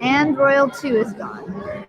And Royal 2 is gone.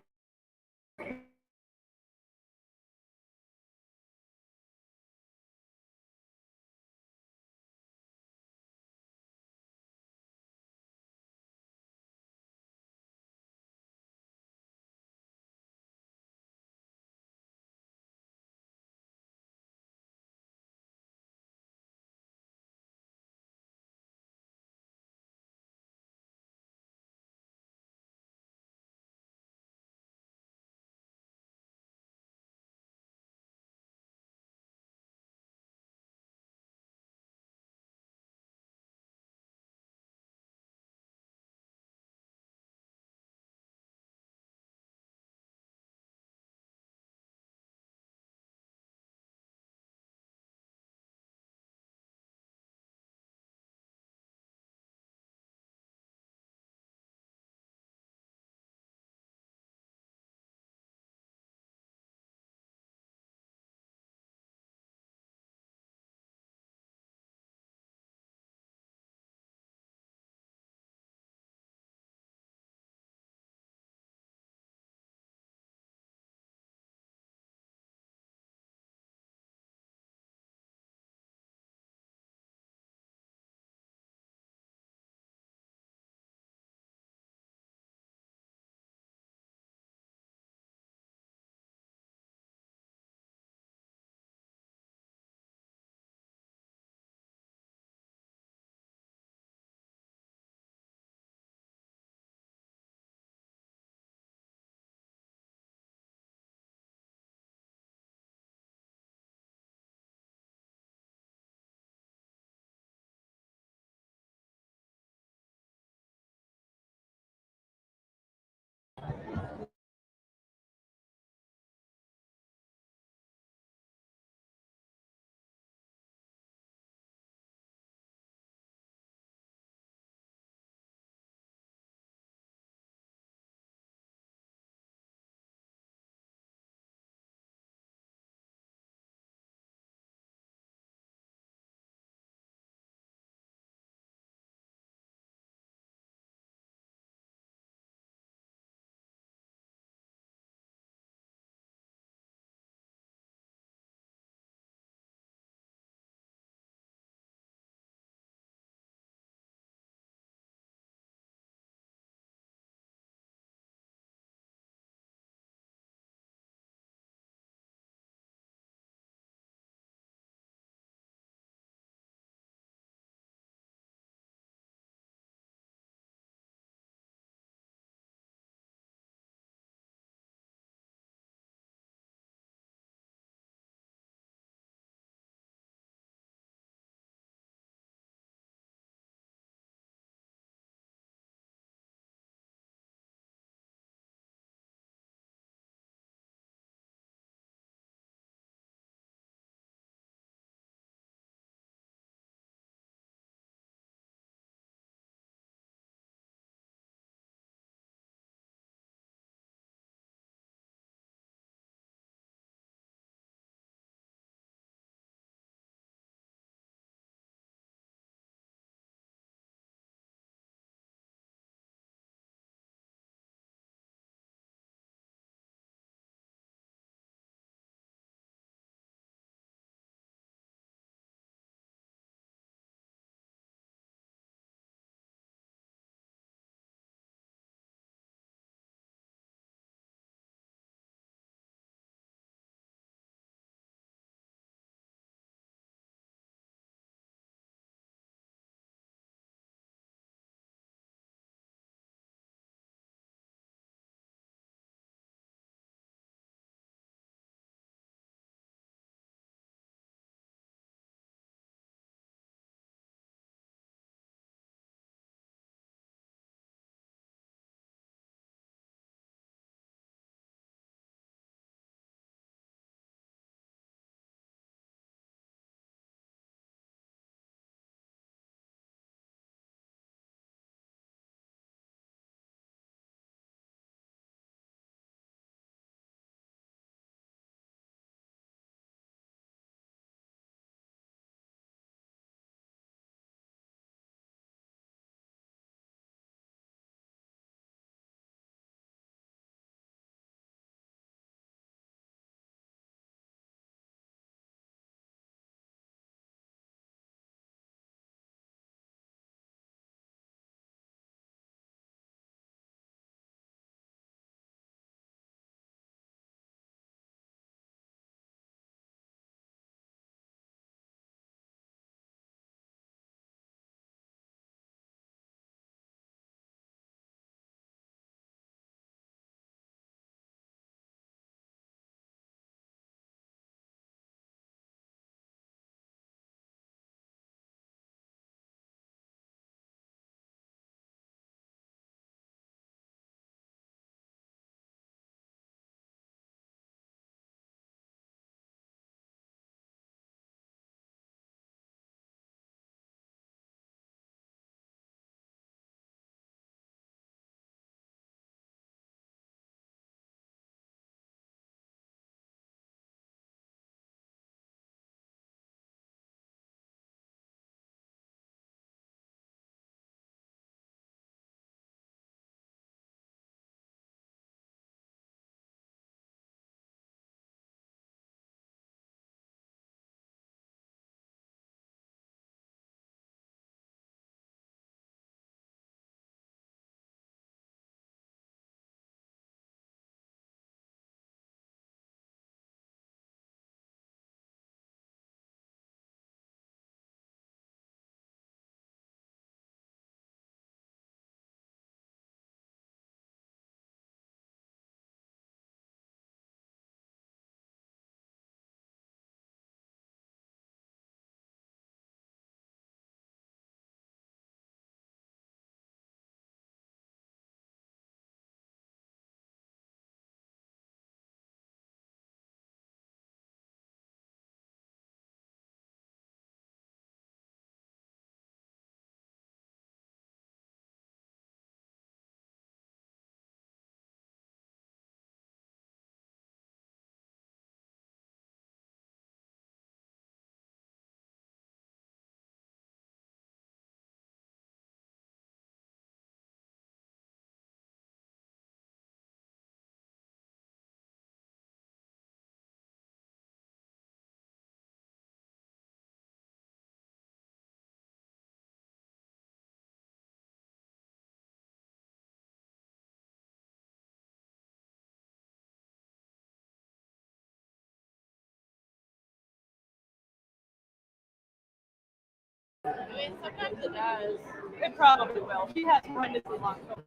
I mean, sometimes it does. It probably will. She has horrendously long toenails.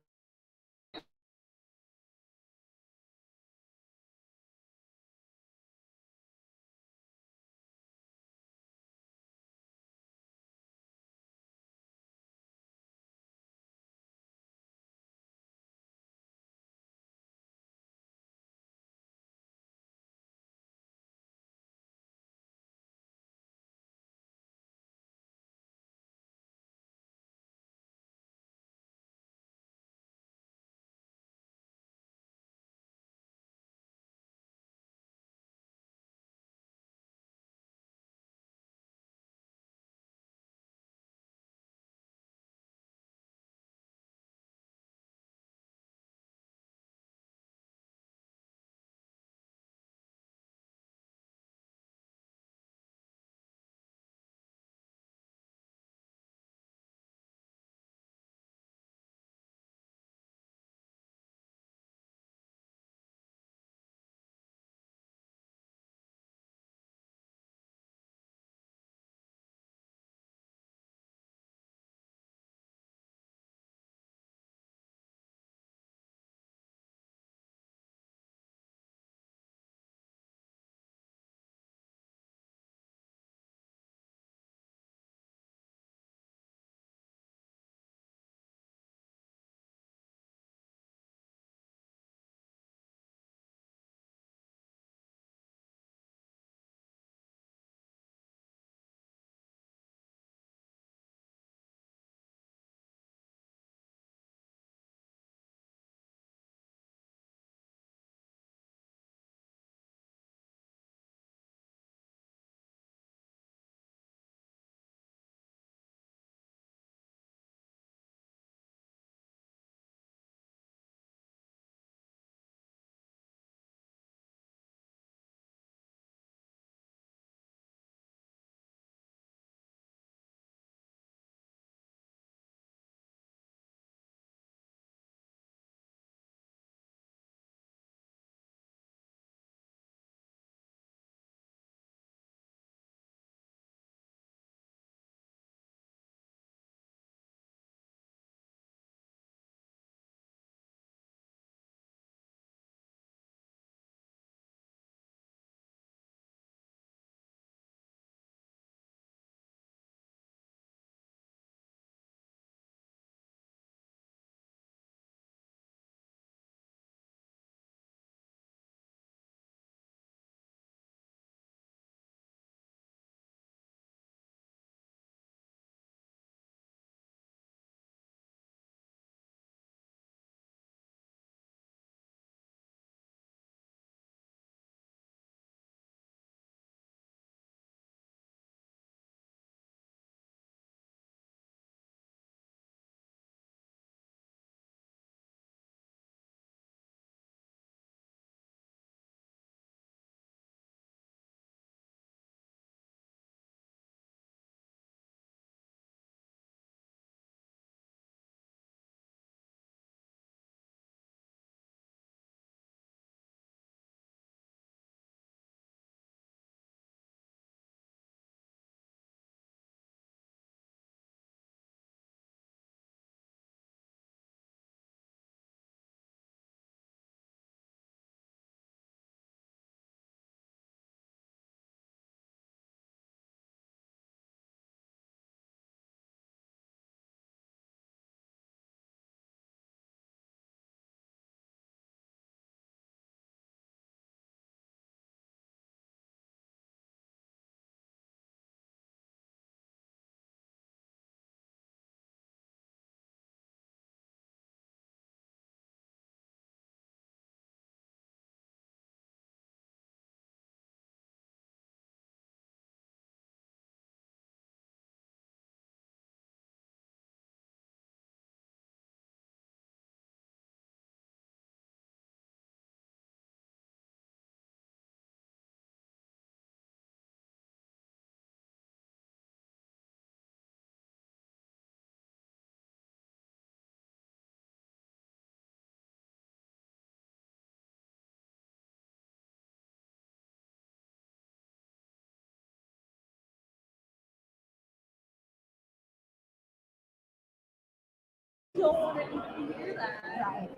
don't want anyone to hear that. Right.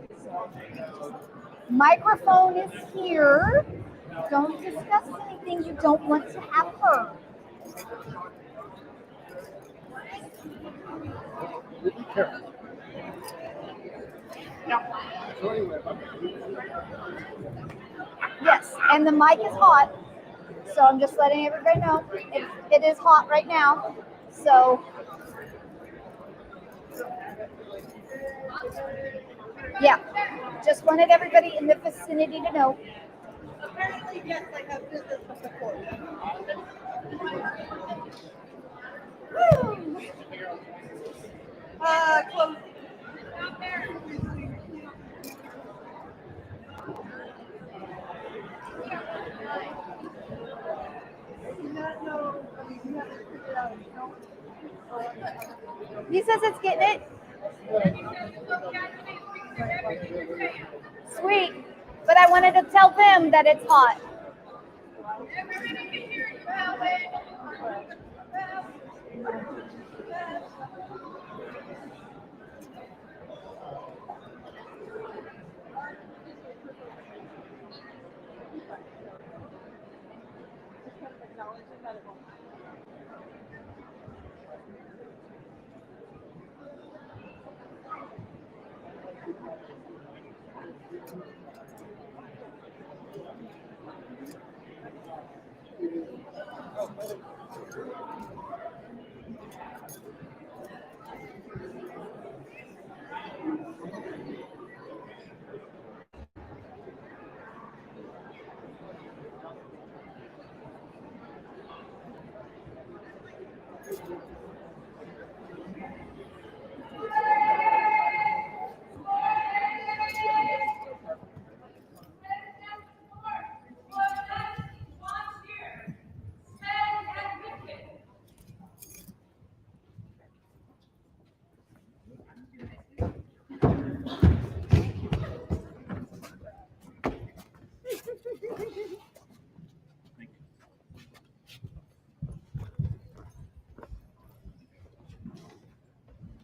Microphone is here. Don't discuss anything you don't want to have heard. Yes, and the mic is hot, so I'm just letting everybody know it is hot right now. So yeah, just wanted everybody in the vicinity to know. Apparently, yes, I have business with the court. Close. He says it's getting it. Sweet, but I wanted to tell them that it's hot.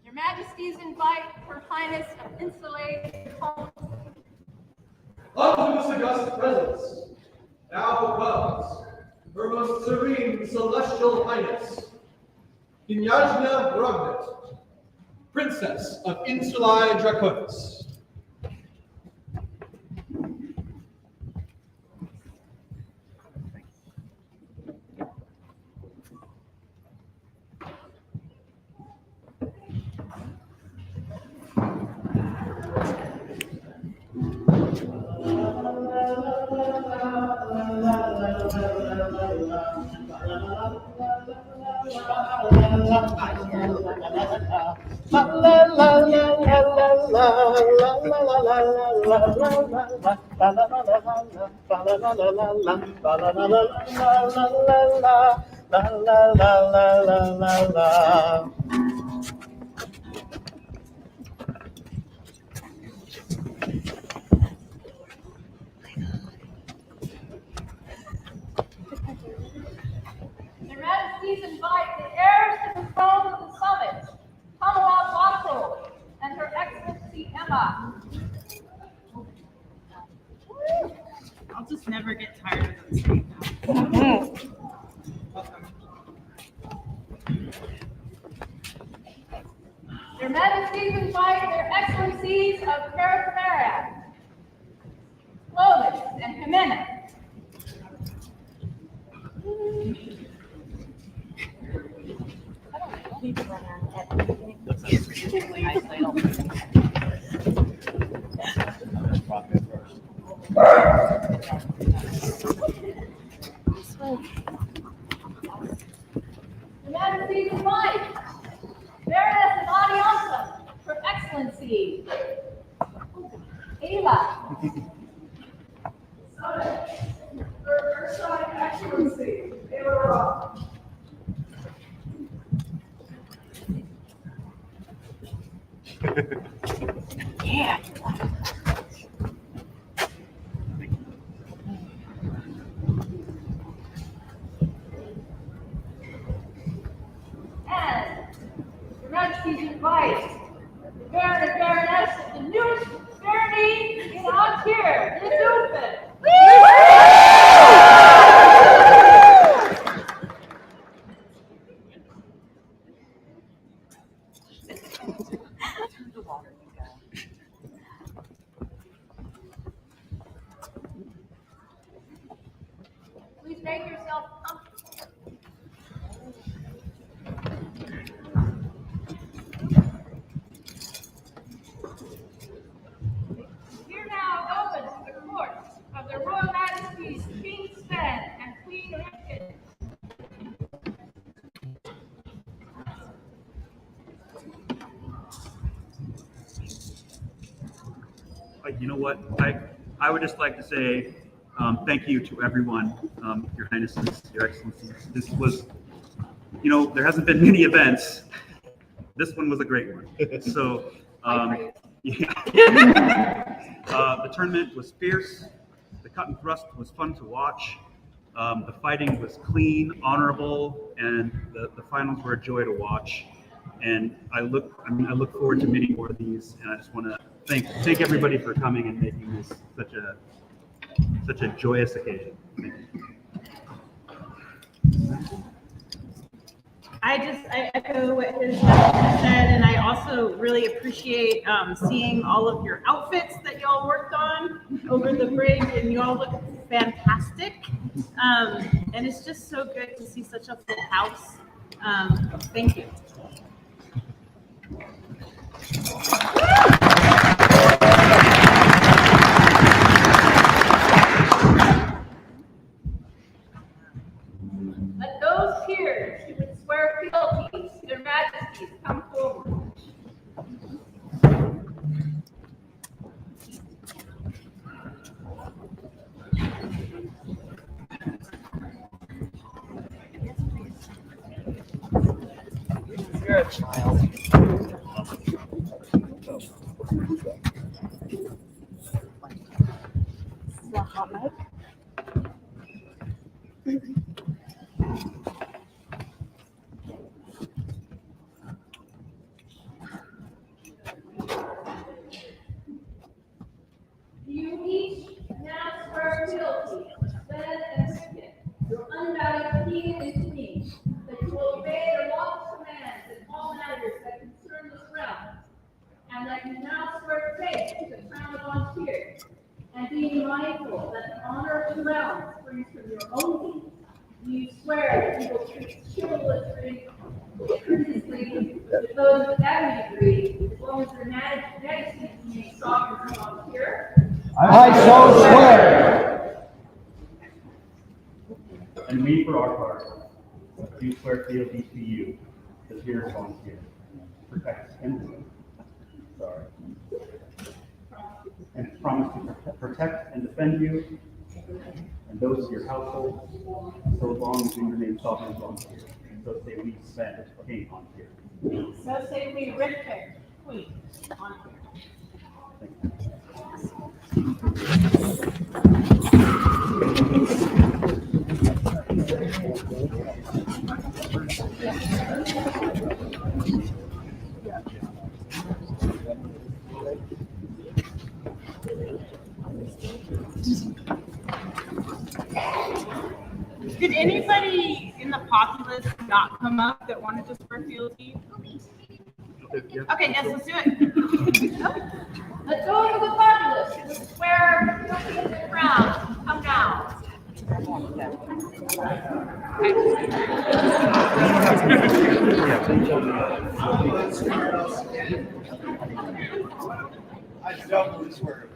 Your Majesties invite Her Highness of Installed Homes. Unto this august presence now comes Her Most Serene Celestial Highness, Kniazna Brognet, Princess of Insulae Draconis. Your Majesties invite the heirs to the throne of the Summits, Kamala Watson and Her Excellency Emma. I'll just never get tired of this thing now. Your Majesties invite their Excellencies of Coronet, Clovis and Jimenez. Your Majesties invite Baroness of Adianza, Her Excellency Ava. Her Son Excellency Ava Rock. Yeah. And Your Majesty's invite the Baron of you know what? I would just like to say thank you to everyone, Your Highnesses, Your Excellencies. This was, there hasn't been many events. This one was a great one. So, yeah. The tournament was fierce. The cut and thrust was fun to watch. The fighting was clean, honorable, and the finals were a joy to watch. And I look forward to many more of these. And I just want to thank everybody for coming and making this such a joyous occasion. Thank you. I echo what his said, and I also really appreciate seeing all of your outfits that y'all worked on over the break, and you all look fantastic. And it's just so good to see such a full house. Thank you. Let those here who would swear fealty to their majesties come forward. You're a child. Is that hot mic? You each now swear fealty, fed and wicked, your undoubted king and queen, that you will obey their lawful commands in all matters that concern this realm, and that you now swear faith to the crown of An Tir, and being mindful that the honor of the realm springs from your own deeds, you swear that you will treat chivalrously, courteously with those of every degree, as long as your majesty remains sovereign of An Tir. I so swear. And we, for our part, do swear fealty to you, the Tir of An Tir, and promise to protect and defend you and those of your household, so long as you remain sovereign of An Tir. And so say we, Sven, King An Tir. So say we, Rivka, Queen, An Tir. Thank you. Did anybody in the populace not come up that wanted to swear fealty? Okay, yes, let's do it. Let those of the populace who would swear fealty to the crown come now. I doubly swear.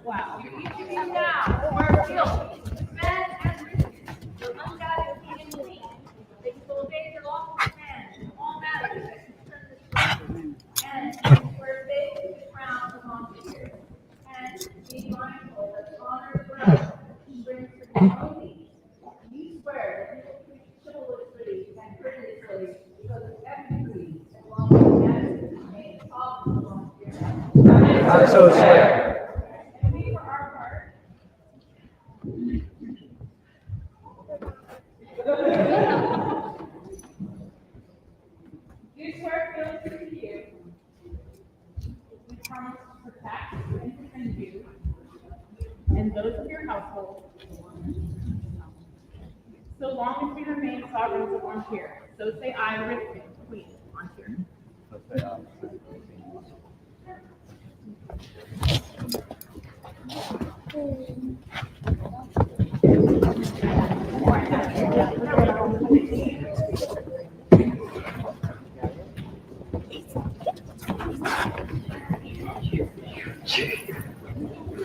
Wow. And now, swear fealty, men and women, your undoubted king and queen, that you will obey your lawful commands in all matters that concern this realm, and swear faith to the crown of An Tir, and be mindful that the honor of the realm brings from your own deeds. You swear that you will treat chivalrously and courteously because of every degree, as long as your majesty remains sovereign of An Tir. I so swear. And we, for our part, do swear fealty to you. We promise to protect and defend you And those of your household, so long as we remain sovereigns of An Tir. So say I, Rivka, Queen, An Tir.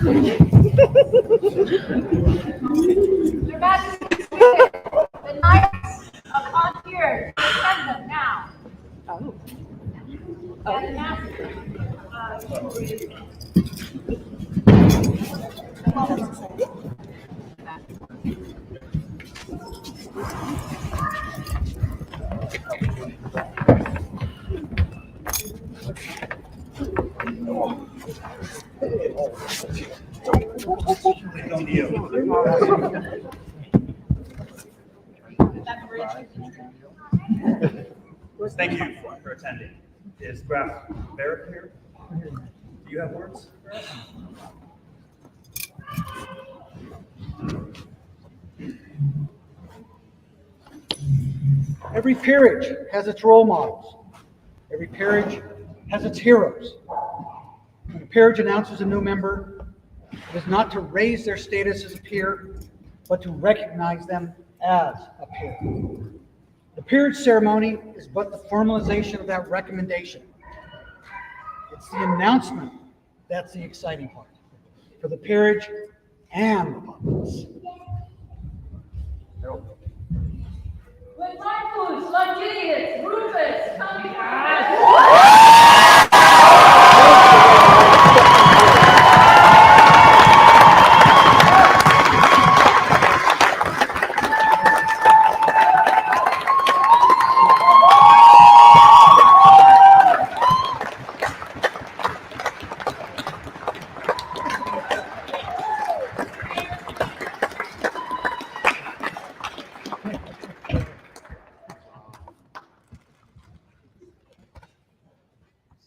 Your Majesties, the Knights of An Tir, send them now. Oh. And the Master. Come to you. Thank you for attending. Is Graf Barrett here? Do you have words? Every peerage has its role models. Every peerage has its heroes. When a peerage announces a new member, it is not to raise their status as a peer, but to recognize them as a peer. The peerage ceremony is but the formalization of that recommendation. It's the announcement that's the exciting part for the peerage and the populace. With Marcus, Longinus, Rufus, coming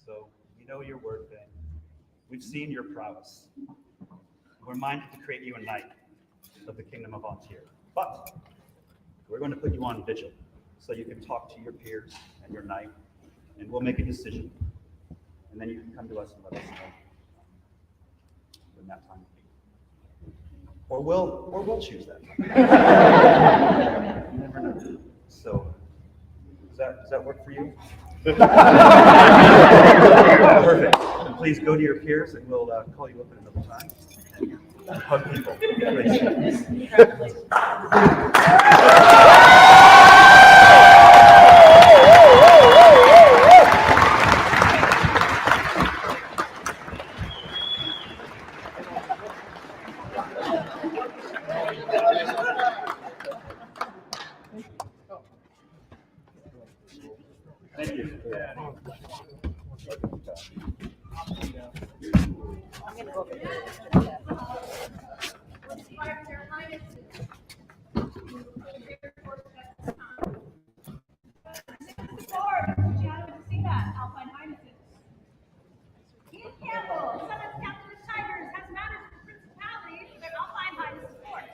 So, we know your word thing. We've seen your prowess. We're minded to create you a knight of the kingdom of An Tir. But we're going to put you on vigil so you can talk to your peers and your knight, and we'll make a decision. And then you can come to us and let us know when that time will be. Or we'll choose that. You never know. So, does that work for you? Perfect. And please go to your peers, and we'll call you up at another time. And hug people. Thank you. Summits Captain Tygers has matters for principality that Alpine Highness support.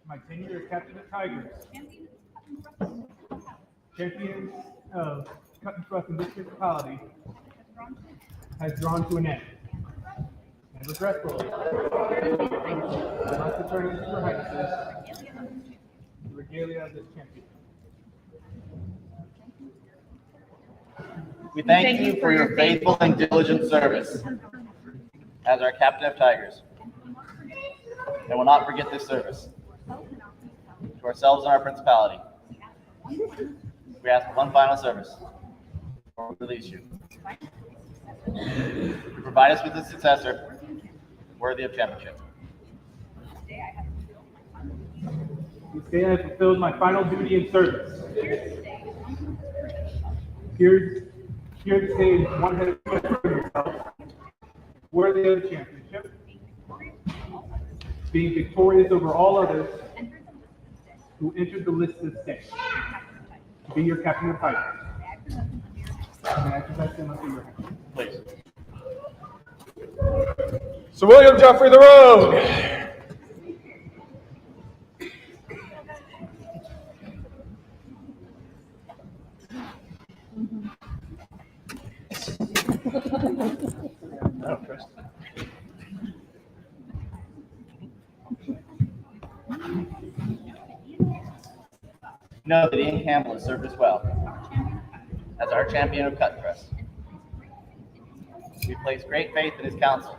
My tenure as captain of Tygers. Champions of cut and thrust in this principality has drawn to an end. And regretfully, I must return to your highnesses the regalia of this champion. We thank you for your faithful and diligent service as our captain of Tygers, and will not forget this service. To ourselves and our principality, we ask for one final service before we release you. To provide us with a successor worthy of championship. This day I have fulfilled my final duty in service. Here to say one has proven yourself worthy of the championship, being victorious over all others who entered the list this day, to be your captain of Tygers. May I present them unto your hand? Please. Sir William Geoffrey the Rogue. know that Ian Campbell has served us well as our champion of cut and thrust. We place great faith in his counsel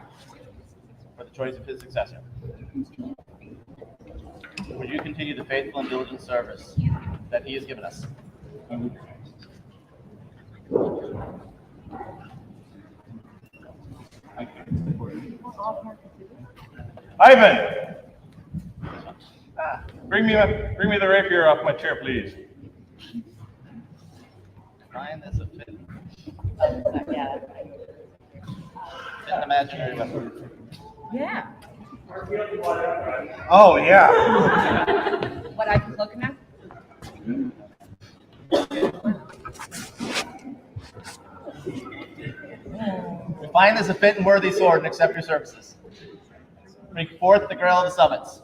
for the choice of his successor. Would you continue the faithful and diligent service that he has given us? Ivan! Bring me the rapier off my chair, please. Find this a fit. Fit an imaginary weapon. Yeah. Oh, yeah. What I was looking at? We find this a fit and worthy sword and accept your services. Bring forth the girl of the summits.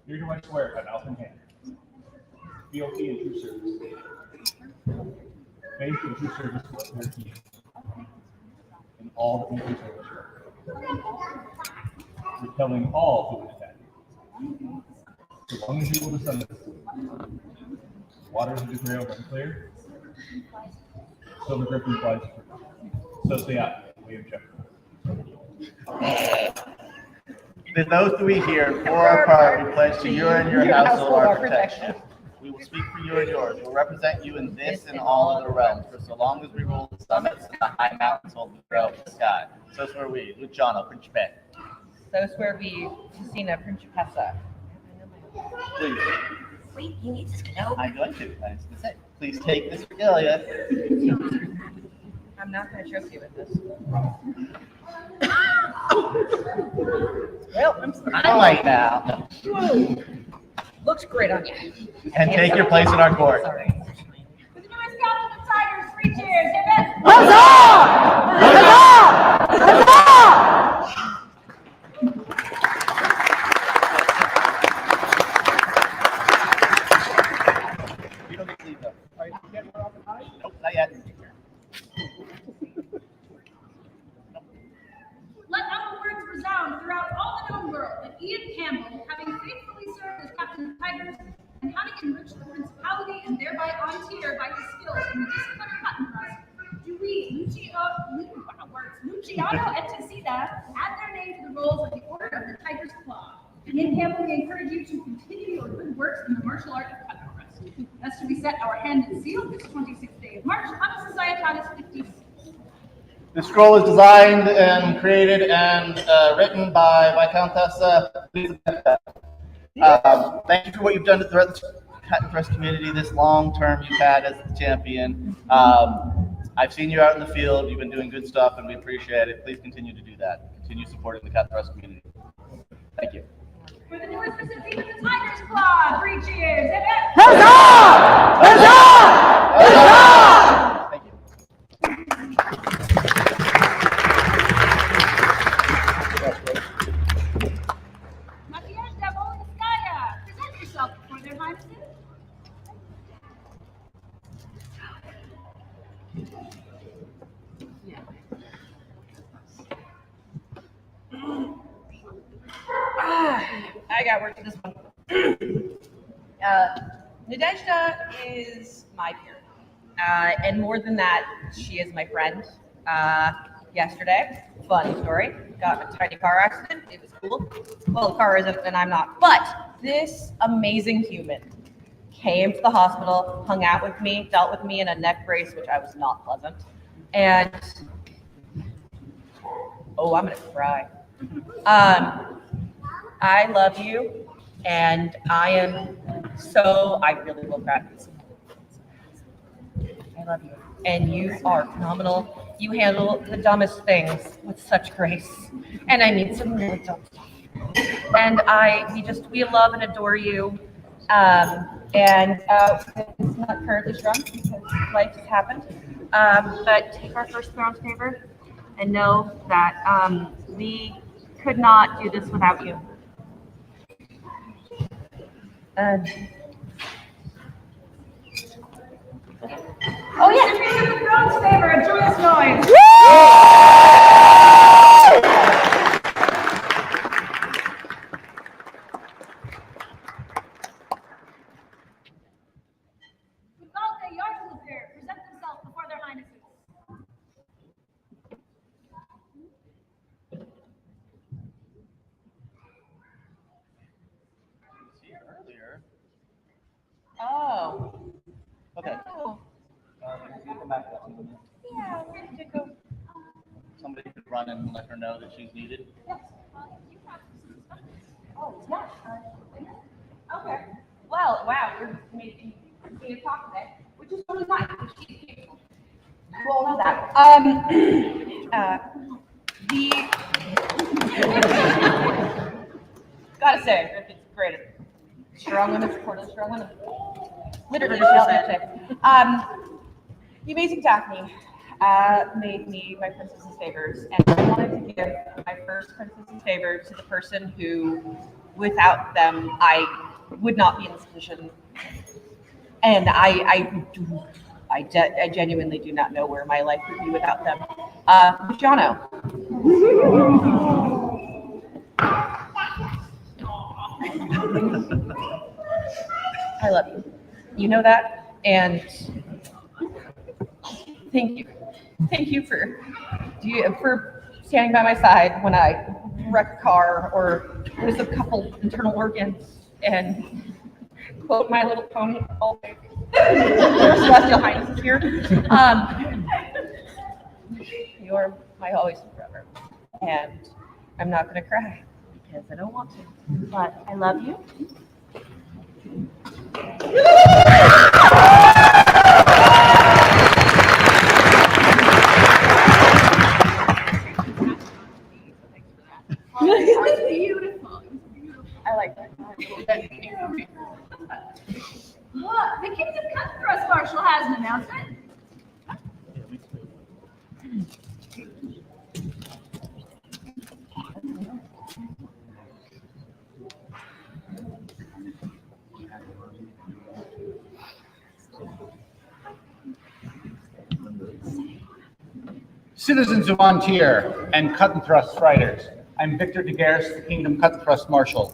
Here do I swear by mouth and hand. Fealty and true service. Faith and true service to their team. And all that we do. Repelling all who would attack. So long as you will descend us. Waters of the grail run clear. Silver griffin flies through. So say I, William Jeffrey. With oath do we hear, for our part, we pledge to you and your household our protection. We will speak for you and yours. We will represent you in this and all other realms, for so long as we rule the summits and the high mountains hold the trail of the sky. So swear we, Luciano, Principe. So swear we, Justina Principessa. Please. Wait, you need to know. I'm going to. I was going to say, please take this regalia. I'm not going to trust you with this. Well, I'm sorry. I like now. Whoa. Looks great on you. And take your place in our court. Sorry. For the newest captain of Tigers, 3 cheers. Amen. You don't get to leave though. Nope, not yet. Let our words resound throughout all the known world that Ian Campbell, having faithfully served as captain of Tigers and having enriched the principality and thereby An Tir by his skills in the discipline of cut and thrust, do we, Luciano and Tessida, add their name to the rolls of the Order of the Tiger's Claw. Ian Campbell, we encourage you to continue your good works in the martial art of cut and thrust. Thus do we set our hand and seal this 26th day of March on Societatis 56. This scroll is designed and created and written by Viscountess Elizabeth. Thank you for what you've done to the cut and thrust community this long term you've had as the champion. I've seen you out in the field. You've been doing good stuff, and we appreciate it. Please continue to do that. Continue supporting the cut and thrust community. Thank you. For the newest recipient of the Tigers Claw, 3 cheers. Amen. Thank you. Majesties, present yourself before their highnesses. I got work for this one. Nadezhda is my peer. And more than that, she is my friend. Yesterday, funny story, got in a tiny car accident. It was cool. Well, the car isn't, and I'm not. But this amazing human came to the hospital, hung out with me, dealt with me in a neck brace, which I was not pleasant. And, oh, I'm going to cry. I love you, and I really will cry. I love you. And you are phenomenal. You handle the dumbest things with such grace. And I mean some really dumb stuff. And we love and adore you. It's not currently strong because life has happened. But take our first thrown favor and know that we could not do this without you. Oh yeah. Okay. Oh, Come back up. yeah, where did it go? Somebody could run and let her know that she's needed. Oh, yeah. Okay. Well, wow, you're making me talk today, which is totally fine. Because she's beautiful. You all know that. Gotta say, it's great. Strong women supporting strong women. Literally, the amazing Daphne made me my princess's favors, and I wanted to give my first princess's favor to the person who, without them, I would not be in this position. And I genuinely do not know where my life would be without them. Luciano. I love you. You know that, and thank you. Thank you for standing by my side when I wreck a car or lose a couple internal organs and quote My Little Pony all day. Celestial Highness is here. You're my always and forever, and I'm not gonna cry because I don't want to, but I love you. It was beautiful. I like that. Look, the Kingdom Cut Thrust Marshal has an announcement. Citizens of An Tir and Cut and Thrust Riders, I'm Victor Tygers, the Kingdom Cut and Thrust Marshal.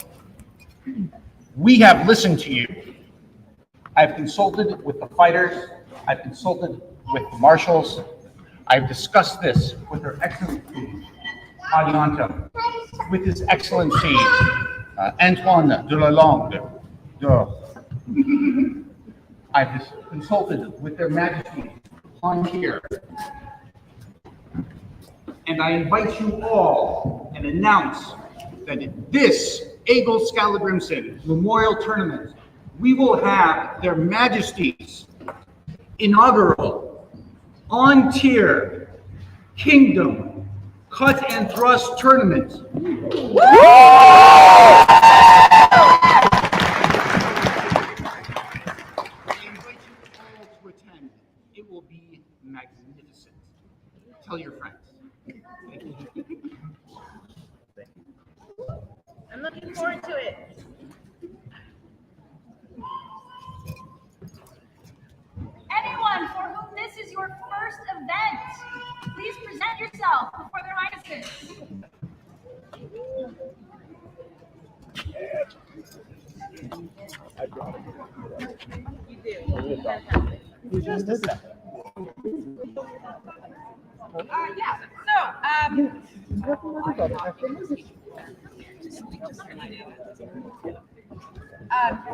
We have listened to you. I've consulted with the fighters. I've consulted with the marshals. I've discussed this with Her Excellency Adianta, with His Excellency Antoine de Lalonde. I've consulted with Their Majesties An Tir. And I invite you all and announce that at this Egil Skallagrimson Memorial Tournament, we will have Their Majesties' inaugural An Tir Kingdom Cut and Thrust Tournament. I invite you all to attend. It will be magnificent. Tell your friends. I'm looking forward to it. Anyone for whom this is your first event, please present yourself before Their Highnesses. You do. Fantastic.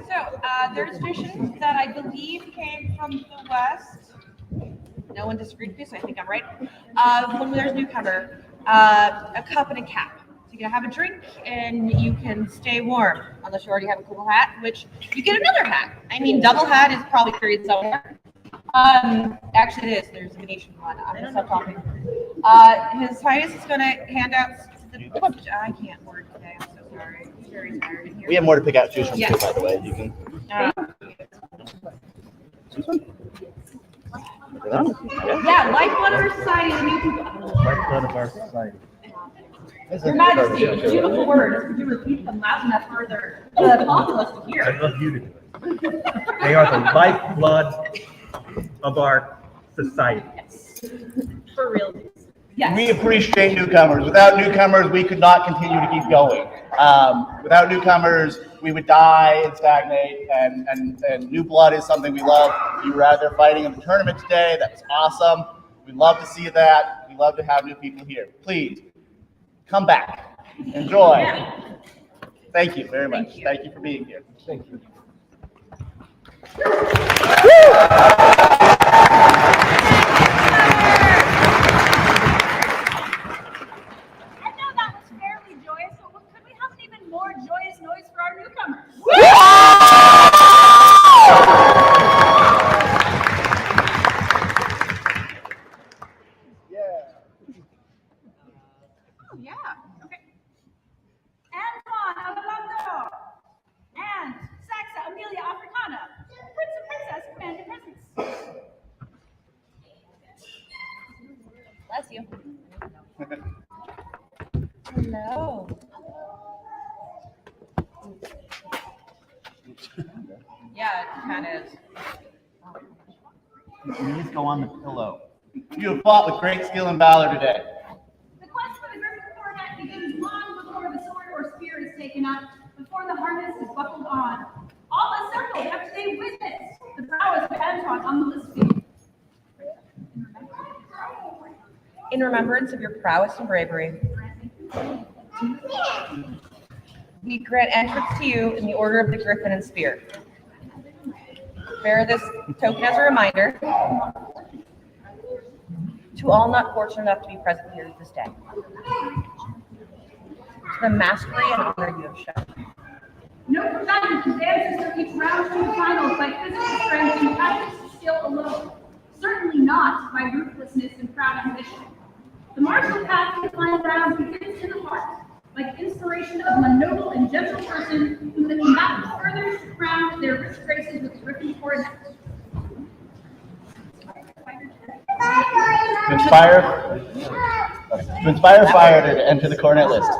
Yeah. There's dishes that I believe came from the West. No one disagreed with me, so I think I'm right. When there's newcomer, a cup and a cap. So you can have a drink and you can stay warm, unless you already have a cool hat, which you get another hat. I mean, double hat is probably carried somewhere. Actually it is. There's a Venetian one. I'm gonna stop talking. His Highness is gonna hand out I can't word today. I'm so sorry. I'm very tired in here. We have more to pick out choose from Yes. too, by the way. You can. Yeah, lifeblood of our society, the new people. Lifeblood of our society. Your Majesty, beautiful words. Could you repeat them loud enough for the populace to hear? I'd love you to do it. They are the lifeblood of our society. Yes. For real. Yes. We appreciate newcomers. Without newcomers, we could not continue to keep going. Without newcomers, we would die and stagnate, and new blood is something we love. You were out there fighting in the tournament today. That was awesome. We love to see that. We love to have new people here. Please, come back. Enjoy. Yeah. Thank you very much. Thank you. Thank you for being here. Thank you. you. Hello. Yeah, it kind of is. Knees go on the pillow. You have fought with great skill and valor today. The quest for the Griffin Coronet begins long before the sword or spear is taken up, before the harness is buckled on. All assembled after they witnessed the prowess of Anton on the list field. In remembrance of your prowess and bravery, we grant entrance to you in the order of the Griffin and Spear. Bear this token as a reminder to all not fortunate enough to be present here this day. To the mastery and honor you have shown. No combatant advances through each round to the finals by physical strength and tactics skill alone. Certainly not by ruthlessness and proud ambition. The martial path to the final round begins in the heart, like the inspiration of a noble and gentle person whom the combatant furthers to crown their rich graces with the Griffin Coronet. To inspire fire to enter the coronet list.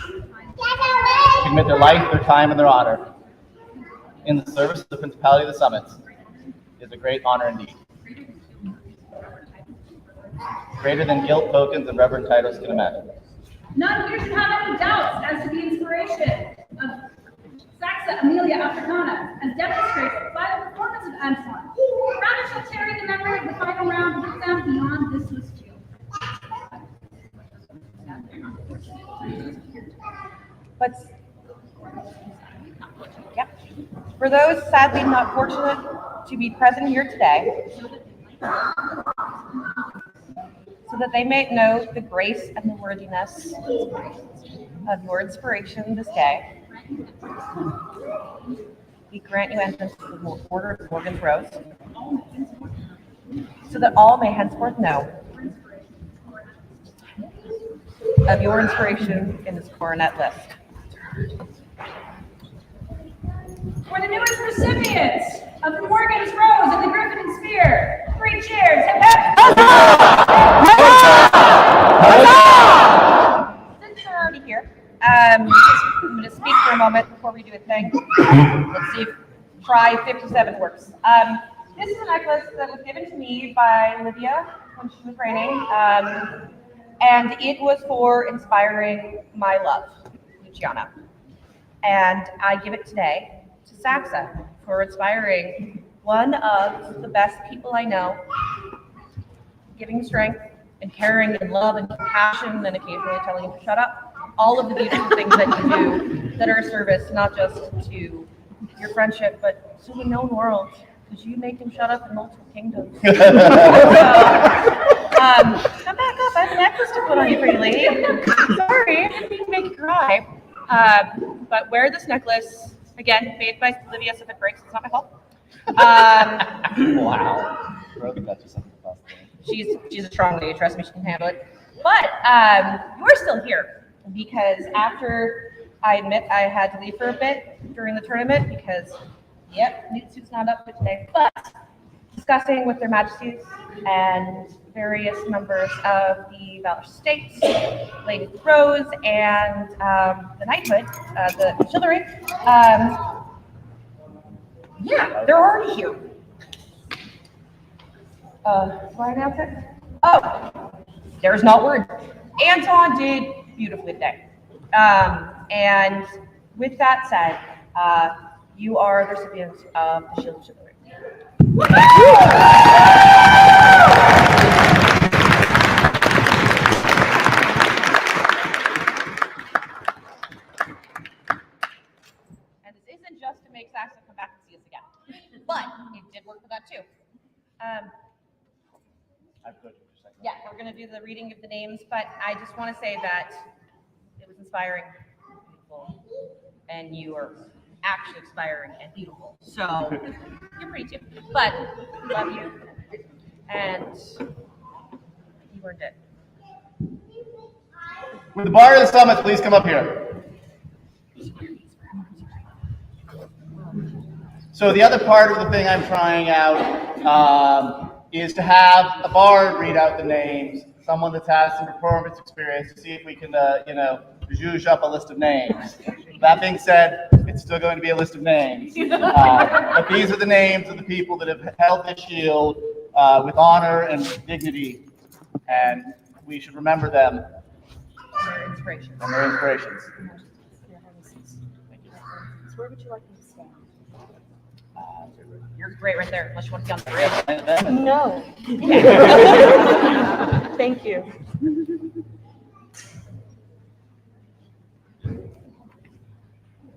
To commit their life, their time, and their honor in the service of the Principality of the Summits is a great honor indeed. Greater than gilt tokens and reverend titles can imagine. None here should have any doubts as to the inspiration of Saxa Amelia Africana, as demonstrated by the performance of Antoine. Rather shall carry the memory of the final round with them beyond this list field. But yep. For those sadly not fortunate to be present here today, so that they may know the grace and the worthiness of your inspiration this day, we grant you entrance to the order of Morgan's Rose, so that all may henceforth know of your inspiration in this coronet list. For the newest recipients of the Morgan's Rose and the Griffin and Spear, 3 cheers. Hip, hip. Since we're already here, I'm going to speak for a moment before we do a thing. Let's see if try 57 works. This is a necklace that was given to me by Lydia when she was reigning, and it was for inspiring my love, Luciana. And I give it today to Saxa for inspiring one of the best people I know, giving strength and caring and love and compassion and occasionally telling him to shut up. All of the beautiful things that you do that are a service, not just to your friendship, but to the known world, because you make him shut up in multiple kingdoms. So, come back up. I have a necklace to put on you, pretty lady. Sorry, I didn't mean to make you cry. But wear this necklace, again, made by Livia, so if it breaks, it's not my fault. Wow. Broken got you something else. She's a strong lady, trust me, she can handle it. But you're still here, because after I admit I had to leave for a bit during the tournament, because, yep, Newt Suit's not up for today, but discussing with their Majesties and various members of the Valor States, Lady Rose, and the Knighthood, the Chivalry, yeah, they're already here. Do I announce it? Oh, there's not word. Anton did beautifully today. And with that said, you are the recipients of the Shield of Chivalry. And this isn't just to make Saxa come back and see us again, but it did work for that too. Yeah, we're going to do the reading of the names, but I just want to say that it was inspiring, beautiful, and you are actually inspiring and beautiful. So you're pretty too. But we love you, and you earned it. Would the bar of the Summits please come up here? So the other part of the thing I'm trying out is to have a bard read out the names someone that's had some performance experience to see if we can, zhuzh up a list of names. That being said, it's still going to be a list of names. But these are the names of the people that have held this shield with honor and dignity, and we should remember them Their inspiration. and their inspirations. Where would you like me to stand? You're great right there, unless you want to be on the bridge. No. Thank you.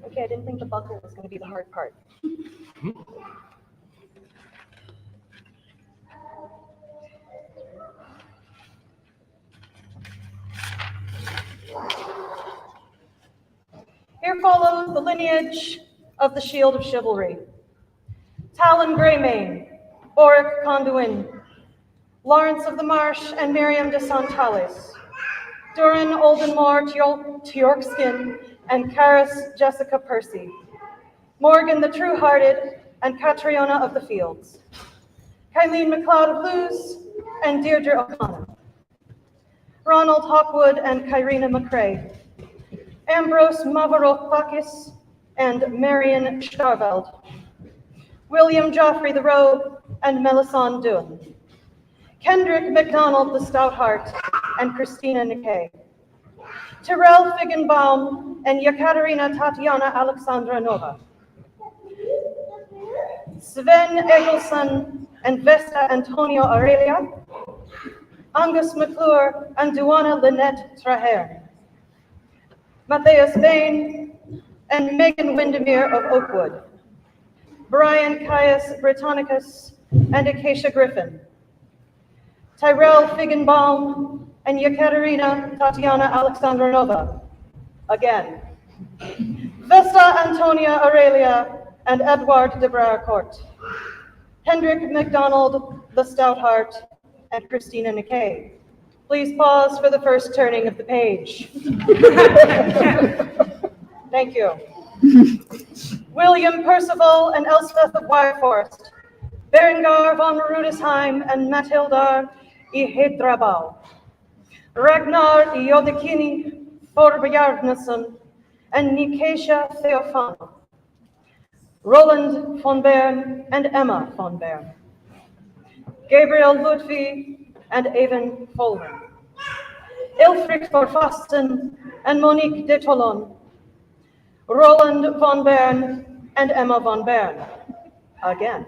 Okay, I didn't think the buckle was going to be the hard part. Here follows the lineage of the Shield of Chivalry. Talon Greymane, Oric Conduin, Lawrence of the Marsh and Miriam de Santales, Durin Oldenmore Tyorkskin and Caris Jessica Percy, Morgan the True-Hearted and Catriona of the Fields, Kylene MacLeod of Lewes and Deirdre O'Connor, Ronald Hawkwood and Kyrena McCrae, Ambrose Mavaropakis and Marion Starveld, William Joffrey the Robe and Melisande Dune, Kendrick MacDonald the Stoutheart and Christina Nikkei, Terrell Figgenbaum and Yekaterina Tatiana Alexandra Nova, Sven Eggleston and Vesta Antonio Aurelia, Angus McClure and Duana Lynette Traherne, Matthias Bain and Megan Windermere of Oakwood, Brian Caius Britannicus and Acacia Griffin, Tyrell Figgenbaum and Yekaterina Tatiana Alexandra Nova, again, Vesta Antonia Aurelia and Edward de Bracourt, Hendrik MacDonald the Stoutheart and Christina Nikkei. Please pause for the first turning of the page. Thank you. William Percival and Elspeth of Wireforest, Berengar von Rudesheim and Mathildar I Hedrabau, Ragnar I Jodekini Thorbjarnason and Nikesia Theophano, Roland von Bern and Emma von Bern, Gabriel Ludwig and Evan Folren, Ilfric Forfasten and Monique de Tolon, Roland von Bern and Emma von Bern, again.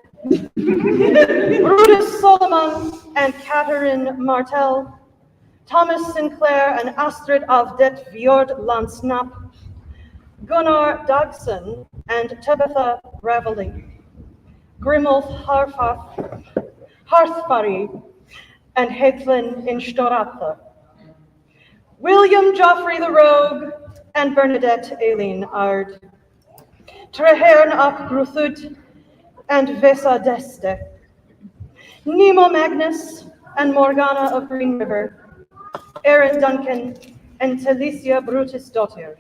Rudis Solomon and Catherine Martel, Thomas Sinclair and Astrid av det Fjord Landsnap, Gunnar Dagson and Tabitha Ravelli, Grimulf Harthfari and Hedlin Instoratha, William Joffrey the Rogue and Bernadette Aileen Ard, Treherne ap Gruthud and Vesa Deste, Nemo Magnus and Morgana of Green River, Erin Duncan and Talicia Brutus Dottir,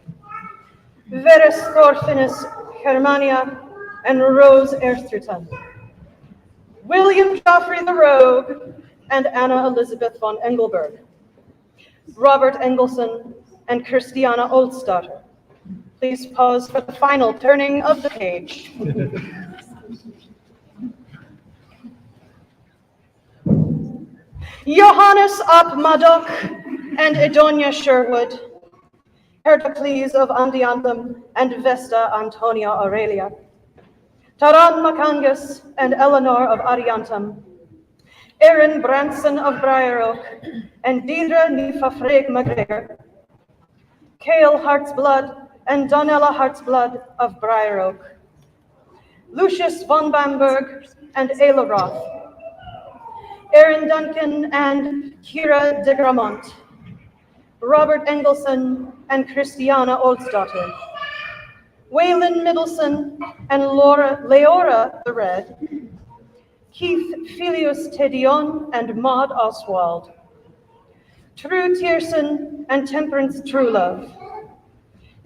Veres Thorfinus Germania and Rose Ersterton, William Joffrey the Rogue and Anna Elizabeth von Engelberg, Robert Engelson and Christiana Oldsdotter. Please pause for the final turning of the page. Johannes ap Madoc and Edonia Sherwood, Heracles of Andiantum and Vesta Antonia Aurelia, Taran Macangus and Eleanor of Ariantum, Erin Branson of Briar Oak and Deidre Nifafreg McGregor, Cale Heartsblood and Donella Heartsblood of Briar Oak, Lucius von Bamberg and Ayla Roth, Erin Duncan and Kira de Gramont, Robert Engelson and Christiana Oldsdotter, Waylon Middleson and Leora the Red, Keith Filius Tedion and Maud Oswald, True Tierson and Temperance Truelove,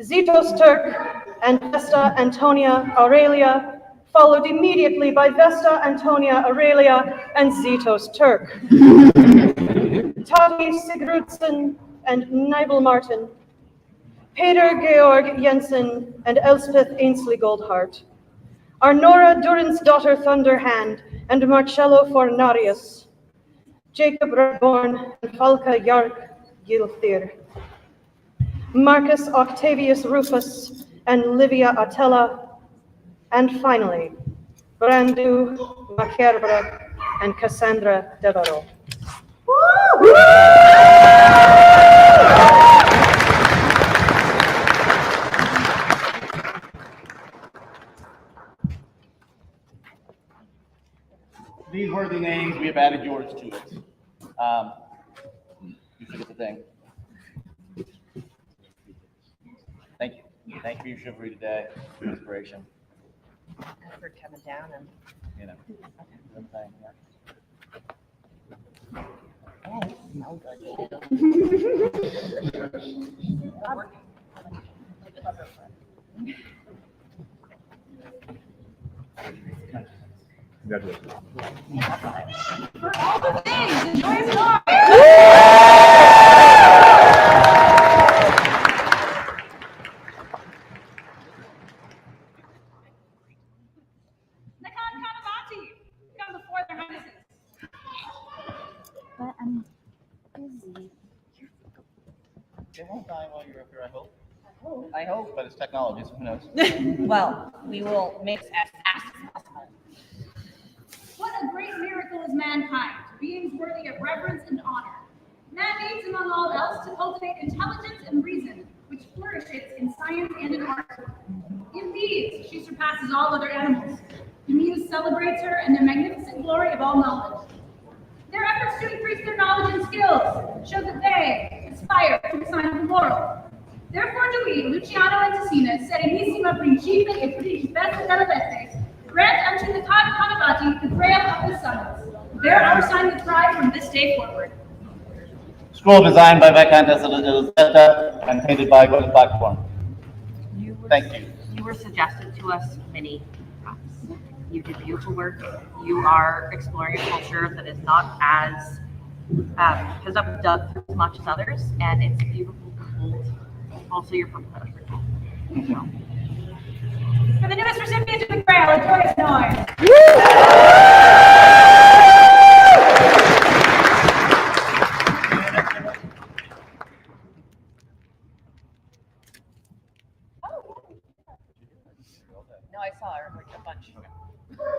Zitos Turk and Vesta Antonia Aurelia, followed immediately by Vesta Antonia Aurelia and Zitos Turk. Tagi Sigurdsson and Nibel Martin, Peter Georg Jensen and Elspeth Ainsley Goldhart, Arnora Durensdotter Thunderhand and Marcello Fornarius, Jacob Radborn and Falka Jark Gilthir, Marcus Octavius Rufus and Livia Atella, and finally, Brandu Makerbra and Cassandra Devereaux. These worthy names, we have added yours to it. You forget the thing. Thank you. Thank you for your chivalry today, for your inspiration. For coming down and. You know, doing the thing, yeah. Oh, it smells good. Congratulations. For all the things, enjoy more. Nakan Kanabati, come before their highnesses. But I'm busy. It won't die while you're up here, I hope. I hope, but it's technology, so who knows? Well, we will make it as fast as possible. What a great miracle is mankind, beings worthy of reverence and honor. Man needs, among all else, to cultivate intelligence and reason, which flourishes in science and in art. Indeed, she surpasses all other animals. The muse celebrates her and the magnificent glory of all knowledge. Their efforts to increase their knowledge and skills show that they aspire to the sign of the laurel. Therefore do we, Luciano and Tessina, serenissima principe e principessa della veste, grant unto the Kanabati the grail of the summits. Bear our sign with pride from this day forward. Scroll designed by Viscountess Elizabeth and painted by Gordon Blackthorne. Thank you. You were suggested to us many times. You did beautiful work. You are exploring a culture that is not as has not dug as much as others, and it's beautiful to hold. Also, your proposal. So. For the newest recipient of the grail, a joyous noise. No, I saw her like a bunch.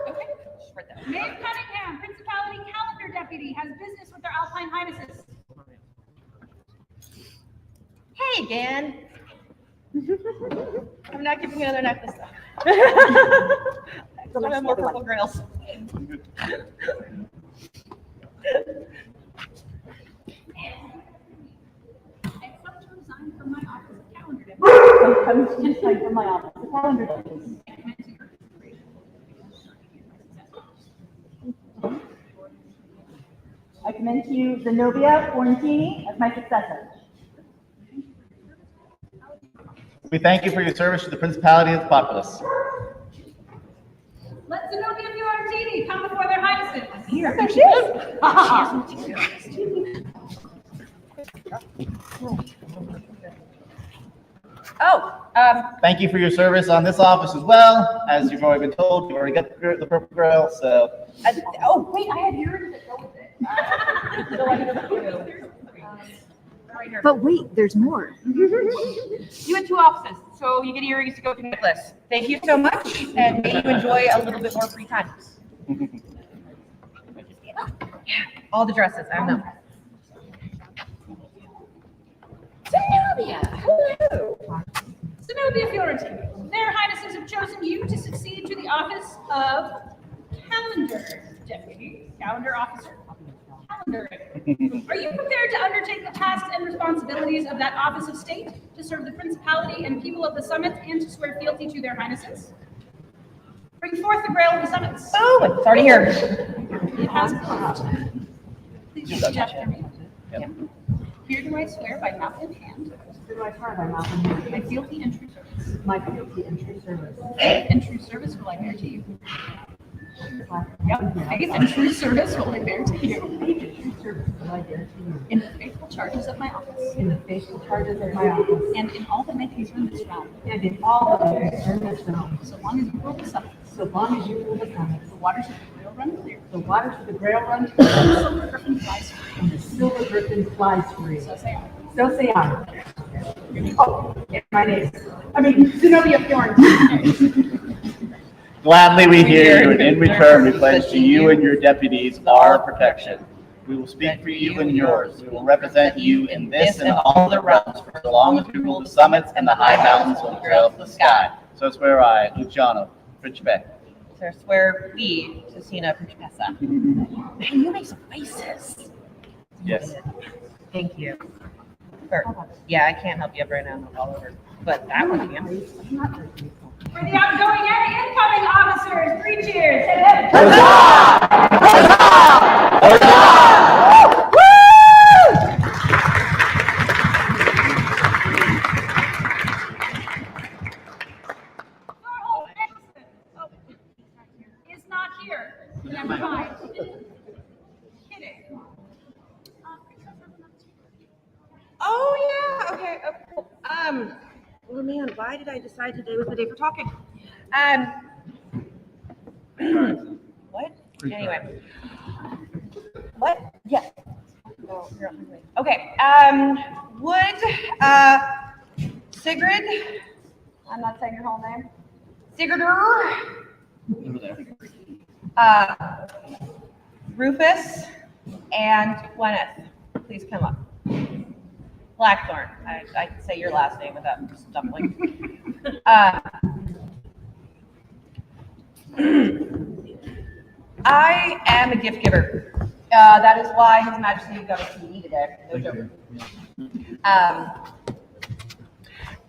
Okay, just right there. Maeve Cunningham, Principality Calendar Deputy, has business with their Alpine Highnesses. Hey, Dan. I'm not giving you another necklace though. I have more purple grails. I've come to resign from my office of Calendar Deputy. I commend to you Zenobia Forntini as my successor. We thank you for your service to the Principality of the Populace. Let Zenobia Fiorentini come before their highnesses. Here, there she is. Oh, Thank you for your service on this office as well. As you've already been told, you've already got the purple grail, so. oh, wait, I have yours that go with it. So I have right here. But wait, there's more. You have two offices, so you get earrings to go to the necklace. Thank you so much, and may you enjoy a little bit more free time. All the dresses, I know. Zenobia, hello. Zenobia Fiorentini, their highnesses have chosen you to succeed to the office of Calendar Deputy, Calendar Officer. Calendar. Are you prepared to undertake the tasks and responsibilities of that office of state to serve the Principality and people of the Summit and to swear fealty to their highnesses? Bring forth the grail of the Summits. Oh, it's already here. It has come. Please repeat after me. Yep. Here do I swear by mouth and hand. Here do I swear by mouth and hand. My fealty and true service. My fealty and true service. And true service will I bear to you. Faith and true service will I bear to you. In the faithful charges of my office. In the faithful charges of my office. And in all that may concern this realm. And in all that may concern this realm. So long as you rule the summits. So long as you rule the summits. The waters of the Grail run clear. The waters of the Grail run clear. And the silver griffin flies free. And the silver griffin flies free. So say I. So say I. Oh, yeah, my name. Zenobia Florentine. Gladly we hear you, and in return we pledge to you and your deputies our protection. We will speak for you and yours. We will represent you in this and all other realms for so long as we rule the summits and the high mountains will trail up the sky. So swear I, Luciano, Principe. So swear we, Cecina Principessa. Man, you make some faces. Yes. Thank you. Yeah, I can't help you up right now. I'm all over. But that one can. For the outgoing and incoming officers, 3 cheers. Hip, hip. Is not here. Never mind. Kidding. Oh, yeah. Okay. Cool. Oh man, why did I decide today was the day for talking? What? Anyway. What? Yes. Oh, you're on my way. Okay. Would Sigrid? I'm not saying your whole name. Sigrid. Rufus and Gwyneth, please come up. Blackthorn. I can say your last name without stumbling. I am a gift giver. That is why His Majesty got to see me today. No joke.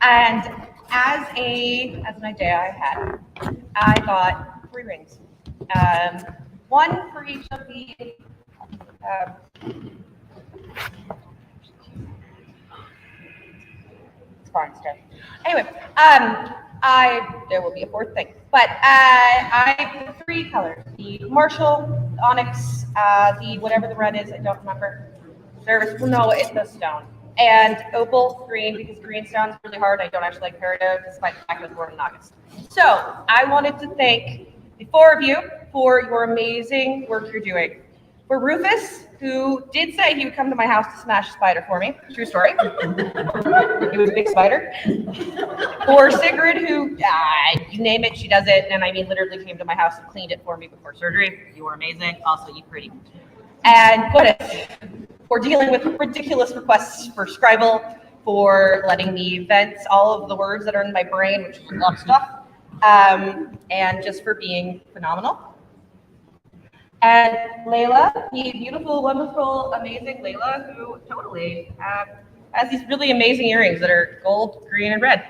And as an idea I had, I got 3 rings. One for each of the foreign stuff. Anyway, there will be a 4th thing, but I 3 colors: the commercial, the onyx, the whatever the red is, I don't remember. Service, well, no, it's the stone, and opal green, because green stone's really hard. I don't actually like peridot, despite the fact that it's born in August. So I wanted to thank the 4 of you for your amazing work you're doing. For Rufus, who did say he would come to my house to smash a spider for me. True story. He was a big spider. For Sigrid, who, you name it, she does it. And I mean, literally came to my house and cleaned it for me before surgery. You were amazing. Also, you pretty. And Gwyneth, for dealing with ridiculous requests for Scribble, for letting me vent all of the words that are in my brain, which is a lot of stuff. And just for being phenomenal. And Layla, the beautiful, wonderful, amazing Layla, who totally has these really amazing earrings that are gold, green, and red.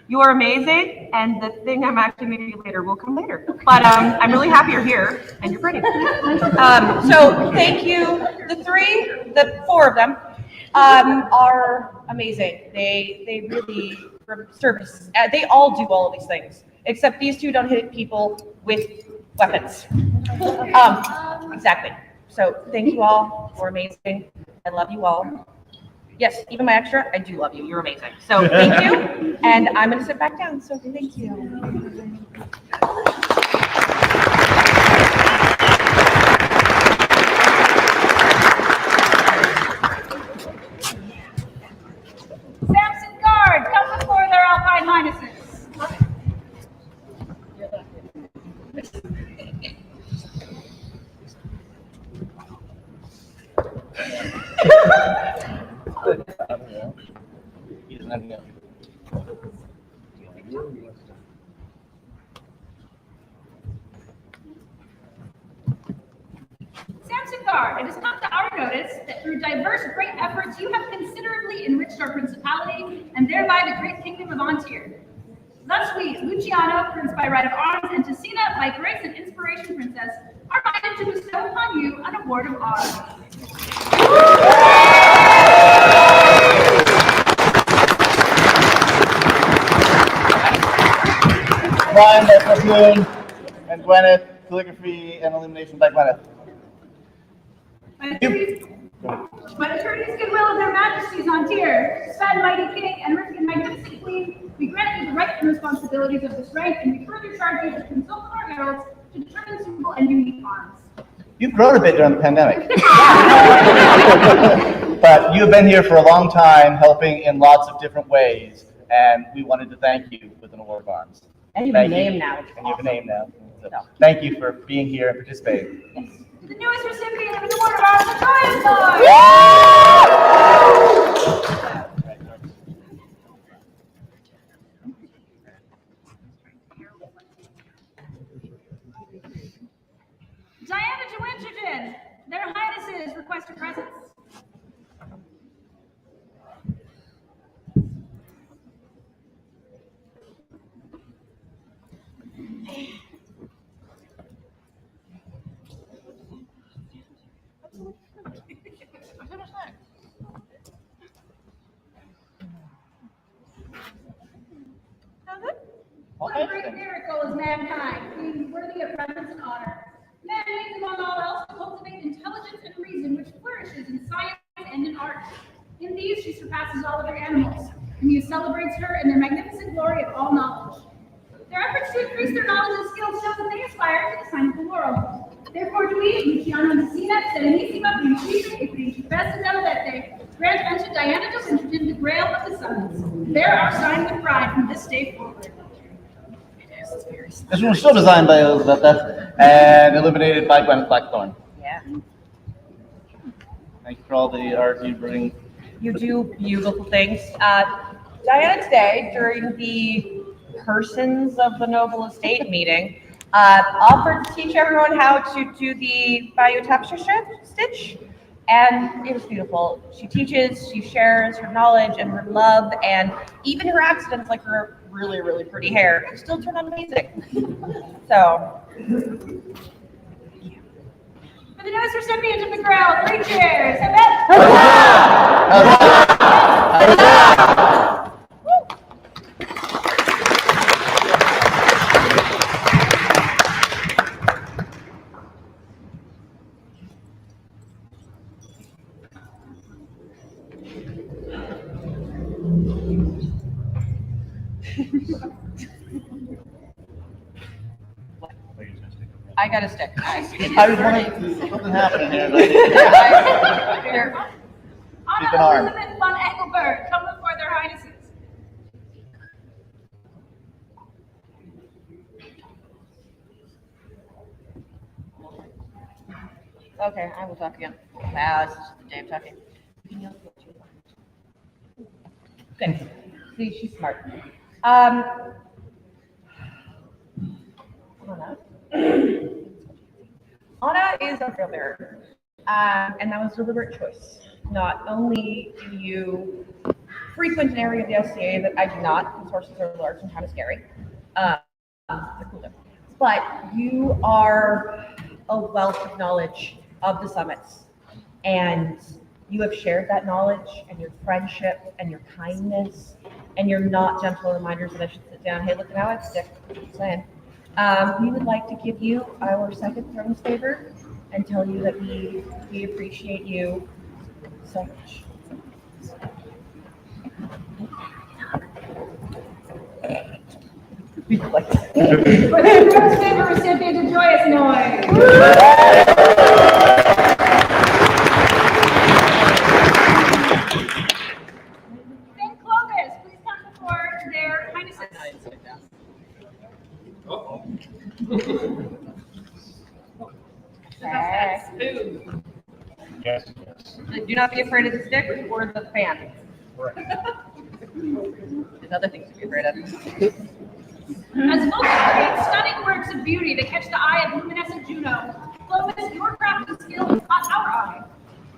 You are amazing, and the thing I'm actually maybe later will come later. But I'm really happy you're here, and you're pretty. So thank you. The 4 of them are amazing. They really service. They all do all of these things, except these 2 don't hit people with weapons. Exactly. So thank you all. You're amazing. I love you all. Yes, even my extra, I do love you. You're amazing. So thank you. And I'm going to sit back down. So thank you. Samson Guard, come before their Alpine Highnesses. He doesn't have any. Samson Guard, it has come to our notice that through diverse great efforts you have considerably enriched our principality and thereby the great kingdom of An Tir. Thus we, Luciano, Prince by right of arms, and Tecina, by grace and inspiration princess, are minded to bestow upon you an award of honor. Brian, the platoon, Gwyneth, calligraphy and illumination by Gwyneth. By the courteous goodwill of their Majesties An Tir, Sven, mighty king, and Rifkin, magnificent queen, we grant you the rights and responsibilities of this rank, and we further charge you to consult with our heralds to determine suitable and unique arms. You've grown a bit during the pandemic. But you've been here for a long time, helping in lots of different ways, and we wanted to thank you with an award of arms. And you have a name now. And you have a name now. So, thank you for being here and participating. The newest recipient of the award of arms, the Joyous Boy! Diana de Winterton, their Highnesses request a presence. What a great miracle is mankind, being worthy of reverence and honor. Man needs among all else to cultivate intelligence and reason, which flourishes in science and in art. In these she surpasses all other animals, and he celebrates her in their magnificent glory of all knowledge. Their efforts to increase their knowledge and skills show that they aspire to the sign of the world. Therefore do we, Luciano Messina, Serenissima, Principe, e Principessa Deledete, grant unto Diana de Winterton the Grail of the Summits. Bear our sign with pride from this day forward. This one was still designed by Elizabeth and illuminated by Gwyneth Blackthorne. Yeah. Thank you for all the art you bring. You do beautiful things. Diana today, during the Persons of the Noble Estate meeting, offered to teach everyone how to do the Bayou tapestry stitch, and it was beautiful. She teaches, she shares her knowledge and her love, and even her accidents, like her really, really pretty hair, still turn out amazing. So. For the newest recipient of the Grail, 3 cheers. I got a stick. I was wondering, something happening here. Here. Keep an arm. Elizabeth von Engelberg, come before their Highnesses. Okay, I will talk again. Wow, this is the day of talking. Good. See, she's smart. Anna is a failure, and that was a deliberate choice. Not only do you frequent an area of the SCA that I do not, the sources are large and kind of scary, but you are a wealth of knowledge of the summits, and you have shared that knowledge and your friendship and your kindness and your not gentle reminders that I should sit down. Hey, look at how I stick. Just saying. We would like to give you our second throne's favor and tell you that we appreciate you so much. For the throne's favor recipient, a joyous noise. St. Clovis, please come before their Highnesses. Yes. Do not be afraid of the stick or the fan. There's other things to be afraid of. As Vulcan creates stunning works of beauty that catch the eye of luminescent Juno, Clovis, your craft and skill has caught our eye.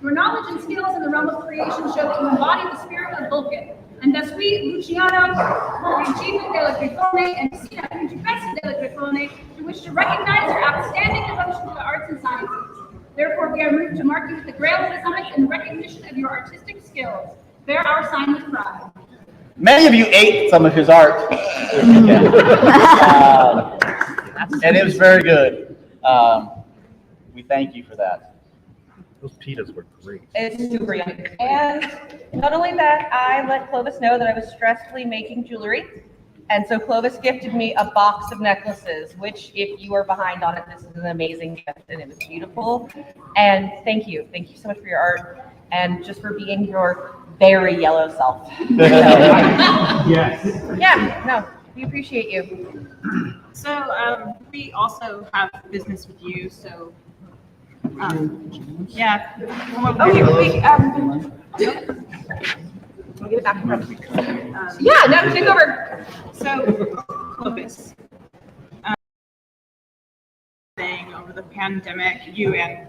Your knowledge and skills in the realm of creation show that you embody the spirit of Vulcan, and thus we, Luciano, Principe della Grifone, and Messina, Principessa della Grifone, do wish to recognize your outstanding devotion to the arts and sciences. Therefore, we are moved to mark you with the Grail of the Summit in recognition of your artistic skills. Bear our sign with pride. Many of you ate some of his art. And it was very good. We thank you for that. Those pitas were great. It's super yummy. And not only that, I let Clovis know that I was stressfully making jewelry. And so Clovis gifted me a box of necklaces, which if you are behind on it, this is an amazing gift and it was beautiful. And thank you. Thank you so much for your art and just for being your very yellow self. Yes. Yeah, no, we appreciate you. So we also have business with you, so yeah. Wait, I'll get it back in front of you. Yeah, no, take over. So Clovis, thing over the pandemic, you and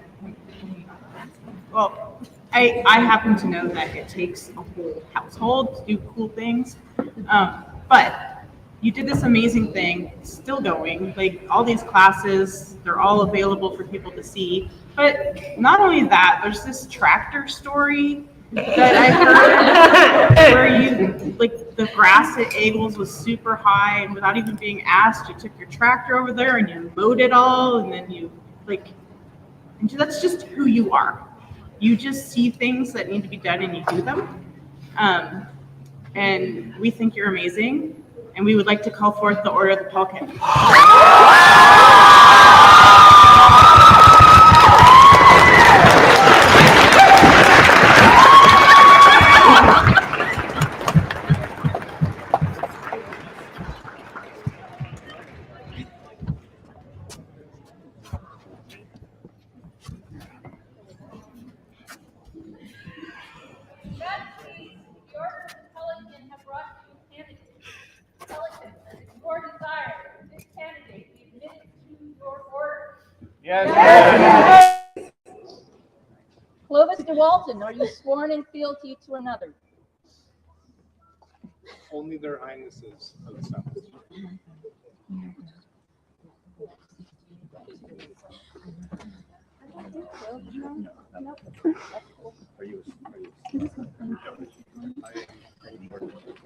well, I happen to know that it takes a whole household to do cool things, but you did this amazing thing, it's still going, like all these classes, they're all available for people to see. But not only that, there's this tractor story that I heard where you, like the grass at Eagles was super high and without even being asked, you took your tractor over there and you mowed it all and then you like, and that's just who you are. You just see things that need to be done and you do them. And we think you're amazing. And we would like to call forth the Order of the Pelican. Majesties, your Pelican have brought you a candidate. Pelican, your desire that this candidate be admitted to your order. Yes. Clovis DeWalton, are you sworn in fealty to another? Only their highnesses of the Summits.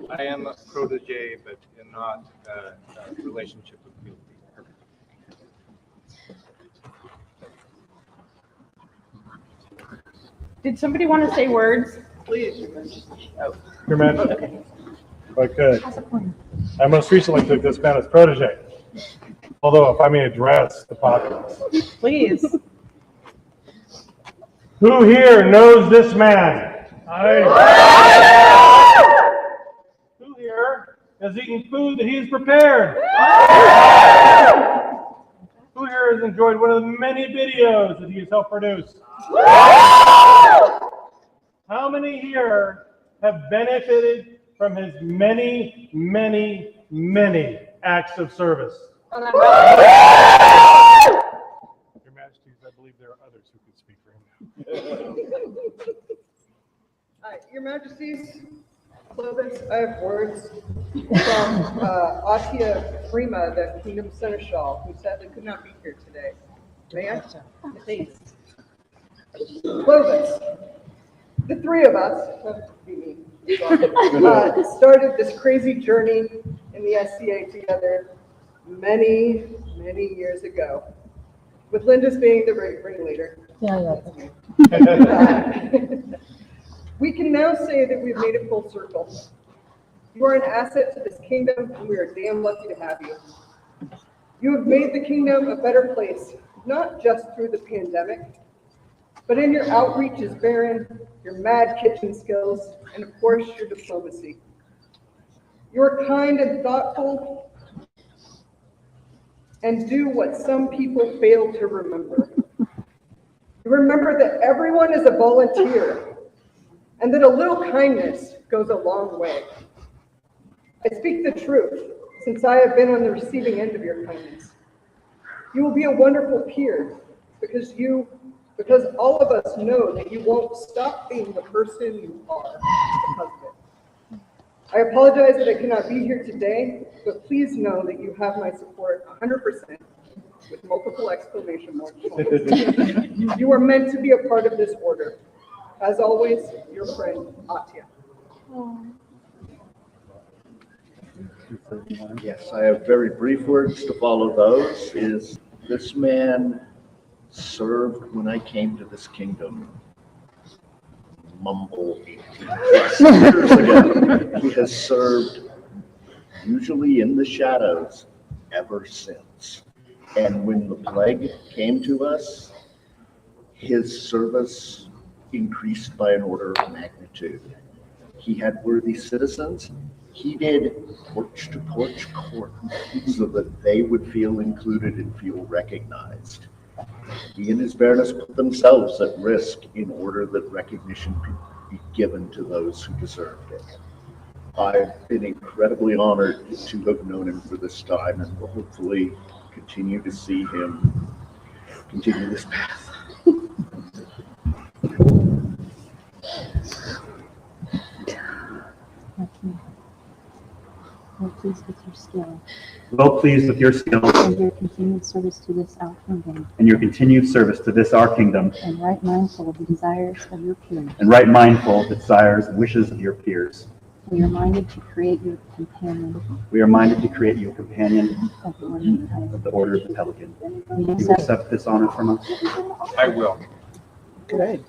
I am a protege, but not a relationship with fealty. Did somebody want to say words? Please. Your Majesty. If I could. I most recently took this man as protege. Although, if I may address the populace. Please. Who here knows this man? Who here has eaten food that he's prepared? Who here has enjoyed one of the many videos that he has helped produce? How many here have benefited from his many, many, many acts of service? Your Majesties, I believe there are others who could speak for him. Your Majesties, Clovis, I have words from Atia Prima, the Kingdom Seneschal, who sadly could not be here today. May I? Please. Clovis, the three of us, started this crazy journey in the SCA together many, many years ago, with Linda's being the ringleader. We can now say that we've made it full circle. You are an asset to this kingdom, and we are damn lucky to have you. You have made the kingdom a better place, not just through the pandemic, but in your outreaches, Baron, your mad kitchen skills, and of course, your diplomacy. You are kind and thoughtful, and do what some people fail to remember. You remember that everyone is a volunteer, and that a little kindness goes a long way. I speak the truth, since I have been on the receiving end of your kindness. You will be a wonderful peer, because all of us know that you won't stop being the person you are because of it. I apologize that I cannot be here today, but please know that you have my support 100%, with multiple exclamation marks. You are meant to be a part of this order. As always, your friend, Atia. Yes, I have very brief words to follow those. Is this man served when I came to this kingdom? Mumble 18 plus years ago. He has served usually in the shadows ever since. And when the plague came to us, his service increased by an order of magnitude. He had worthy citizens. He did porch to porch court so that they would feel included and feel recognized. He and his baroness put themselves at risk in order that recognition be given to those who deserved it. I've been incredibly honored to have known him for this time and will hopefully continue to see him continue this path. Well pleased with your skill. Well pleased with your skill And your continued service to this our kingdom. and your continued service to this our kingdom, And right mindful of the desires of your peers. and right mindful of the desires and wishes of your peers. We are minded to create your companion We are minded to create you a companion of the order of Pelican. of the Order of the Pelican. We You accept. accept this honor from us? I will. Good.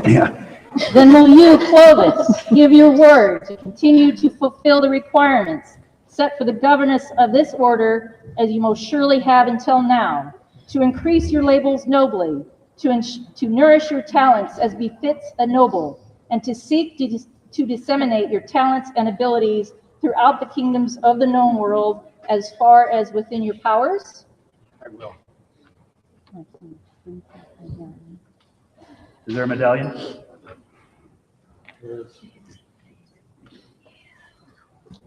Yeah. Then will you, Clovis, give your word to continue to fulfill the requirements set for the governance of this order, as you most surely have until now, to increase your labels nobly, to nourish your talents as befits a noble, and to seek to disseminate your talents and abilities throughout the kingdoms of the known world as far as within your powers? I will. Is there a medallion?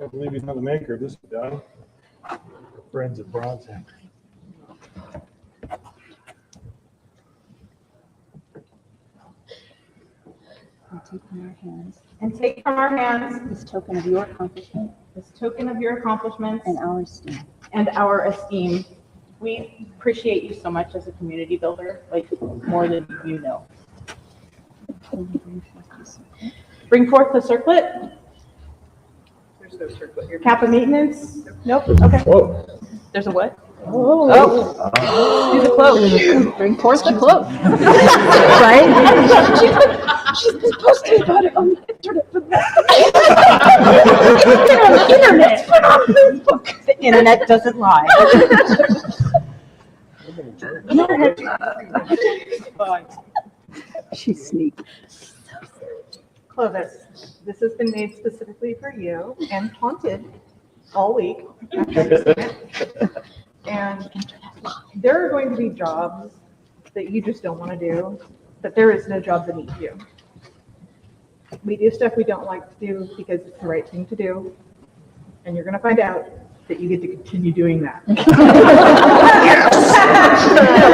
I believe he's not the maker of this medallion. Friends of Bronson. And take from our hands This token of your accomplishment this token of your accomplishments and our esteem. and our esteem. We appreciate you so much as a community builder, like more than you know. Bring forth the circlet. There's no circlet here. Cap of maintenance. Nope. Okay. Whoa. There's a what? Oh. Do the cloak. Bring forth the cloak. Right? She's been posting about it on the internet for The internet doesn't lie. She's sneaky. Clovis, this has been made specifically for you and haunted all week. And there are going to be jobs that you just don't want to do, but there is no job beneath you. We do stuff we don't like to do because it's the right thing to do, and you're going to find out that you get to continue doing that.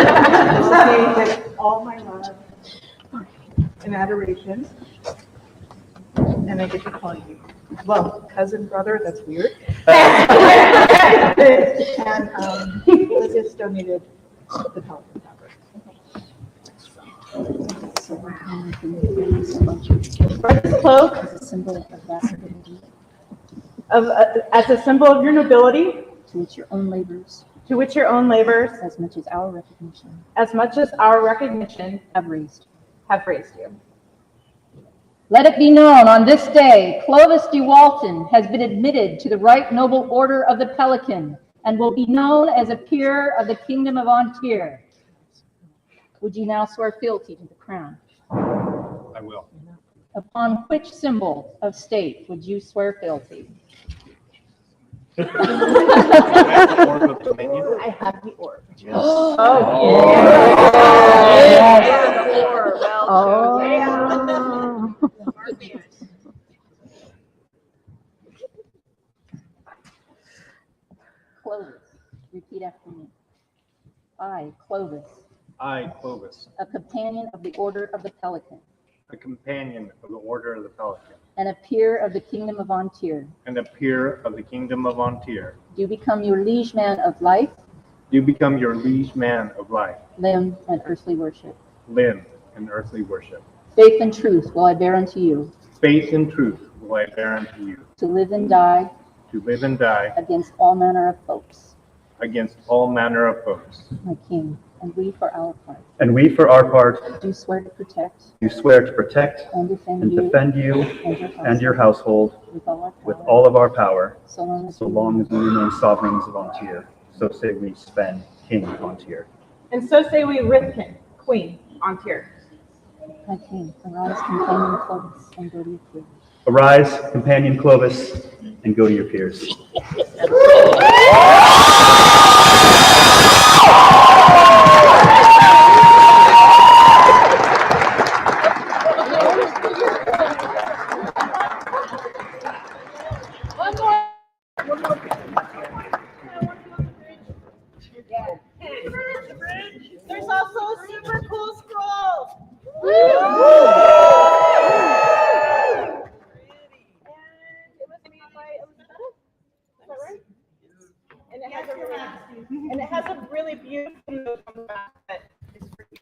I say with all my love and adoration, and I get to call you, well, cousin, brother, that's weird. And Liz just donated the Pelican fabric. Right, the cloak As a symbol of that ability as a symbol of your nobility, to which your own labors, as much as our recognition, have raised you. Let it be known on this day, Clovis de Walton has been admitted to the right noble order of the Pelican and will be known as a peer of the kingdom of An Tir. Would you now swear fealty to the crown? I will. Upon which symbol of state would you swear fealty? Orb of dominion. I have the orb. Yes. Oh, Clovis, repeat after me. I, Clovis, I, Clovis, a companion of the Order of the Pelican, a companion of the Order of the Pelican, and a peer of the kingdom of An Tir, and a peer of the kingdom of An Tir, do become your liege man of life, do become your liege man of life, limb, and earthly worship. limb, and earthly worship. Faith and truth will I bear unto you. Faith and truth do I bear unto you to live and die to live and die against all manner of foes, against all manner of foes. my King, and we for our part And we, for our part, do swear to protect do swear to protect and defend and you defend you and your household with all of our power, with all of our power, so long as so we long as we remain sovereigns of An Tir. So say we, Sven, King of An Tir. And so say we, Rivkin, Queen, An Tir. My King, arise, companion Clovis, and go to your peers. Arise, companion Clovis, and go to your peers. There's also a super cool scroll. And it has a really beautiful note on the back that is for you.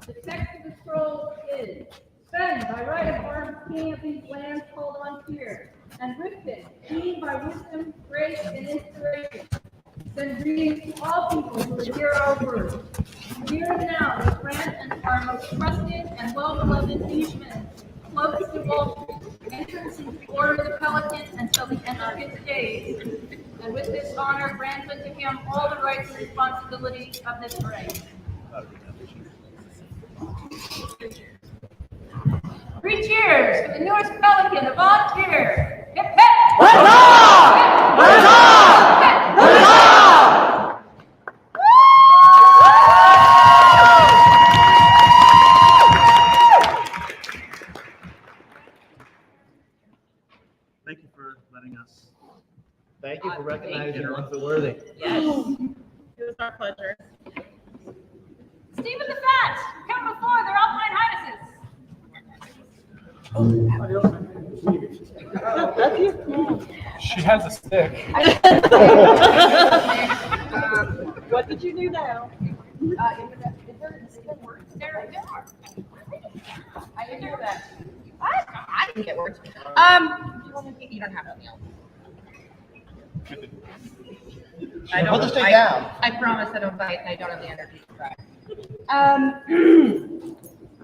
The text of the scroll is, Sven, by right of arms, king of these lands called An Tir, and Rivkin, king by wisdom, grace, and inspiration. Send greetings to all people who will hear our words. Here and now, we grant and our most trusted and well-beloved liegeman, Clovis de Wall Street, entrance into the order of the Pelican until the end of his days, and with this honor grant unto him all the rights and responsibilities of this rank. 3 cheers for the newest Pelican of An Tir. Hip hip! Huzzah! Huzzah! Huzzah! Thank you for letting us. Thank you for recognizing one so worthy. Yes. It was our pleasure. Stephen the Fat, come before their Alpine Highnesses. She has a stick. What did you do now? Is there words there? There are. I didn't hear that. I didn't get words. You don't have to. Put the stick down. I promise I don't bite and I don't have the energy to try.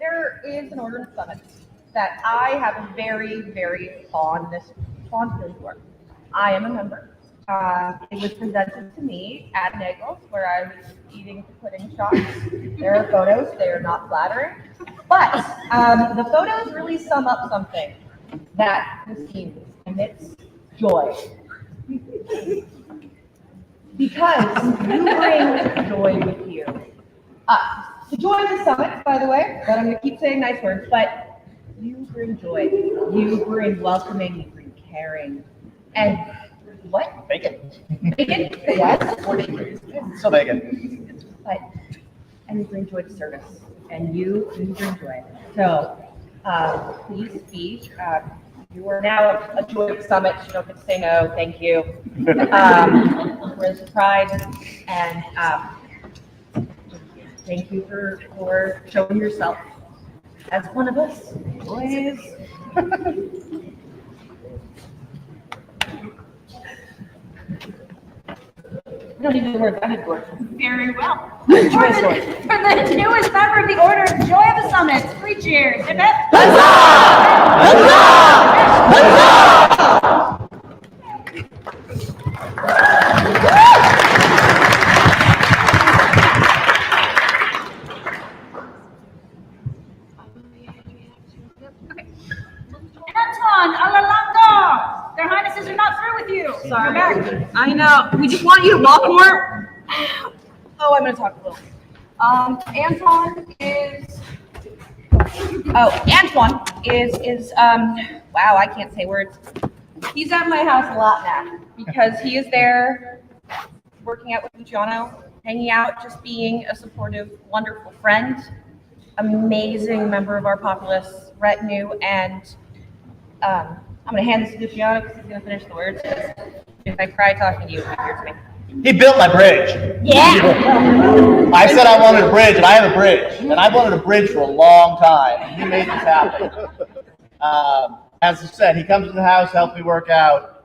There is an order of summits that I have a very, very fondness for. I am a member. It was presented to me at Nagels where I was eating pudding shots. There are photos, they are not flattering. But the photos really sum up something that this team is, and it's joy. Because you bring joy with you. To join the summit, by the way, but I'm going to keep saying nice words, but you bring joy. You bring welcoming, you bring caring. And what? Bacon. Bacon? Yes. So bacon. But, and you bring joy to service. And you bring joy. So, please be, you are now a joy of the summit. You don't get to say no. Thank you. With pride and thank you for showing yourself as one of us. Boys. We don't even know where that is. Very well. For the newest member of the Order of Joy of the Summits, 3 cheers. Hip hip. Huzzah! Huzzah! Huzzah! Anton Alalanga, their highnesses are not through with you. Sorry. You're back. I know. We just want you to walk more. Oh, I'm going to talk a little. Antoine is wow, I can't say words. He's at my house a lot now because he is there working out with Luciano, hanging out, just being a supportive, wonderful friend, amazing member of our populace retinue, and I'm going to hand this to Luciano because he's going to finish the words. If I cry talking to you, it hurts me. He built my bridge. Yeah. I said I wanted a bridge, and I have a bridge. And I've wanted a bridge for a long time. And he made this happen. As I said, he comes to the house to help me work out.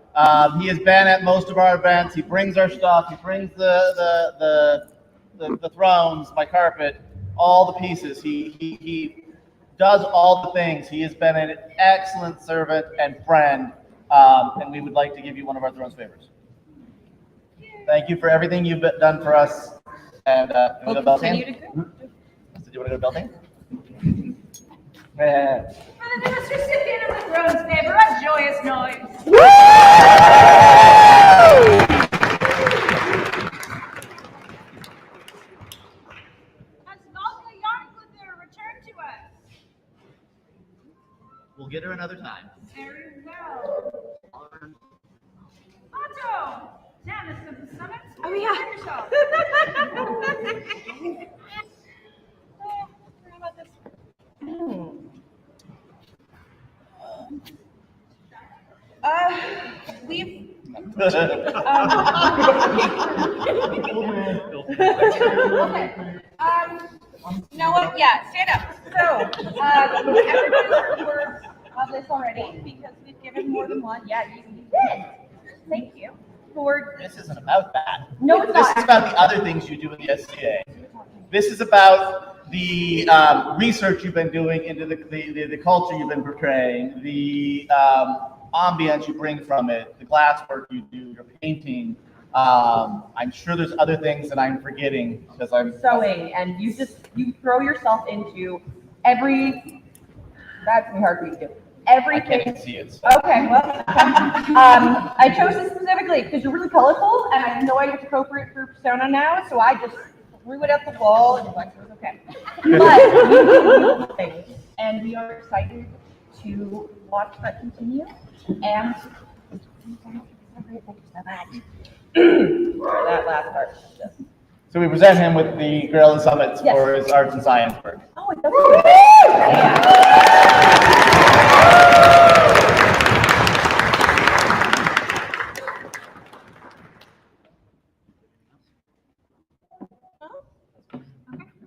He has been at most of our events. He brings our stuff. He brings the thrones, my carpet, all the pieces. He does all the things. He has been an excellent servant and friend, and we would like to give you one of our throne's favors. Thank you for everything you've done for us. And do you want to go to Beltane? Do you want to go to Beltane? Yeah. For the newest recipient of the throne's favor, a joyous noise. Has Valka Yarncliffe returned to us? We'll get her another time. Very well. Otto! Janice of the Summits. Oh, yeah. Yourself. How about this? We've Okay. you know what? Yeah, stand up. So, everybody's heard of this already because we've given more than one. Yeah, you did. Thank you. This isn't about that. No, it's This not. is about the other things you do in the SCA. This is about the research you've been doing into the culture you've been portraying, the ambience you bring from it, the glasswork you do, your painting. I'm sure there's other things that I'm forgetting because I'm Sewing, and you throw yourself into every. That's hard for you to do. I Everything. can't even see it. So. Okay, well, I chose this specifically because you're really colorful, and I have no idea what's appropriate for persona now, so I just threw it at the wall and like it was okay. But you do beautiful things, and we are excited to watch that continue. And that last part. So we present him with the Girl in Summits Yes. for his arts and science work. Oh, it doesn't.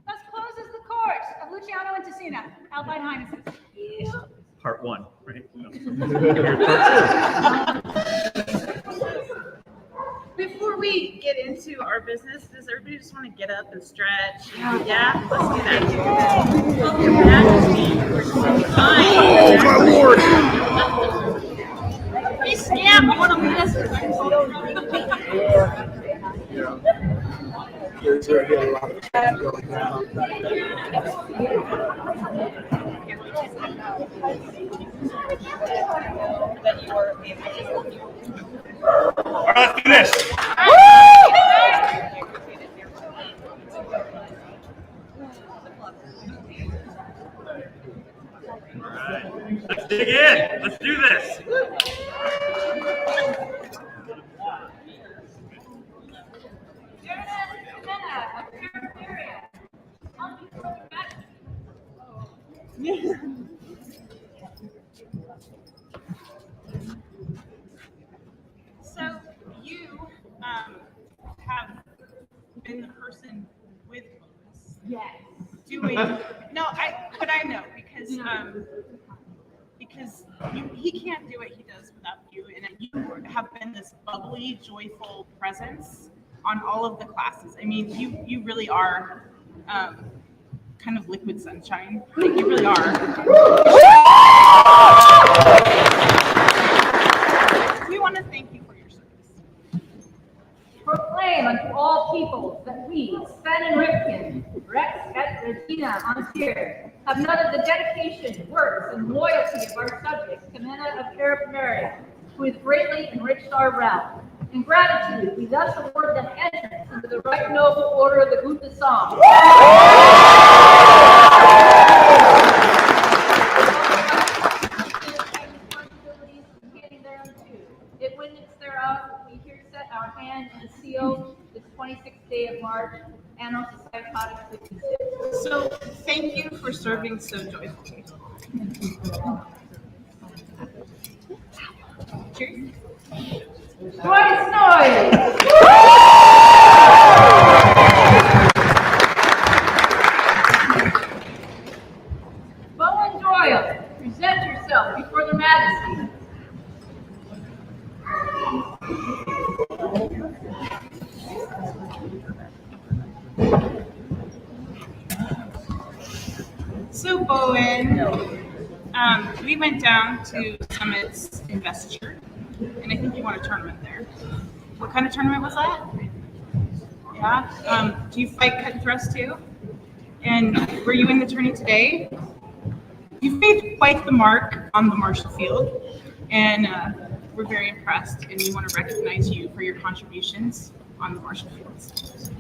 Thus closes the course of Luciano and Tessina, Alpine Highnesses. Part 1, right? Before we get into our business, does everybody just want to get up and stretch? Yeah, let's do that. Oh, Your Majesty. Oh, my Lord. Hey, Scamp, I want to meet us. There's already a lot of stuff going on. All right, let's do this. Let's dig in. Let's do this. So you have been the person with Clovis. Yes. Doing but I know because he can't do what he does without you, and you have been this bubbly, joyful presence on all of the classes. I mean, you really are kind of liquid sunshine. Like, you really are. We want to thank you for your service. Proclaim unto all peoples that we, Sven and Rifkin, Rex, et Regina, An Tir, have none of the dedication, works, and loyalty of our subjects, Camilla of Carapaneria, who has greatly enriched our realm. In gratitude, we thus award them entrance into the right noble order of the Gute Song. It witness thereof, we here set our hand and seal this 26th day of March, Anno Societatis 56. So thank you for serving so joyfully. Cheers. Noise, noise! Bowen Doyle, present yourself So Bowen, we went down to Summits Investiture, and I think you won a tournament there. What kind of tournament was that? Yeah. Do you fight cut and thrust too? And were you in the tourney today? You've made quite the mark on the Marshall Field, and we're very impressed, and we want to recognize you for your contributions on the Marshall Fields.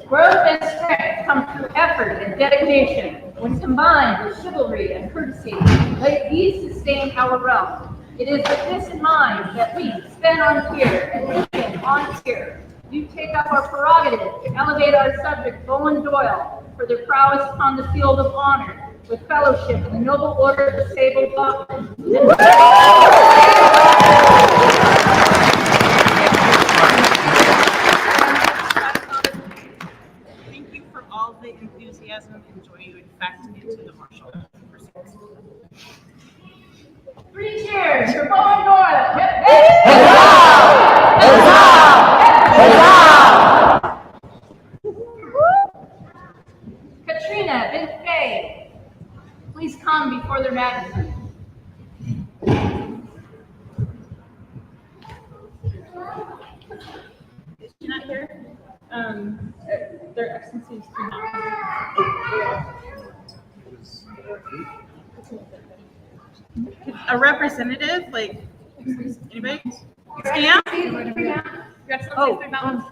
Growth and strength come through effort and dedication. When combined with chivalry and courtesy, these sustain our realm. It is with this in mind that we, Sven An Tir and Rifkin An Tir, do take up our prerogative to elevate our subject Bowen Doyle for their prowess upon the field of honor, with fellowship in the noble order of the Sable Doctrine. Thank you for all the enthusiasm and joy you infect into the Marshall pursuits. 3 cheers for Bowen Doyle. Katrina Bint Faye, please come before their majesty. You're not here? Their excellencies do not. A representative, like anybody? Stan? Oh,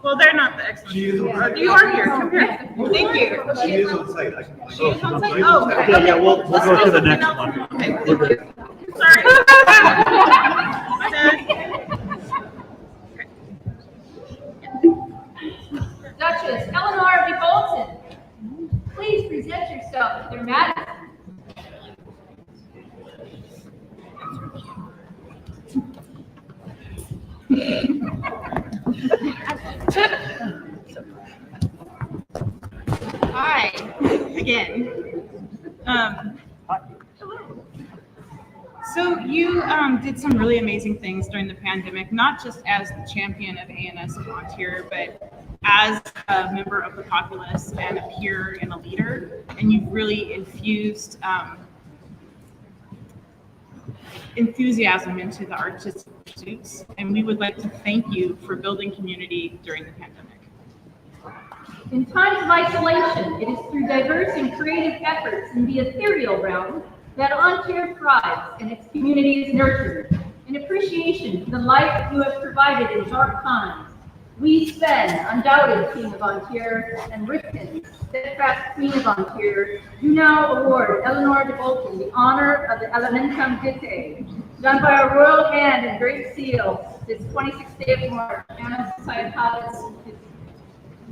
well, they're not the excellencies. You are here. Come here. Thank you. She is on site. She is on site? Oh, okay. Yeah, we'll go to the next one. Okay, thank you. Sorry. My bad. Duchess Eleanor de Bolton, please present yourself to their majesty. Hi, again. So you did some really amazing things during the pandemic, not just as the champion of ANS of An Tir, but as a member of the populace and a peer and a leader. And you've really infused enthusiasm into the artistic pursuits. And we would like to thank you for building community during the pandemic. In times of isolation, it is through diverse and creative efforts in the ethereal realm that An Tir thrives and its community is nurtured. In appreciation for the life you have provided in dark times, we, Sven, undoubted King of An Tir, and Rifkin, steadfast Queen of An Tir, do now award Eleanor de Bolton the honor of the Elementum Vitae, done by a royal hand and great seal, this 26th day of March, Anna Societatis.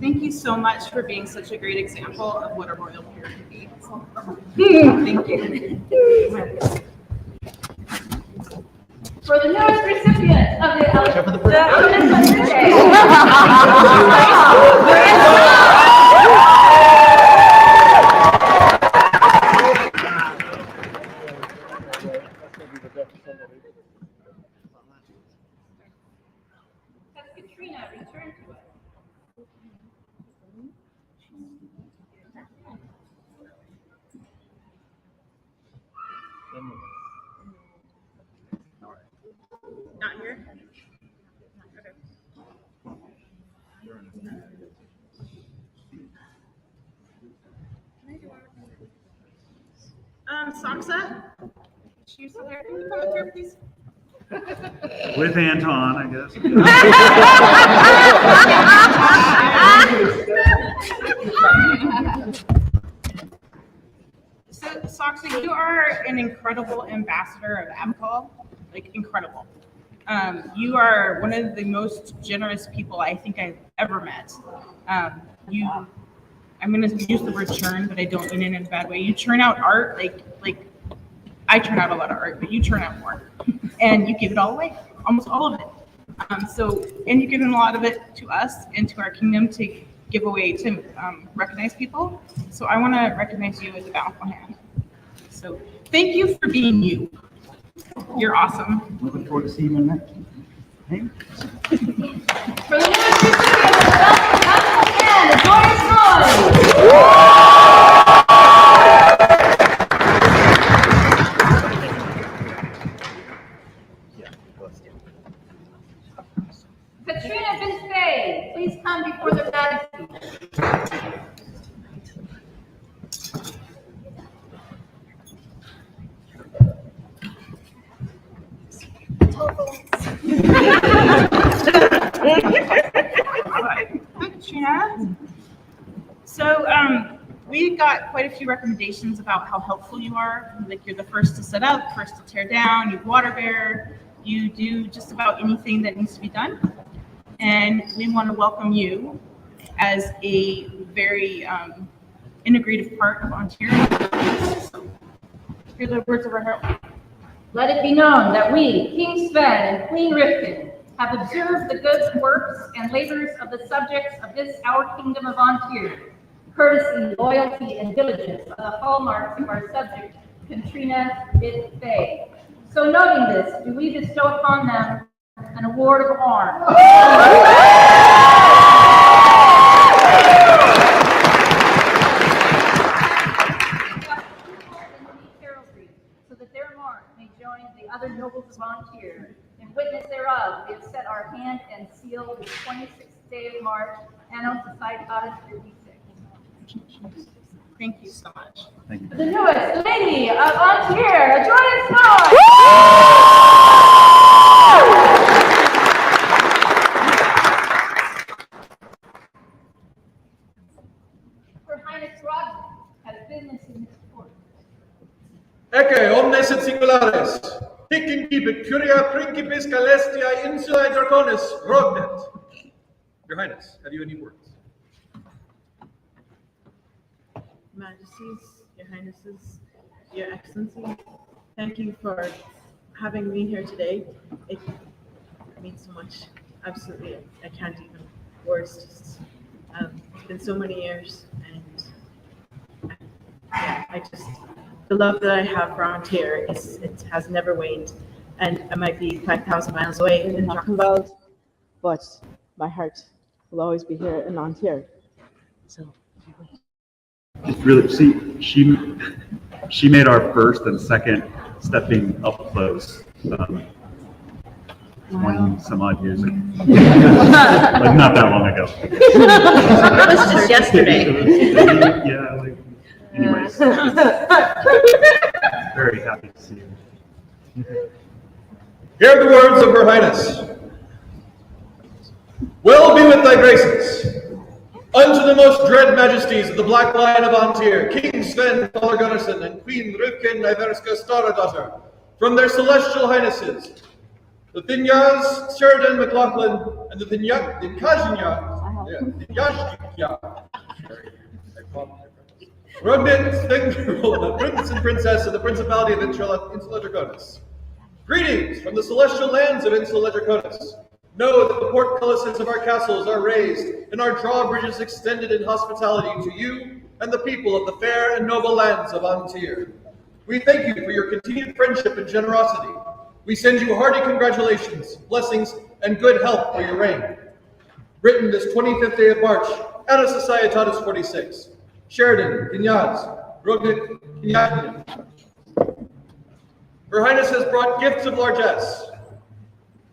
Thank you so much for being such a great example of what a royal peer can be. Thank you. For the newest recipient of the Elementum Vitae. Katrina, return to us. Not here? Okay. Saksa? She's still here. Can you come up here, please? With Anton, I guess. So, Saksa, you are an incredible ambassador of ABCOL, like incredible. You are one of the most generous people I think I've ever met. I'm going to use the word churn, but I don't mean it in a bad way. You churn out art, like I churn out a lot of art, but you churn out more. And you give it all away, almost all of it. And you're giving a lot of it to us and to our kingdom to give away to recognize people. So I want to recognize you as a bountiful hand. So thank you for being you. You're awesome. Looking forward to seeing you next. Hey. For the newest recipient of the Bountiful Hand, a joyous noise. So we got quite a few recommendations about how helpful you are. Like you're the first to set up, first to tear down, you water bear, you do just about anything that needs to be done. And we want to welcome you as a very integrative part of An Tir. Here are the words of our heart. Let it be known that we, King Sven and Queen Rifkin, have observed the good works and labors of the subjects of this our kingdom of An Tir. Courtesy, loyalty, and diligence are the hallmarks of our subject, Katrina Pt2. So noting this, do we bestow upon them an award of arms. So that their mark may join the other nobles of An Tir. In witness thereof, we have set our hand and seal the 26th day of March, Anno Societatis 36. Thank you so much. Thank you. The newest lady of An Tir, join us now. Her Highness Rodman has business in this court. Ecce omnes et singulares, hic incipit curia principis Caelestiae insulae Draconis Rognet. Your Highness, have you any words? Majesties, Your Highnesses, Your Excellency, thank you for having me here today. It means so much. Absolutely, I can't even words. Just, it's been so many years, and yeah, the love that I have for An Tir it has never waned, and I might be 5,000 miles away in Drachenwald, but my heart will always be here in An Tir. So. It's really, she made our first and second stepping up close 20 some odd years ago. Like not that long ago. That was just yesterday. Yeah, like, anyways. Very happy to see you. Hear the words of Her Highness. Well be with thy graces. Unto the most dread majesties of the Black Lion of An Tir, King Sven Faller Gunnarsson and Queen Rivkin Iverska Staradottir, from their celestial highnesses, the Tygers, Sheridan McLaughlin, and the Rugnet Thingirl, the Prince and Princess of the Principality of Insula Draconis. Greetings from the celestial lands of Insula Draconis. Know that the portcullises of our castles are raised, and our drawbridges extended in hospitality to you and the people of the fair and noble lands of An Tir. We thank you for your continued friendship and generosity. We send you hearty congratulations, blessings, and good health for your reign. Written this 25th day of March, Anno Societatis 46. Sheridan, Gignaz, Rognik, Gignaz. Her Highness has brought gifts of largesse.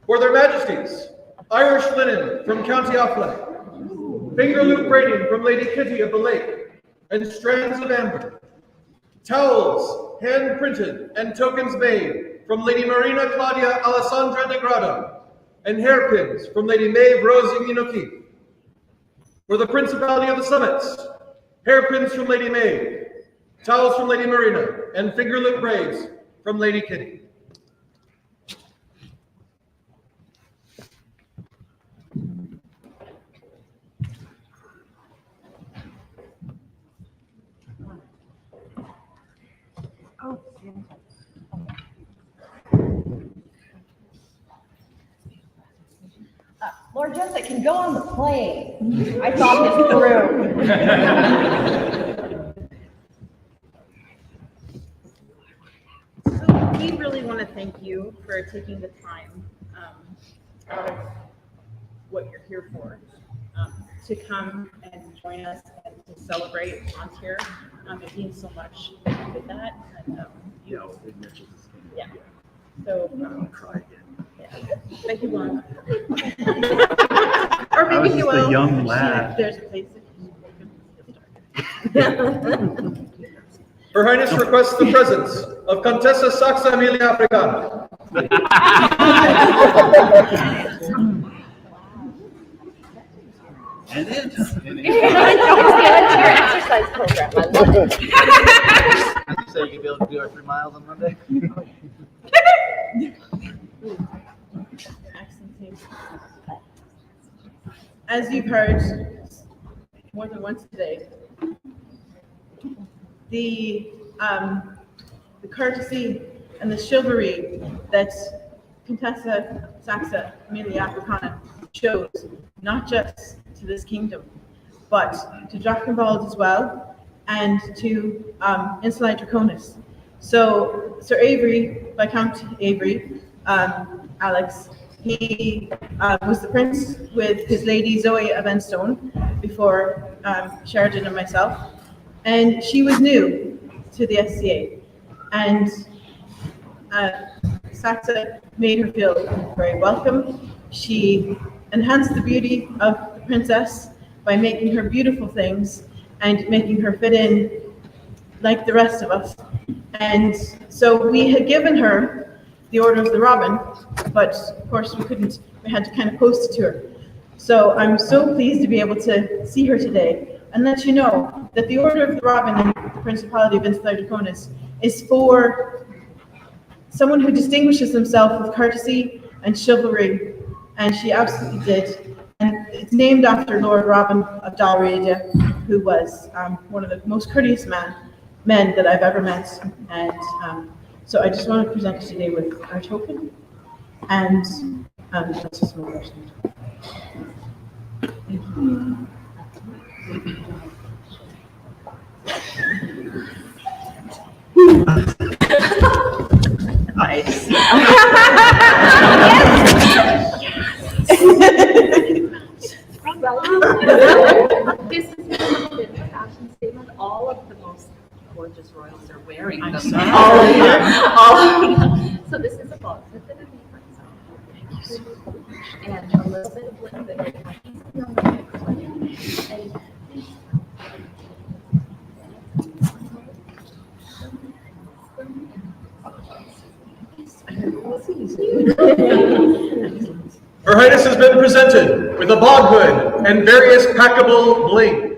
For their Majesties, Irish linen from County Offaly, finger loop braiding from Lady Kitty of the Lake, and strands of amber, towels hand-printed and tokens made from Lady Marina Claudia Alessandra Negrado, and hairpins from Lady Maeve Rose O'Keefe. For the Principality of the Summits, hairpins from Lady Maeve, towels from Lady Marina, and finger loop braids from Lady Kitty. Lord Jessica can go on the plane. I thought this through. So we really want to thank you for taking the time out of what you're here for to come and join us and to celebrate An Tir. It means so much with that. And, yeah. So cry again. Thank you, Juan. Or maybe you will. A young lad. There's a place. Her Highness requests the presence of Contessa Saxa Emilia Africana. And then, you say, you'll be able to do our 3 miles on Monday? As you've heard more than once today, the courtesy and the chivalry that Contessa Saxa Amelia Africana shows, not just to this kingdom, but to Drachenwald as well, and to Insula Draconis. So Sir Avery, Viscount Avery, Alex, he was the prince with his lady Zoe of Enstone before Sheridan and myself, and she was new to the SCA, and Saxa made her feel very welcome. She enhanced the beauty of the princess by making her beautiful things and making her fit in like the rest of us. And so we had given her the Order of the Robin, but of course we had to kind of post it to her. So I'm so pleased to be able to see her today and let you know that the Order of the Robin in the Principality of Insula Draconis is for someone who distinguishes himself with courtesy and chivalry, and she absolutely did. And it's named after Lord Robin of Dalriada, who was one of the most courteous men that I've ever met. And so I just want to present you today with our token, and that's just my question. Thank you. Nice. This is a bit of a fashion statement. All of the most gorgeous royals are wearing them. sorry. All of them. So this is a box with a different and a little bit of liquid. And Her Highness has been presented with a bog hood and various packable bling.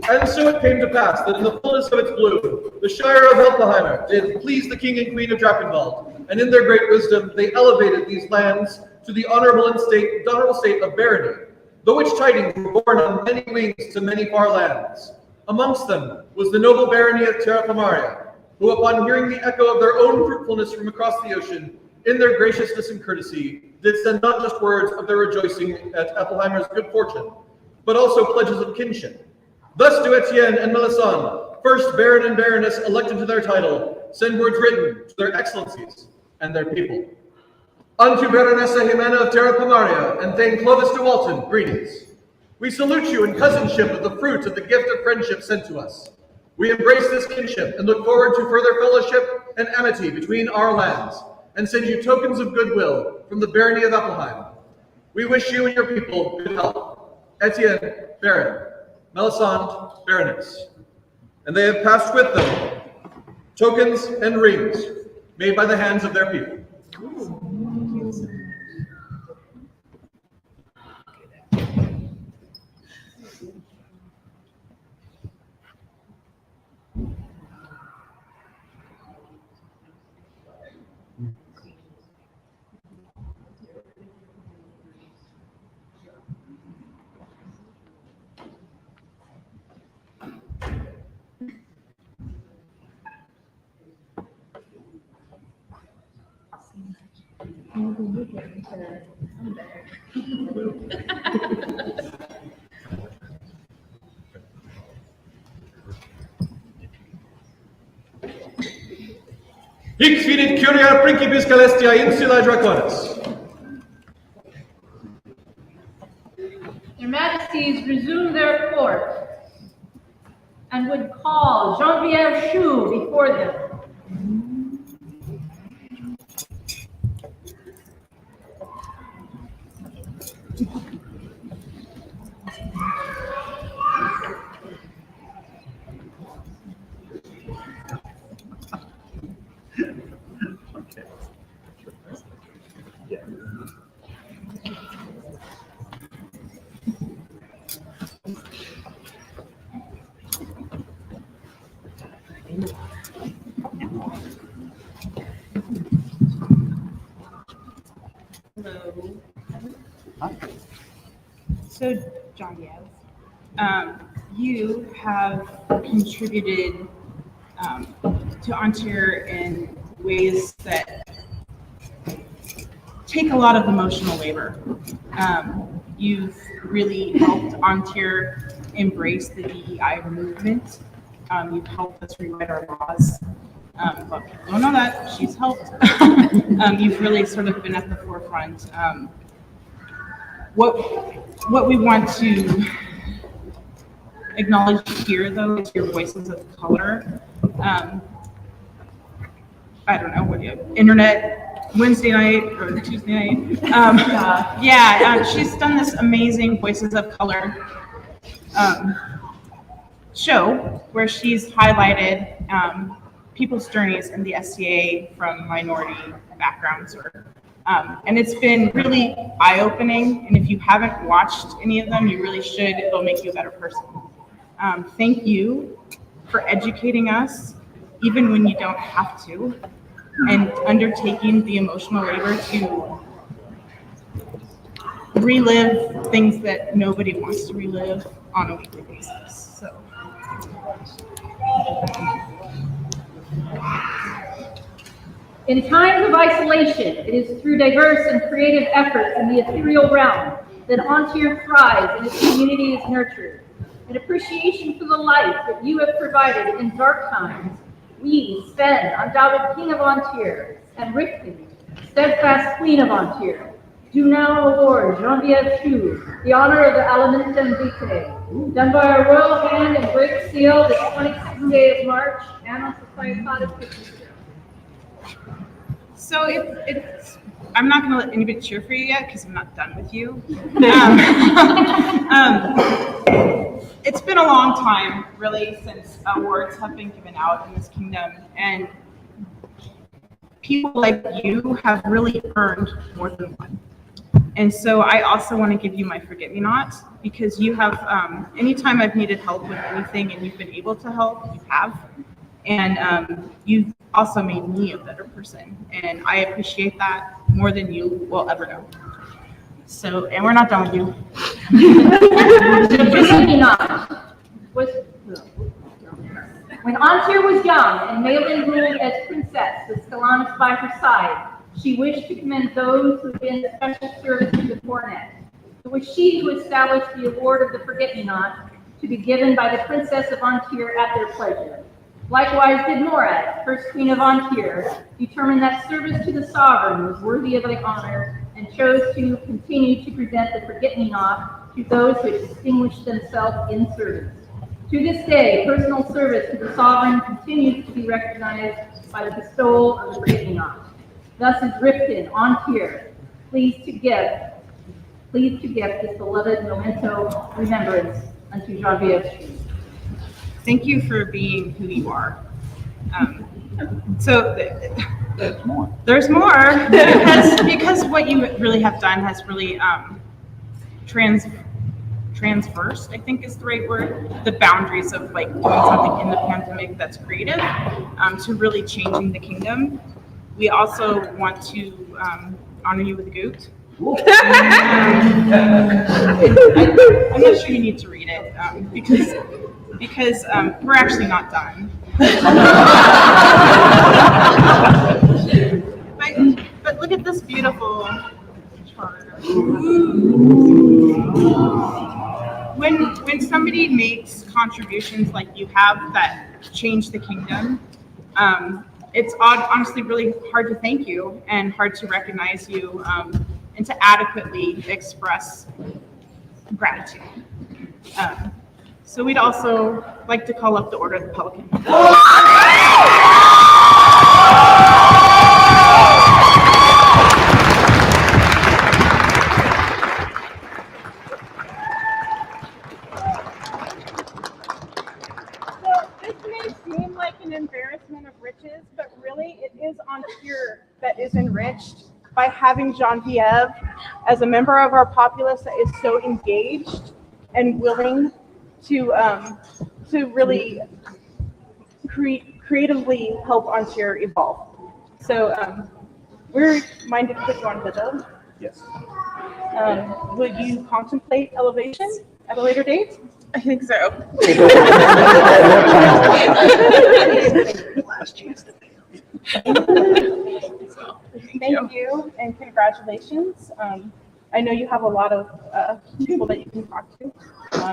And so it came to pass that in the fullness of its bloom, the Shire of Helpaheimer did please the King and Queen of Drachenwald, and in their great wisdom they elevated these lands to the honorable state of barony, the which tidings were borne on many wings to many far lands. Amongst them was the noble barony of Terra Pomaria, who upon hearing the echo of their own fruitfulness from across the ocean, in their graciousness and courtesy, did send not just words of their rejoicing at Ethelheimer's good fortune, but also pledges of kinship. Thus do Etienne and Melisande, first Baron and Baroness elected to their title, send words written to their excellencies and their people. Unto Baronessa Jimena of Terra Pomaria and Thane Clovis de Walton, greetings. We salute you in cousinship of the fruit of the gift of friendship sent to us. We embrace this kinship and look forward to further fellowship and amity between our lands, and send you tokens of goodwill from the barony of Ethelheim. We wish you and your people good health. Etienne, Baron. Melisande, Baroness. And they have passed with them tokens and rings made by the hands of their people. Hic fidit curia principis Celestia insula Draconis. Your Majesties resume their court and would call Geneviève Chou before them. Hello. So, Genevieve, you have contributed to An Tir in ways that take a lot of emotional labor. You've really helped An Tir embrace the DEI movement. You've helped us rewrite our laws. But people don't know that. She's helped. You've really sort of been at the forefront. What we want to acknowledge here, though, is your voices of color. I don't know, what do you have? Internet, Wednesday night or Tuesday night. She's done this amazing Voices of Color show where she's highlighted people's journeys in the SCA from minority backgrounds, and it's been really eye-opening. And if you haven't watched any of them, you really should. It'll make you a better person. Thank you for educating us, even when you don't have to, and undertaking the emotional labor to relive things that nobody wants to relive on a weekly basis. So. In times of isolation, it is through diverse and creative efforts in the ethereal realm that An Tir thrives and its community is nurtured. In appreciation for the light that you have provided in dark times, we, Sven, undoubted King of An Tir, and Rifkin, steadfast Queen of An Tir, do now award Genevieve Chu the honor of the Alimentum Vitae, done by our royal hand and great seal this 26th day of March, and on Societatis Christus. So it's I'm not going to let anybody cheer for you yet because I'm not done with you. It's been a long time, really, since awards have been given out in this kingdom, and people like you have really earned more than one. And so I also want to give you my forget-me-not, because you have, anytime I've needed help with anything and you've been able to help, you have. And you've also made me a better person. And I appreciate that more than you will ever know. So, and we're not done with you. Forget-me-not was when An Tir was young and Malin ruled as princess with Scalanus by her side, she wished to commend those who had been special service to the coronet. It was she who established the award of the Forget-me-not to be given by the Princess of An Tir at their pleasure. Likewise did Morad, first Queen of An Tir, determine that service to the sovereign was worthy of the honor and chose to continue to present the Forget-me-not to those who had distinguished themselves in service. To this day, personal service to the sovereign continues to be recognized by the bestowal of the Forget-me-not. Thus is Rifkin, An Tir, pleased to give this beloved memento remembrance unto Genevieve. Thank you for being who you are. There's more. There's more because what you really have done has really transversed, I think is the right word, the boundaries of like doing something in the pandemic that's creative to really changing the kingdom. We also want to honor you with a goot. I'm not sure you need to read it because we're actually not done. but look at this beautiful chart. When somebody makes contributions like you have that change the kingdom, it's honestly really hard to thank you and hard to recognize you and to adequately express gratitude. So we'd also like to call up the Order of the Pelican. Seem like an embarrassment of riches, but really it is An Tir that is enriched by having Genevieve as a member of our populace that is so engaged and willing to really create creatively help An Tir evolve. So we're minded to put you on vigil. Yes. Would you contemplate elevation at a later date? I think so. Last chance to Thank you and congratulations. I know you have a lot of people that you can talk to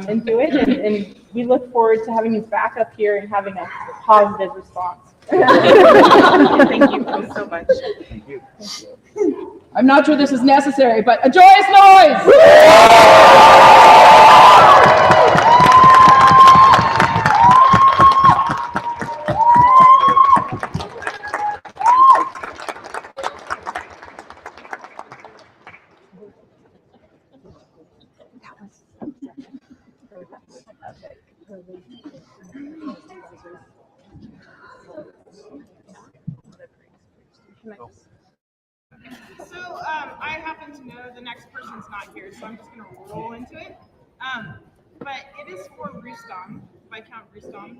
and do it, and we look forward to having you back up here and having a positive response. Thank you so much. Thank you. I'm not sure this is necessary, but a joyous noise! So I happen to know the next person's not here, so I'm just going to roll into it. But it is for Rustam, Viscount Rustam.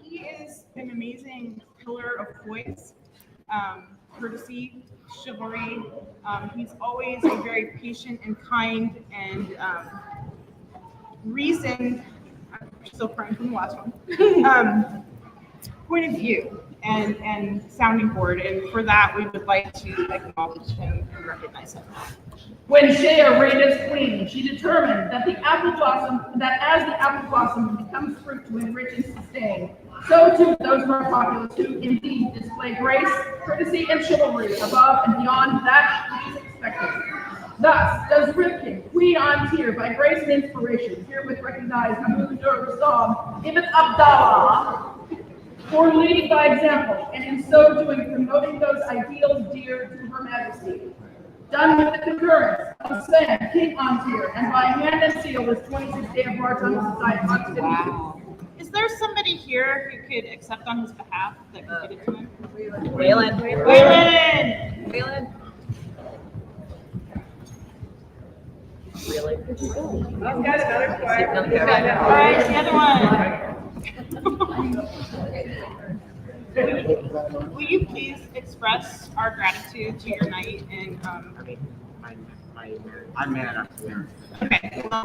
He is an amazing pillar of poise, courtesy, chivalry. He's always a very patient and kind and reasoned, I'm still crying from the last one, point of view and sounding board. And for that, we would like to acknowledge him and recognize him. When Shea reigned as queen, she determined that as the apple blossom becomes fruit to enrich and sustain, so too those of our populace who indeed display grace, courtesy, and chivalry above and beyond that which is expected. Thus does Rifkin, Queen An Tir, by grace and inspiration, herewith recognize Abu Rustam Ibn Abdallah for leading by example, and in so doing promoting those ideals dear to Her Majesty. Done with the concurrence of Sven, King An Tir, and by hand and seal this 26th day of March Society. Wow. Is there somebody here who could accept on his behalf that could get it to him? Waylon. Waylon. Really? He's got another choir. All right, the other one. Will you please express our gratitude to your knight and I'm mad. okay, well,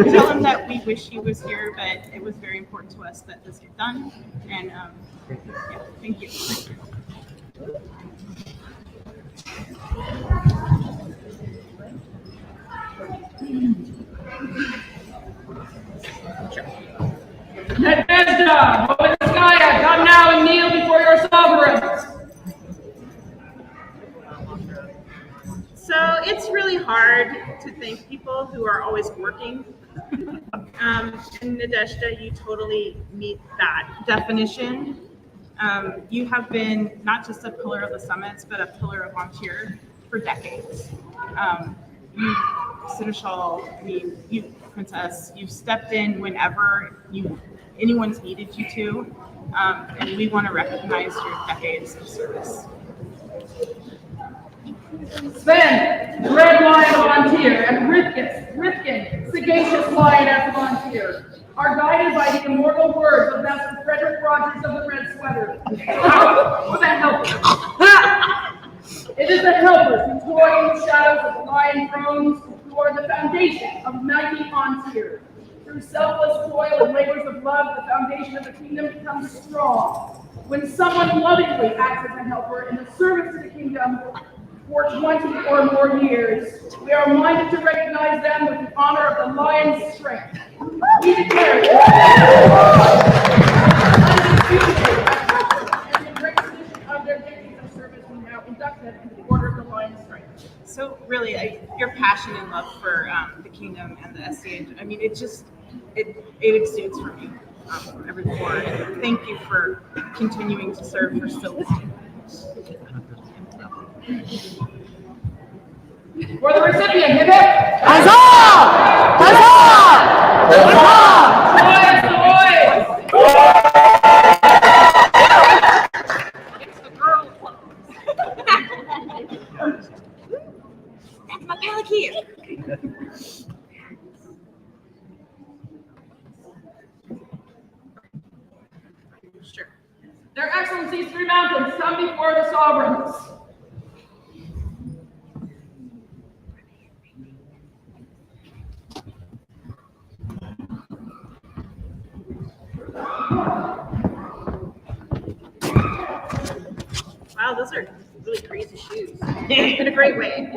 tell him that we wish he was here, but it was very important to us that this get done. And yeah, thank you. Nadezhda, Volinskaya, come now and kneel before your sovereign. So it's really hard to thank people who are always working. And Nadezhda, you totally meet that definition. You have been not just a pillar of the Summits, but a pillar of An Tir for decades. You, Seneschal, you, Princess, you've stepped in whenever anyone's needed you to, and we want to recognize your decades of service. Sven, Red Lion of An Tir, and Rifkin, Sagacious Lioness of An Tir, are guided by the immortal words of Master Frederick Rogers of the Red Sweater. Was that helper? It is the helpers who toy in the shadows of the lion thrones, who are the foundation of mighty An Tir. Through selfless toil and labors of love, the foundation of the kingdom becomes strong. When someone lovingly acts as a helper in the service to the kingdom for 20 or more years, we are minded to recognize them with the honor of the lion's strength. We declare in recognition of their duties of service, we now induct them into the order of the lion's strength. So really, your passion and love for the kingdom and the SCH, I mean, it exudes from you from every pore. And thank you for continuing to serve for so long. For the recipient, give it! Huzzah! Huzzah! It's the girl club. That's my Gallic here. Their Excellencies, three mountains come before the sovereigns. Wow, those are really crazy shoes. In a great way.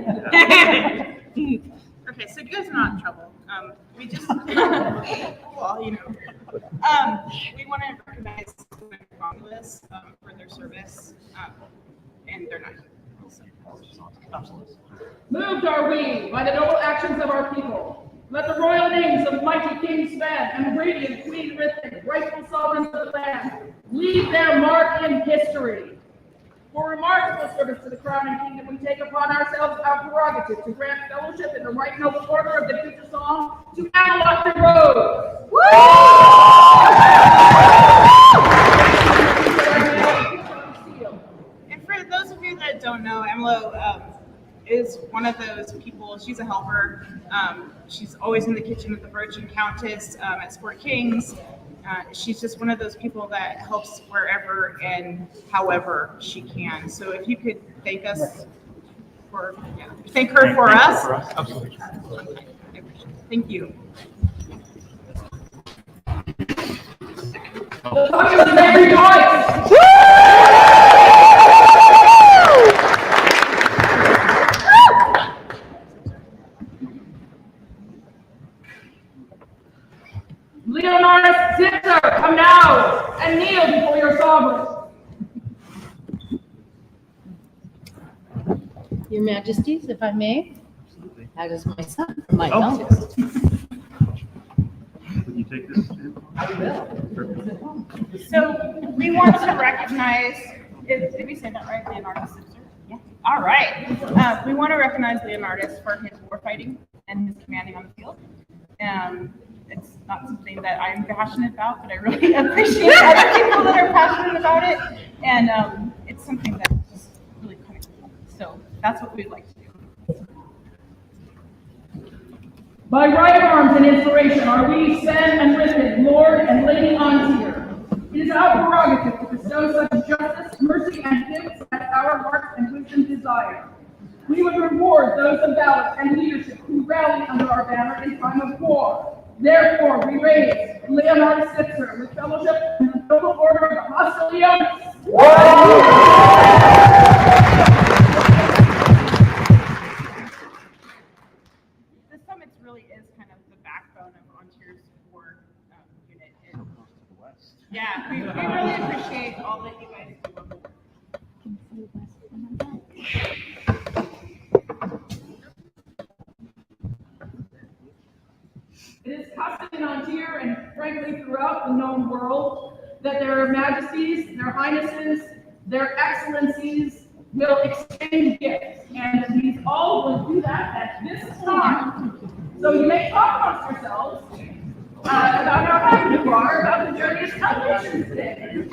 Okay, so you guys are not in trouble. We just, well, you know, we want to recognize the Romulus for their service, and they're not here. Moved are we by the noble actions of our people. Let the royal names of mighty King Sven and radiant Queen Rithyn, rightful sovereigns of the land, leave their mark in history. For remarkable service to the crown and kingdom, we take upon ourselves our prerogative to grant fellowship in the right noble order of the future song to Amalot the Road. And for those of you that don't know, Emilo is one of those people. She's a helper. She's always in the kitchen with the Virgin Countess at Sport Kings. She's just one of those people that helps wherever and however she can. So if you could thank us for, thank her for us. Absolutely. Thank you. The Tigers may rejoice! Leonardus Zitzer, come now and kneel before your sovereign. Your Majesties, if I may, that is my son, my Oh. eldest. Would you take this? I will. So we want to recognize, did we say that right, Leonardus Zitzer? Yeah. All right. We want to recognize Leonardus for his war fighting and his commanding on the field. It's not something that I'm passionate about, but I really appreciate other people that are passionate about it. And it's something that's just really kind of cool. So that's what we'd like to do. By right of arms and inspiration are we, Sven and Rithyn, Lord and Lady An Tir. It is our prerogative to bestow such justice, mercy, and gifts as our hearts and wisdom desire. We would reward those of valor and leadership who rally under our banner in time of war. Therefore, we raise Leonardus Zitzer with fellowship in the noble order of the Hostilians. The Summits really is kind of the backbone of An Tir's war unit. Yeah, we really appreciate all that you guys do. It is custom in An Tir and frankly throughout the known world that their Majesties, their Highnesses, their Excellencies will exchange gifts, and these all will do that at this time. So you may talk amongst yourselves about how happy you are about the journey's completion today.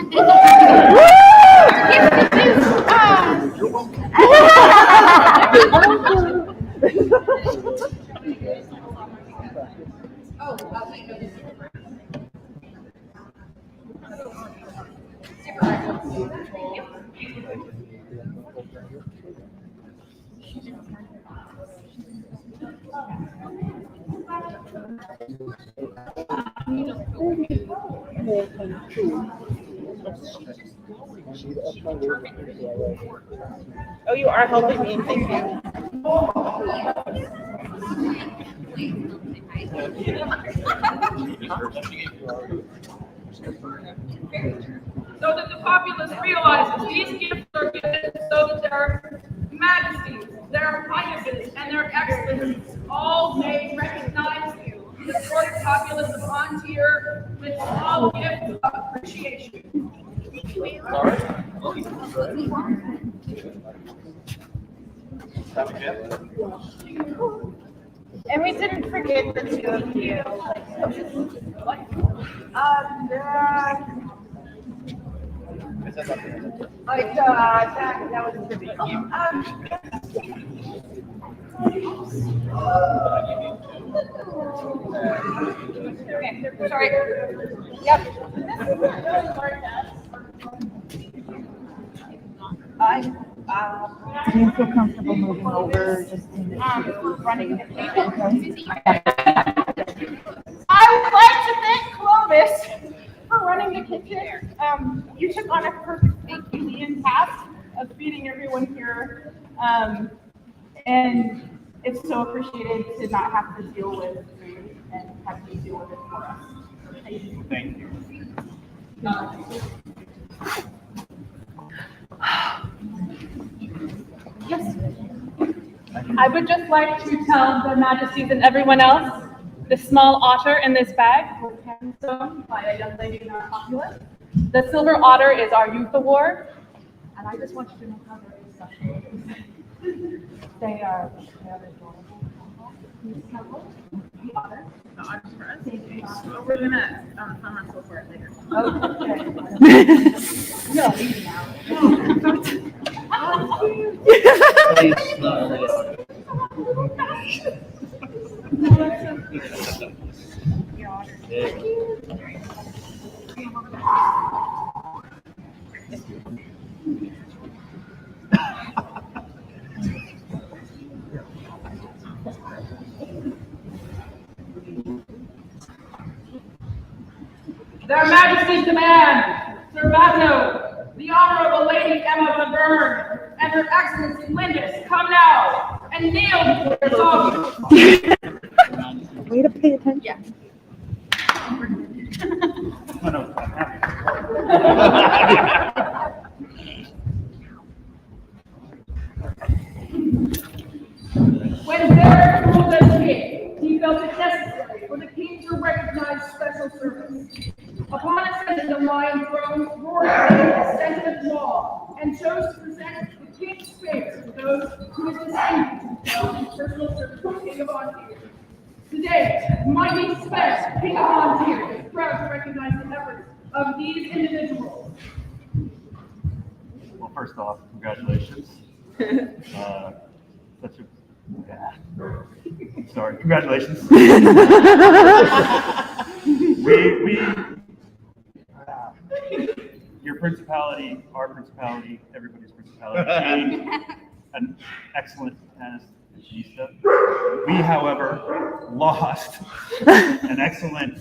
Oh, you are helping me. Thank you. So that the populace realizes these gifts are given so that their Majesties, their Highnesses, and their Excellencies all may recognize you, the court populace of An Tir, with small gifts of appreciation. And we didn't forget the two of you. That was a tribute. Okay, sorry. Yep. Hi. Do you feel comfortable moving over just to running the kitchen? I would like to thank Clovis for running the kitchen. You took on a perfect Herculean task of feeding everyone here. And it's so appreciated to not have to deal with food and have you deal with it for us. Thank you. Yes. I would just like to tell the Majesties and everyone else, the small otter in this bag was hand-sewn by a young lady in our populace. The silver otter is our youth award, and I just want you to know how very special it is. They are adorable. Please come. The otter. The otter's for us. Well, we're gonna film and so for it later. Okay. No, leave now. Their Majesty's demand, Sir Bato, the Honorable Lady Emma Van Bern, and Her Excellency Lindis, come now and kneel before the sovereign. Way to pay attention. Yeah. When Derek ruled as king, he felt it necessary for the king to recognize special service. Upon ascending the Lion Throne, Rory ascended law and chose to present the king's favor to those who has distinguished himself in personal service to the King of An Tir. Today, mighty Spence, King of An Tir, is proud to recognize the efforts of these individuals. Well, first off, congratulations. Such a sorry, congratulations. Your principality, our principality, everybody's principality, gained an excellent anesthetista. We, however, lost an excellent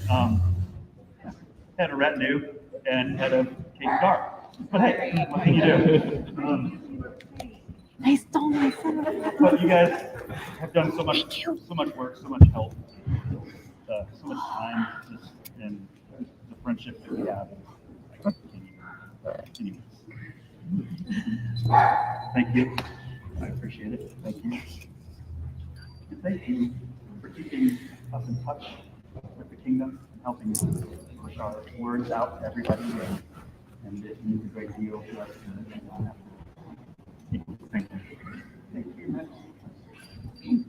head of retinue and head of King Dark. But hey, what can you do? I stole my son. But you guys have done so much work, so much help, so much time, and the friendship that we have. Anyways. Thank you. I appreciate it. Thank you. And thank you for keeping us in touch with the kingdom and helping us push our words out to everybody. And it means a great deal to us. Thank you. Thank you.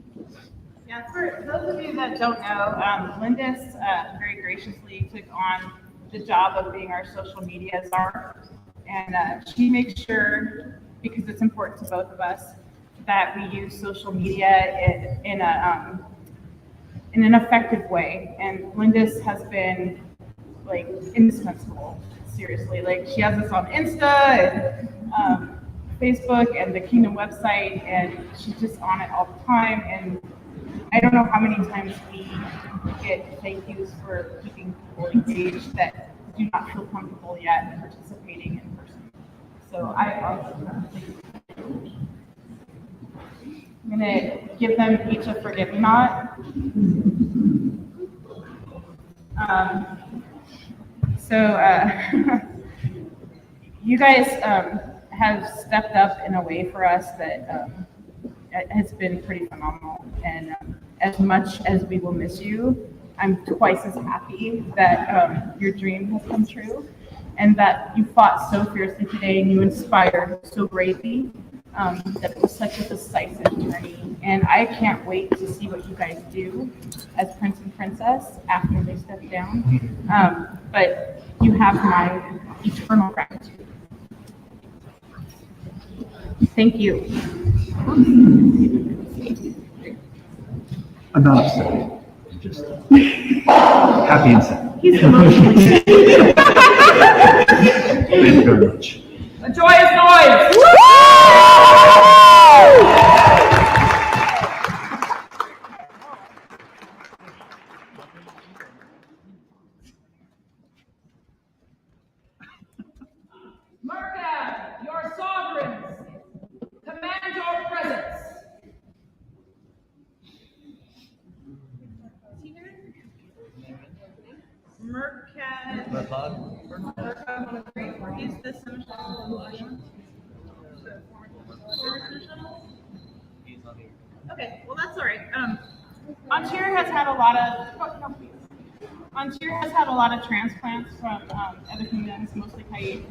Yeah, for those of you that don't know, Lindis very graciously took on the job of being our social media czar. And she makes sure, because it's important to both of us, that we use social media in an effective way. And Lindis has been like indispensable, seriously. Like she has us on Insta and Facebook and the Kingdom website, and she's just on it all the time. And I don't know how many times we get thank yous for keeping people engaged that do not feel comfortable yet participating in person. So I'm gonna give them each a forget-me-not. You guys have stepped up in a way for us that has been pretty phenomenal. And as much as we will miss you, I'm twice as happy that your dream has come true and that you fought so fiercely today and you inspired so greatly. That it was such a decisive journey. And I can't wait to see what you guys do as Prince and Princess after they step down. But you have my eternal gratitude. Thank you. I'm not upset. Just happy and sad. He's emotionally Thank you very much. A joyous noise! Woo! He's the seneschal. Okay, well, that's all right. An Tir has had a lot of, An Tir has had a lot of transplants from other kingdoms, mostly Haiti.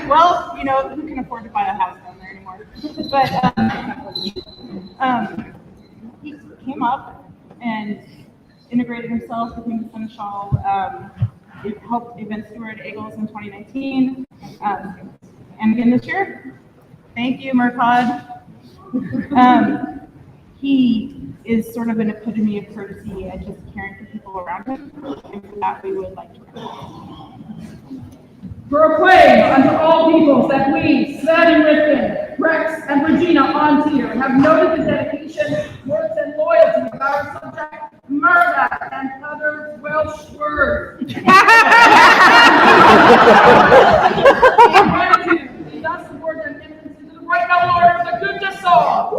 Well, you know, who can afford to buy a house down there anymore? But he came up and integrated himself, became the seneschal, helped event steward Eagles in 2019, and again this year. Thank you, Mercod. He is sort of an epitome of courtesy and just caring for people around him, and for that we would like to Proclaim unto all peoples that we, Sven and Rifkin, Rex and Regina An Tir, have noted the dedication, worth, and loyalty of our subject, Murdoch, and other Welsh words. In gratitude, we thus award them entrance into the right noble order of the Good to Soul.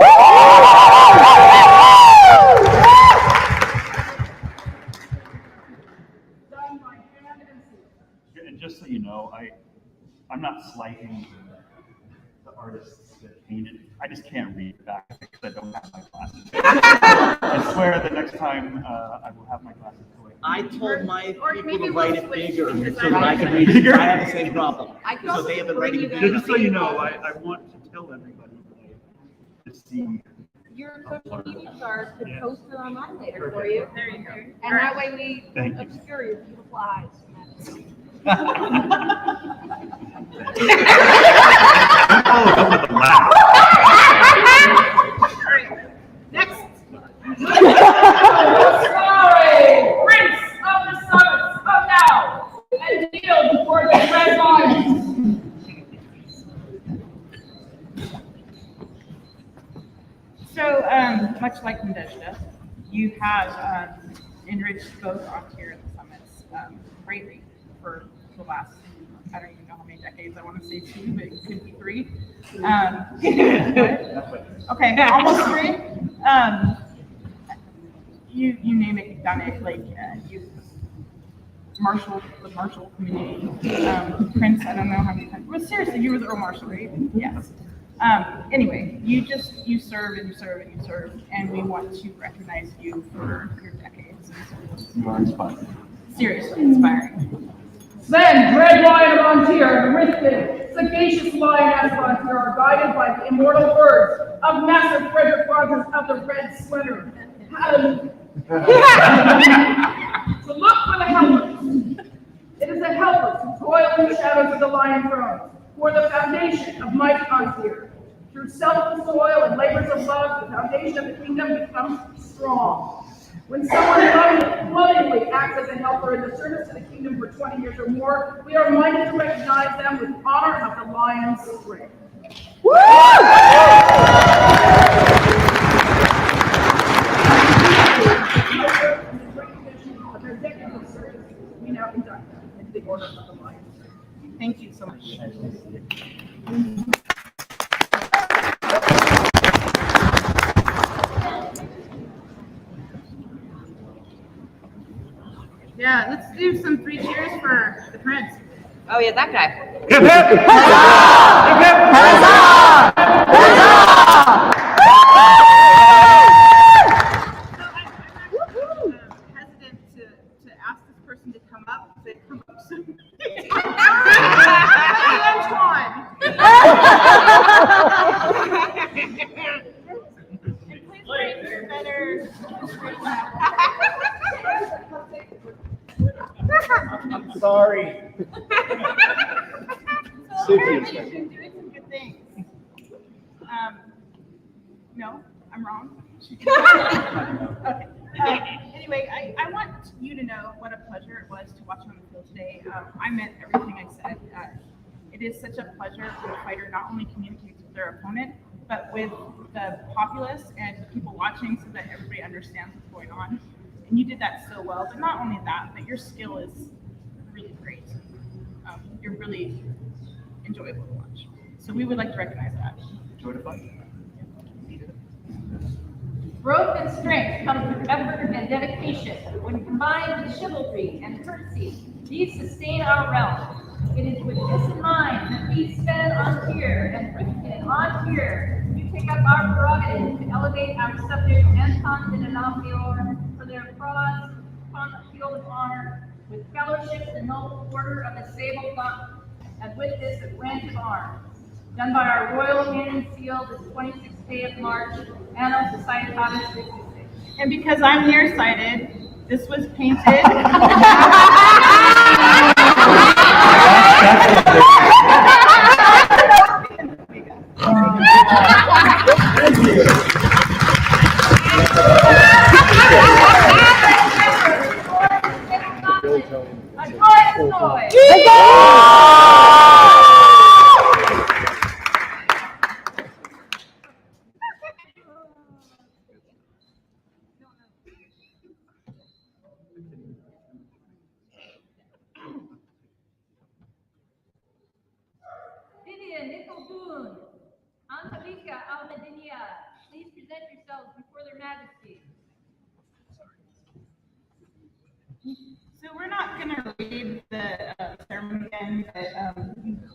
And just so you know, I'm not slighting the artists that painted. I just can't read back because I don't have my glasses. I swear the next time I will have my glasses away. I told my people to we'll write it switch bigger because so that I can read it. I have the same problem. So they have been writing it bigger. Just so you know, I want to tell everybody to see. Your social media stars could post it online later for you. There you go. And that way we Thank you. obscure your beautiful eyes. Oh, over the laugh. All right, next. Sorry, Prince of the Summits, come now and kneel before the red lions. So, much like Majesties, you have enriched both An Tir and the Summits greatly for the last, I don't even know how many decades, I want to say 2, but it could be 3. Okay, almost 3. You name it, you've done it. Like, you've the Marshall community, Prince, I don't know how many times. Well, seriously, you were the Earl Marshal, right? Yes. Anyway, you serve and you serve and you serve, and we want to recognize you for your decades. You are inspiring. Seriously inspiring. Then, Dread Lion of An Tir and Rifkin, sagacious Lioness of An Tir, are guided by the immortal words of Master Frederick Rogers of the Red Sweater. Hallelujah. To look for the helpers. It is the helpers who toil in the shadows of the Lion Throne, who are the foundation of mighty An Tir. Through selfless toil and labors of love, the foundation of the kingdom becomes strong. When someone lovingly acts as a helper in the service to the kingdom for 20 years or more, we are minded to recognize them with honor of the Lion's Spring. Woo! Of their decades of service, we now conduct them into the order of the Lion's Spring. Thank you so much. Yeah, let's do some 3 cheers for the Prince. Oh yeah, that guy. Hip hip! Hesitant to ask this person to come up, to come up soon. Antoine. And please raise your better. I'm sorry. So apparently you've been doing some good things. No, I'm wrong. Okay. Anyway, I want you to know what a pleasure it was to watch you on the field today. I meant everything I said. It is such a pleasure when a fighter not only communicates with their opponent, but with the populace and people watching so that everybody understands what's going on. And you did that so well, but not only that, but your skill is really great. You're really enjoyable to watch. So we would like to recognize that. Enjoy the fight. Growth and strength come through effort and dedication. When combined with chivalry and courtesy, these sustain our realm. It is with this in mind that we spend An Tir and Rifkin An Tir to take up our prerogative to elevate our subjects and Constantinople for their cross upon the field of honor, with fellowship the noble order of the Sable Bump, and with this a grant of arms, done by our royal hand and seal this 26th day of March, Anno Societatis 66. And because I'm nearsighted, this was painted. Vivian Nickel Boone, Antalika Almedinia, please present yourselves before their majesties. So we're not going to read the sermon again, but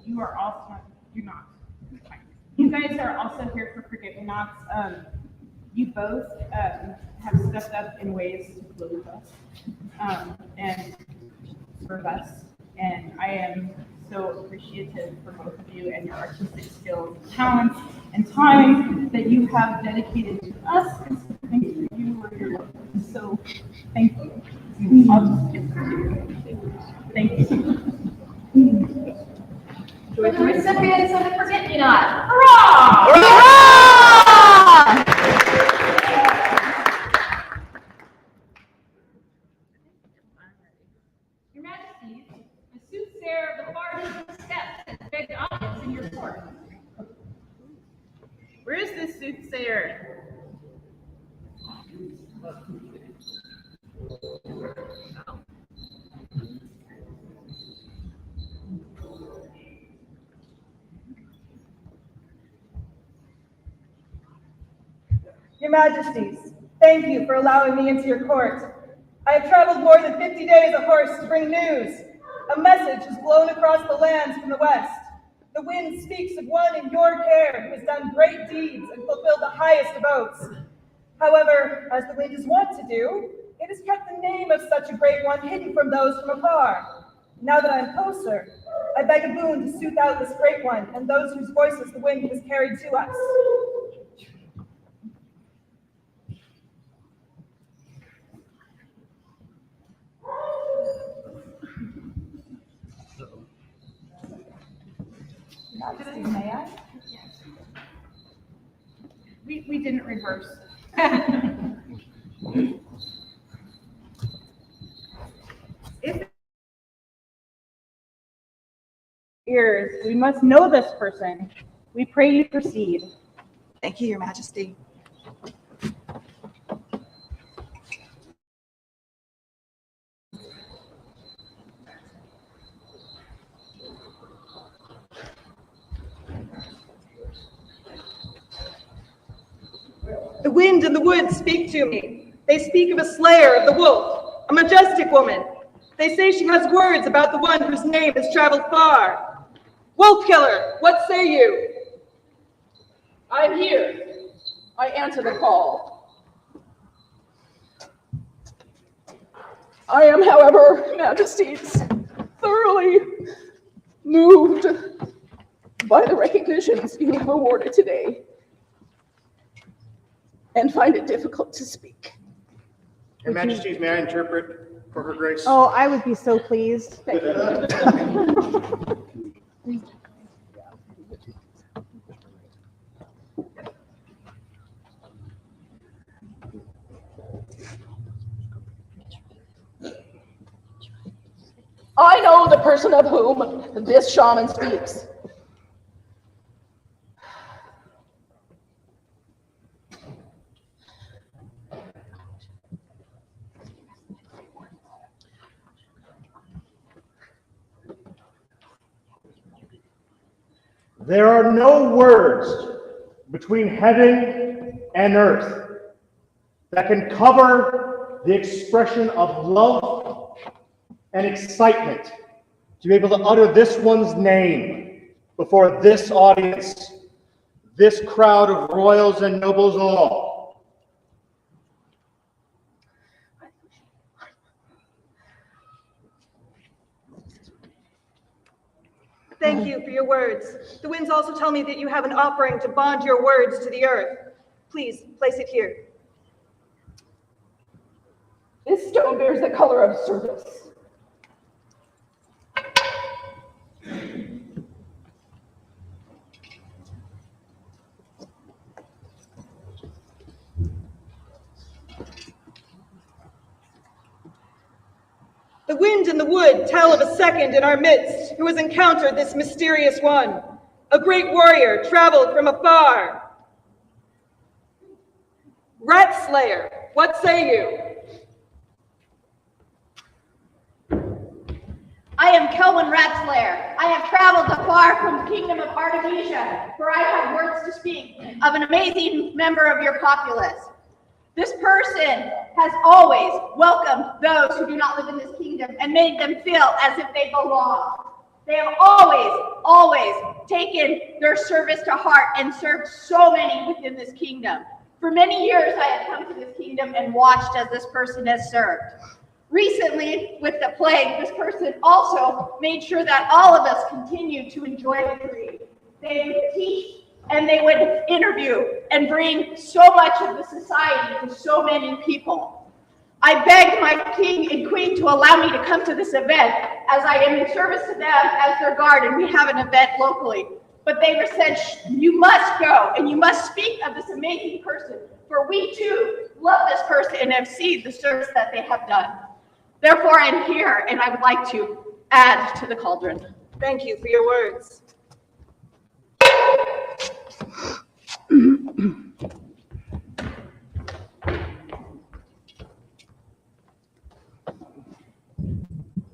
you are also, you guys are also here for forget-me-nots. You both have stepped up in ways to clothe us and serve us, and I am so appreciative for both of you and your artistic skills, talents, and time that you have dedicated to us, and so thank you for your work. So thank you. I'll just give it to you. Thank you. For the recipients of the forget-me-not, hurrah! Hurrah! Your Majesties, the soothsayer of the far distant steppes has begged audience in your court. Where is this soothsayer? Your Majesties, thank you for allowing me into your court. I have traveled more than 50 days ahorse to bring news. A message is blown across the lands from the west. The wind speaks of one in your care who has done great deeds and fulfilled the highest of oaths. However, as the wind is wont to do, it has kept the name of such a great one hidden from those from afar. Now that I am closer, I beg a boon to sooth out this great one and those whose voices the wind has carried to us. Majesties, may I? We didn't reverse. If ears, we must know this person. We pray you proceed. Thank you, Your Majesty. The wind and the woods speak to me. They speak of a slayer of the wolf, a majestic woman. They say she has words about the one whose name has traveled far. Wolf killer, what say you? I'm here. I answer the call. I am, however, Majesties, thoroughly moved by the recognitions you have awarded today, and find it difficult to speak. Your Majesties, may I interpret for her grace? Oh, I would be so pleased. Thank you. I know the person of whom this shaman speaks. There are no words between heaven and earth that can cover the expression of love and excitement to be able to utter this one's name before this audience, this crowd of royals and nobles all. Thank you for your words. The winds also tell me that you have an offering to bond your words to the earth. Please place it here. This stone bears the color of service. The wind and the wood tell of a second in our midst who has encountered this mysterious one, a great warrior traveled from afar. Rat Slayer, what say you? I am Kelwin Ratslayer. I have traveled afar from the kingdom of Artemisia, for I have words to speak of an amazing member of your populace. This person has always welcomed those who do not live in this kingdom and made them feel as if they belong. They have always taken their service to heart and served so many within this kingdom. For many years, I have come to this kingdom and watched as this person has served. Recently, with the plague, this person also made sure that all of us continue to enjoy the free. They would teach and they would interview and bring so much of the society to so many people. I begged my king and queen to allow me to come to this event as I am in service to them as their guard and we have an event locally. But they were said, you must go and you must speak of this amazing person, for we too love this person and have seen the service that they have done. Therefore, I'm here and I would like to add to the cauldron. Thank you for your words.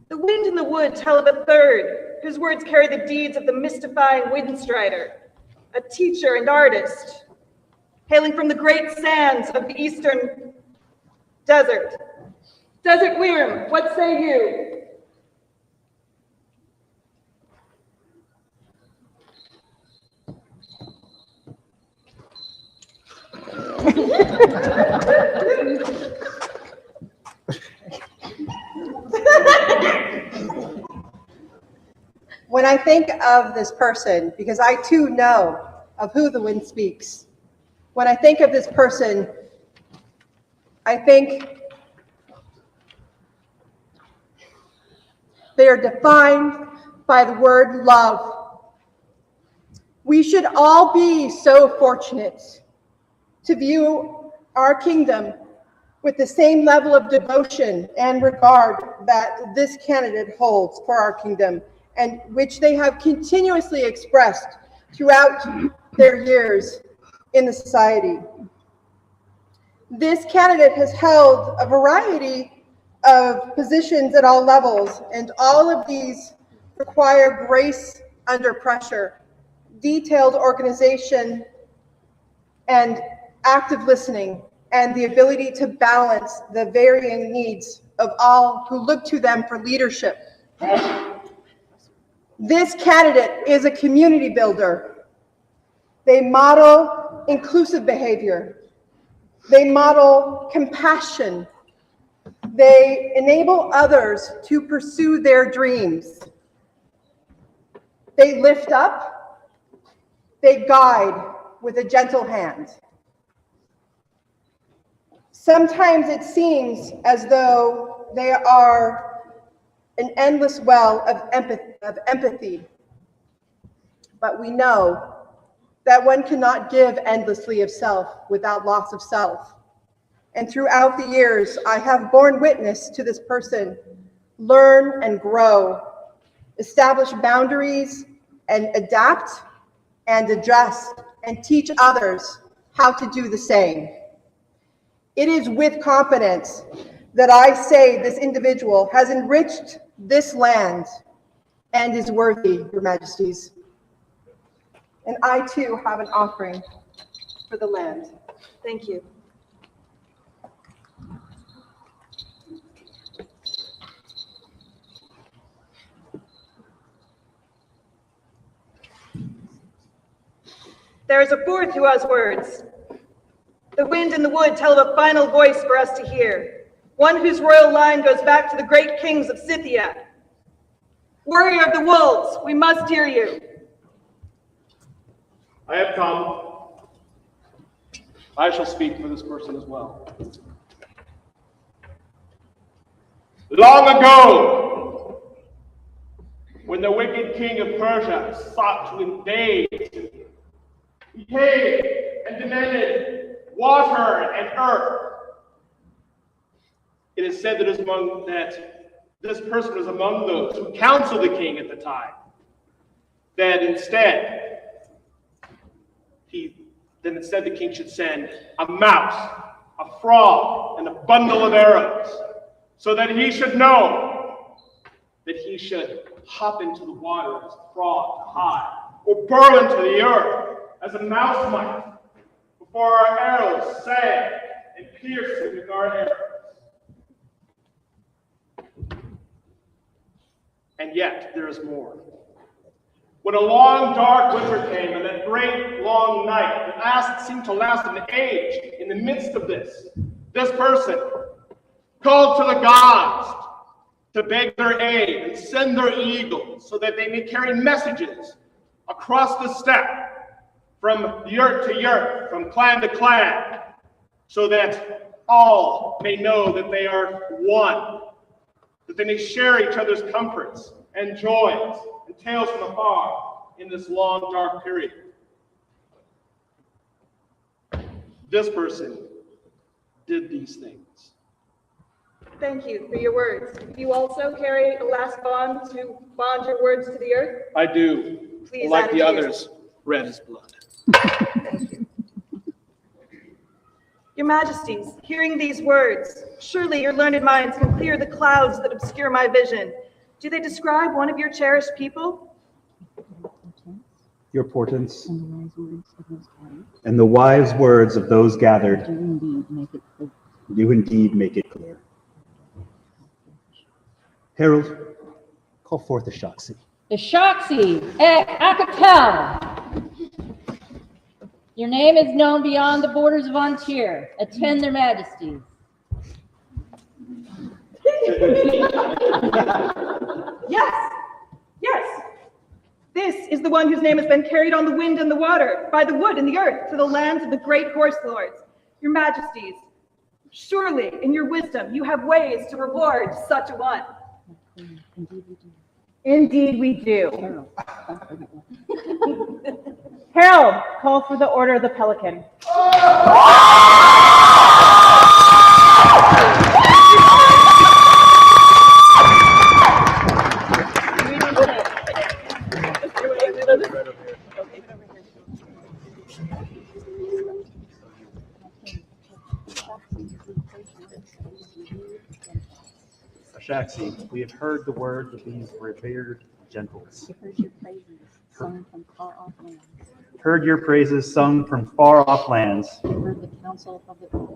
The wind and the wood tell of a third, whose words carry the deeds of the mystifying Windstrider, a teacher and artist, hailing from the great sands of the eastern desert. Desert Weirm, what say you? When I think of this person, because I too know of who the wind speaks, when I think of this person, I think they are defined by the word love. We should all be so fortunate to view our kingdom with the same level of devotion and regard that this candidate holds for our kingdom, and which they have continuously expressed throughout their years in the society. This candidate has held a variety of positions at all levels, and all of these require grace under pressure, detailed organization, and active listening, and the ability to balance the varying needs of all who look to them for leadership. This candidate is a community builder. They model inclusive behavior. They model compassion. They enable others to pursue their dreams. They lift up. They guide with a gentle hand. Sometimes it seems as though they are an endless well of empathy. But we know that one cannot give endlessly of self without loss of self. And throughout the years, I have borne witness to this person learn and grow, establish boundaries, and adapt and adjust and teach others how to do the same. It is with confidence that I say this individual has enriched this land and is worthy, Your Majesties. And I too have an offering for the land. Thank you. There is a fourth who has words. The wind and the wood tell of a final voice for us to hear, one whose royal line goes back to the great kings of Scythia. Warrior of the wolves, we must hear you. I have come. I shall speak for this person as well. Long ago, when the wicked king of Persia sought to invade, he came and demanded water and earth. It is said that this person was among those who counseled the king at the time, that instead the king should send a mouse, a frog, and a bundle of arrows, so that he should know that he should hop into the water as a frog to hide, or burrow into the earth as a mouse might, before our arrows sang and pierced him with our arrows. And yet, there is more. When a long, dark winter came, and that great, long night that seemed to last an age, in the midst of this person called to the gods to beg their aid and send their eagles so that they may carry messages across the steppe from yurt to yurt, from clan to clan, so that all may know that they are one, that they may share each other's comforts and joys and tales from afar in this long, dark period. This person did these things. Thank you for your words. You also carry a last bond to bond your words to the earth? I do. Please like add the it to others, red is blood. Thank you. Your Majesties, hearing these words, surely your learned minds can clear the clouds that obscure my vision. Do they describe one of your cherished people? Your portents and the wise words of those gathered do indeed make it clear. Herald, call forth the Shaxi. The Shaxi et Akatel. Your name is known beyond the borders of An Tir. Attend their Majesties. Yes. This is the one whose name has been carried on the wind and the water, by the wood and the earth, to the lands of the great horse lords. Your Majesties, surely in your wisdom you have ways to reward such a one. Indeed we do. Harold, call for the Order of the Pelican. Shaxi, we have heard the words of these revered gentles. Heard your praises sung from far off lands. Heard the counsel of the order.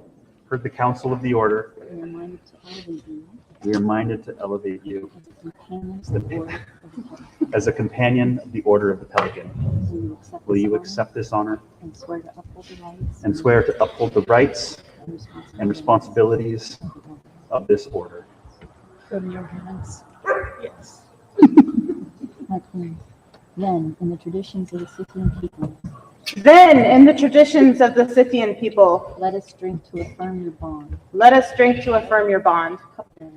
Heard the counsel of the order. We are minded to elevate you. We are minded to elevate you As a companion of the order of the Pelican. as a companion of the order of the Pelican. Will you accept this honor And swear to uphold the rights. and swear to uphold the rights and responsibilities of this order? From your hands. Yes. My queen. Then, in the traditions of the Scythian people, Then, in the traditions of the Scythian people, let us drink to affirm your bond. let us drink to affirm your bond. Cupbearer,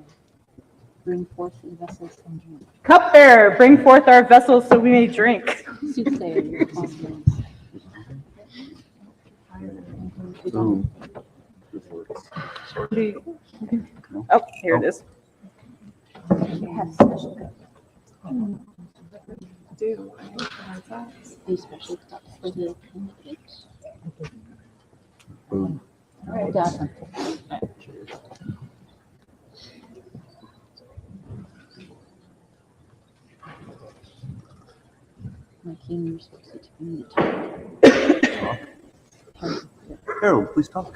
bring forth your vessels and drink. Cupbearer, bring forth our vessels so we may drink. Soothsayer, your confidence. Boom. Oh, here it is. Have special cups. Do. A special cup for the candidates. Boom. Got them. My king, you're supposed to tell me the time. Harold, please talk.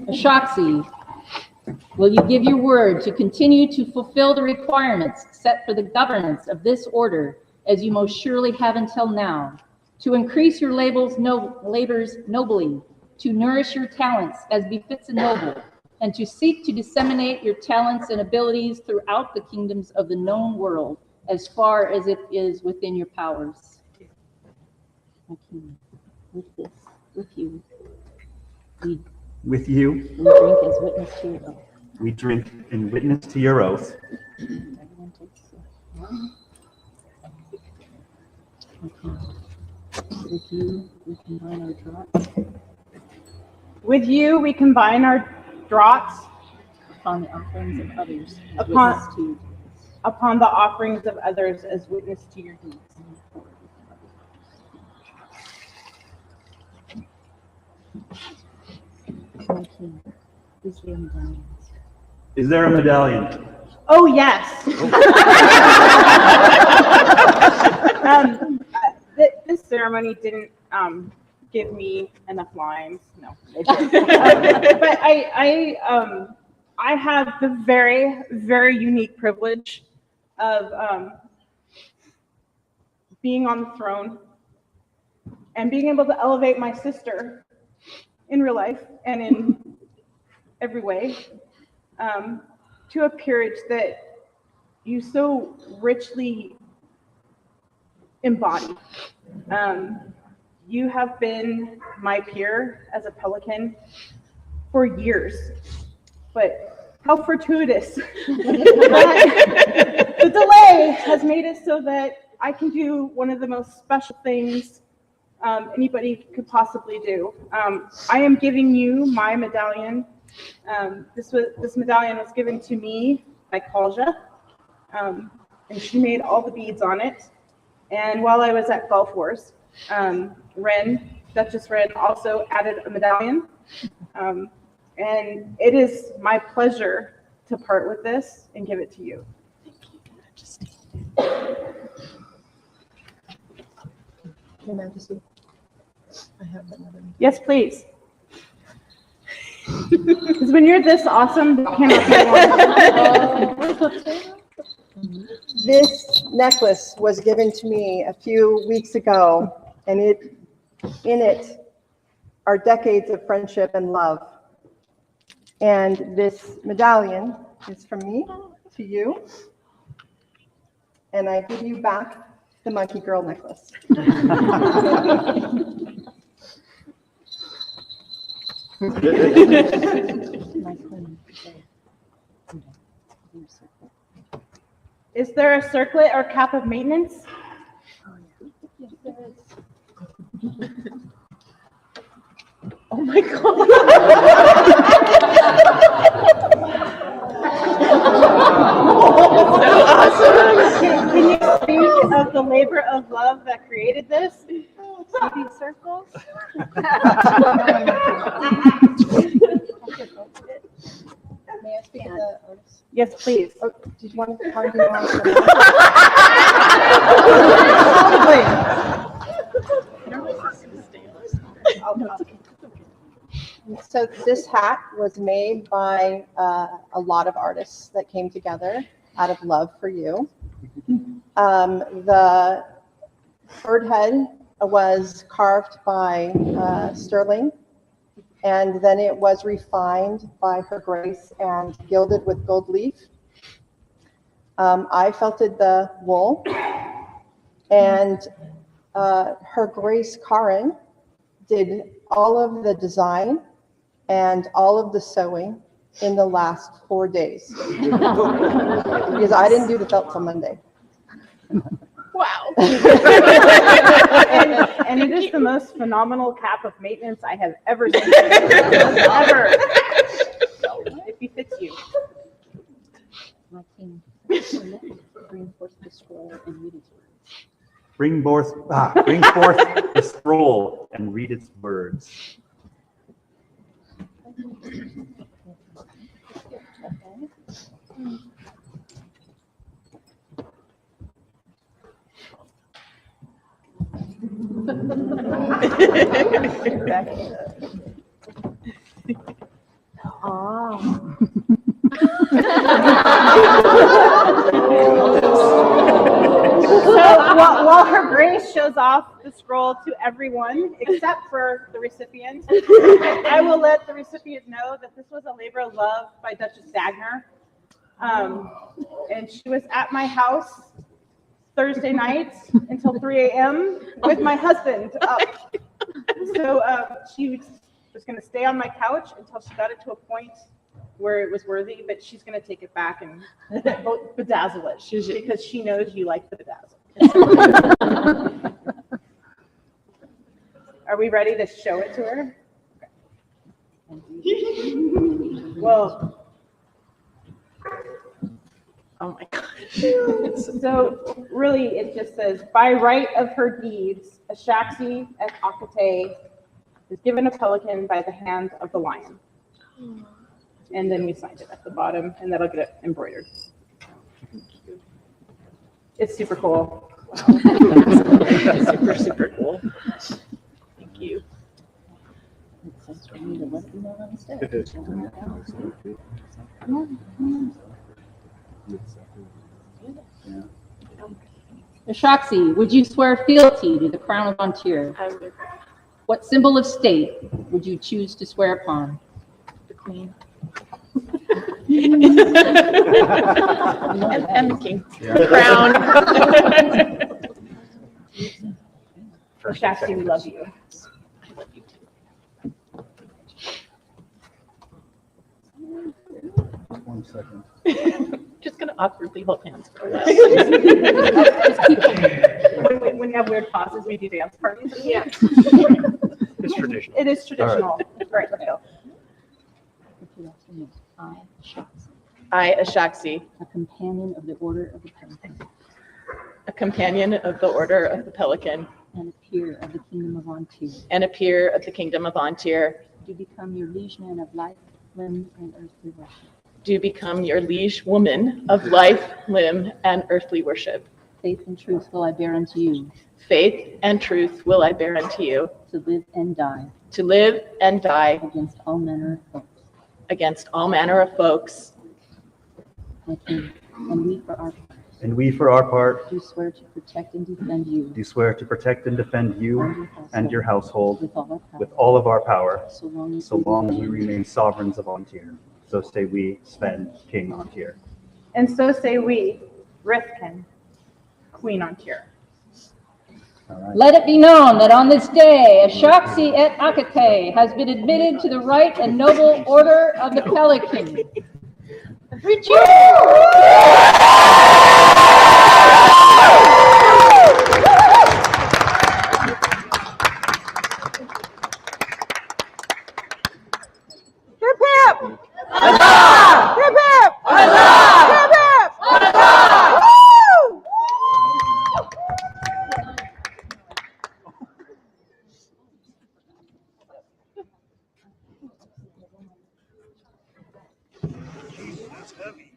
Shaxi, will you give your word to continue to fulfill the requirements set for the governance of this order as you most surely have until now, to increase your labors nobly, to nourish your talents as befits a noble, and to seek to disseminate your talents and abilities throughout the kingdoms of the known world as far as it is within your powers. With this, with you, we With you, drink as witness to your oath. we drink in witness to your oath. Everyone takes it. With you, we combine our drops With you, we combine our draughts upon the offerings of others as Upon- witness to upon the offerings of others as witness to your deeds. my king. Is there medallions? Is there a medallion? Oh, yes. This ceremony didn't give me enough lines. No, it didn't. But I have the very, very unique privilege of being on the throne and being able to elevate my sister in real life and in every way to a peerage that you so richly embody. You have been my peer as a pelican for years, but how fortuitous that the delay has made it so that I can do one of the most special things anybody could possibly do. I am giving you my medallion. This medallion was given to me by Kalja, and she made all the beads on it. And while I was at Gulf Wars, Duchess Ren also added a medallion. And it is my pleasure to part with this and give it to you. Your Majesty, I have another. Yes, please. Because when you're this awesome, the camera This necklace was given to me a few weeks ago, and in it are decades of friendship and love. And this medallion is from me to you, and I give you back the Monkey Girl necklace. My queen. Is there a circlet or cap of maintenance? Oh my God. Can you speak of the labor of love that created this? See these circles? May I speak to the artist? Yes, please. Oh, did you want to argue on? So this hat was made by a lot of artists that came together out of love for you. The bird head was carved by Sterling, and then it was refined by Her Grace and gilded with gold leaf. I felted the wool, and Her Grace Karen did all of the design and all of the sewing in the last 4 days. Because I didn't do the felt till Monday. Wow. and it is the most phenomenal cap of maintenance I have ever seen. Ever. It befits you. My king. Bring forth the scroll and read its words. Bring forth the scroll and read its words. So while her grace shows off the scroll to everyone except for the recipient, I will let the recipient know that this was a labor of love by Duchess Dagner. And she was at my house Thursday night until 3 a.m. with my husband up. So she was going to stay on my couch until she got it to a point where it was worthy, but she's going to take it back and bedazzle it because she knows you like the bedazzle. Are we ready to show it to her? Well, oh my gosh. So really it just says, by right of her deeds, Ashaxi et Akate is given a pelican by the hand of the lion. And then we signed it at the bottom, and that'll get it embroidered. It's super cool. Wow. super cool. Thank you. Ashaxi, would you swear fealty to the crown of An Tir? What symbol of state would you choose to swear upon? The queen. And the king. The crown. Ashaxi, we love you. 1 second. Just gonna awkwardly hold hands for a while. When you have weird pauses, we do dance parties. Yeah. It's traditional. It is traditional. All right, let's go. I, Ashaxi, a companion of the Order of the Pelican, a companion of the Order of the Pelican, and a peer of the Kingdom of An Tir, and a peer of the Kingdom of An Tir, do become your liege man of life, limb, and earthly worship. Do become your liege woman of life, limb, and earthly worship. Faith and truth will I bear unto you. Faith and truth will I bear unto you. To live and die. To live and die. Against all manner of folks. Against all manner of folks. Okay. And we for our part. And we, for our part, Do swear to protect and defend you. do swear to protect and defend you and your household with all of our power. with all of our power, So long as so long as we remain sovereigns of An Tir. So say we, Sven, King An Tir. And so say we, Rithkin, Queen An Tir. Let it be known that on this day, Ashaxi et Akate has been admitted to the right and noble order of the Pelican. Hip hip! Huzzah! Hip hip! Huzzah! Hip hip! Huzzah! Woo! That's heavy.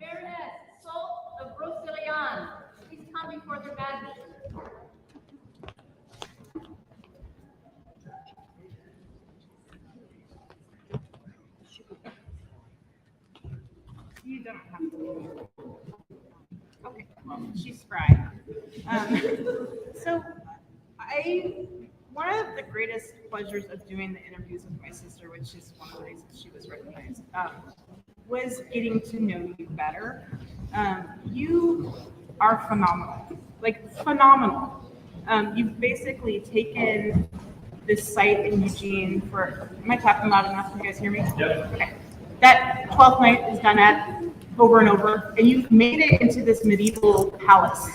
Baroness, Salt of Roussillon, please come before the Majesties. You don't have to. Okay, well, she's spry. So one of the greatest pleasures of doing the interviews with my sister, which is one of the reasons she was recognized, was getting to know you better. You are phenomenal, like phenomenal. You've basically taken this site in Eugene for, am I talking loud enough? Can you guys hear me? Yep. Okay. That 12th night is done at over and over, and you've made it into this medieval palace.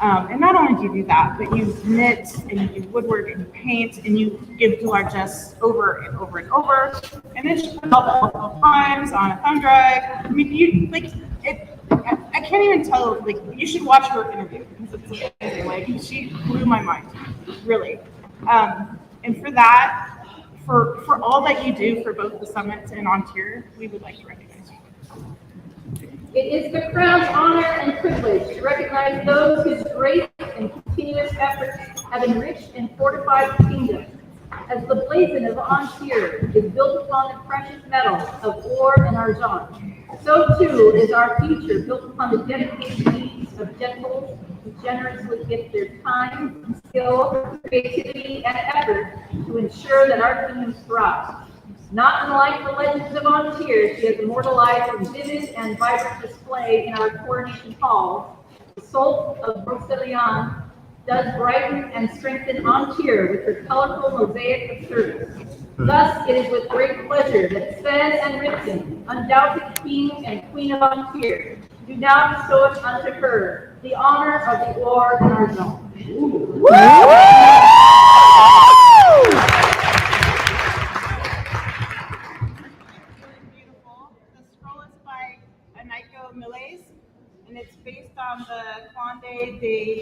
And not only do you do that, but you knit and you do woodwork and you paint and you give to largesse over and over and over. And then she put out multiple times on a thumb drive. I mean, you like it. I can't even tell. Like, you should watch her interview because it's amazing. Like, she blew my mind, really. And for that, for all that you do for both the Summits and An Tir, we would like to recognize you. It is the Crown's honor and privilege to recognize those whose great and continuous efforts have enriched and fortified the kingdom. As the blazon of An Tir is built upon the precious metals of ore and argent, so too is our future built upon the dedicated deeds of gentles who generously give their time, skill, creativity, and effort to ensure that our kingdom thrives. Not unlike the legends of An Tir, she has immortalized in vivid and vibrant display in our coronation halls. The soul of Broceliande does brighten and strengthen An Tir with her colorful mosaic of service. Thus, it is with great pleasure that Sven and Ripken, undoubted king and queen of An Tir, do now bestow it unto her, the honor of the ore and argent. And it's based on the Conde de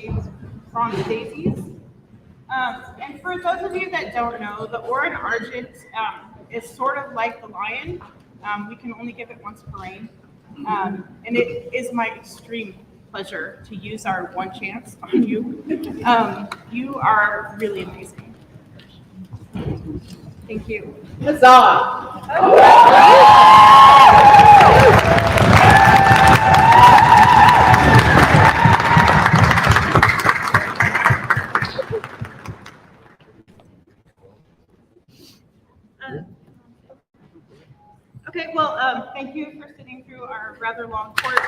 Daisies. And for those of you that don't know, the ore and argent is sort of like the lion. We can only give it once per reign. And it is my extreme pleasure to use our one chance on you. You are really amazing. Thank you. Huzzah! Okay, well, thank you for sitting through our rather long course.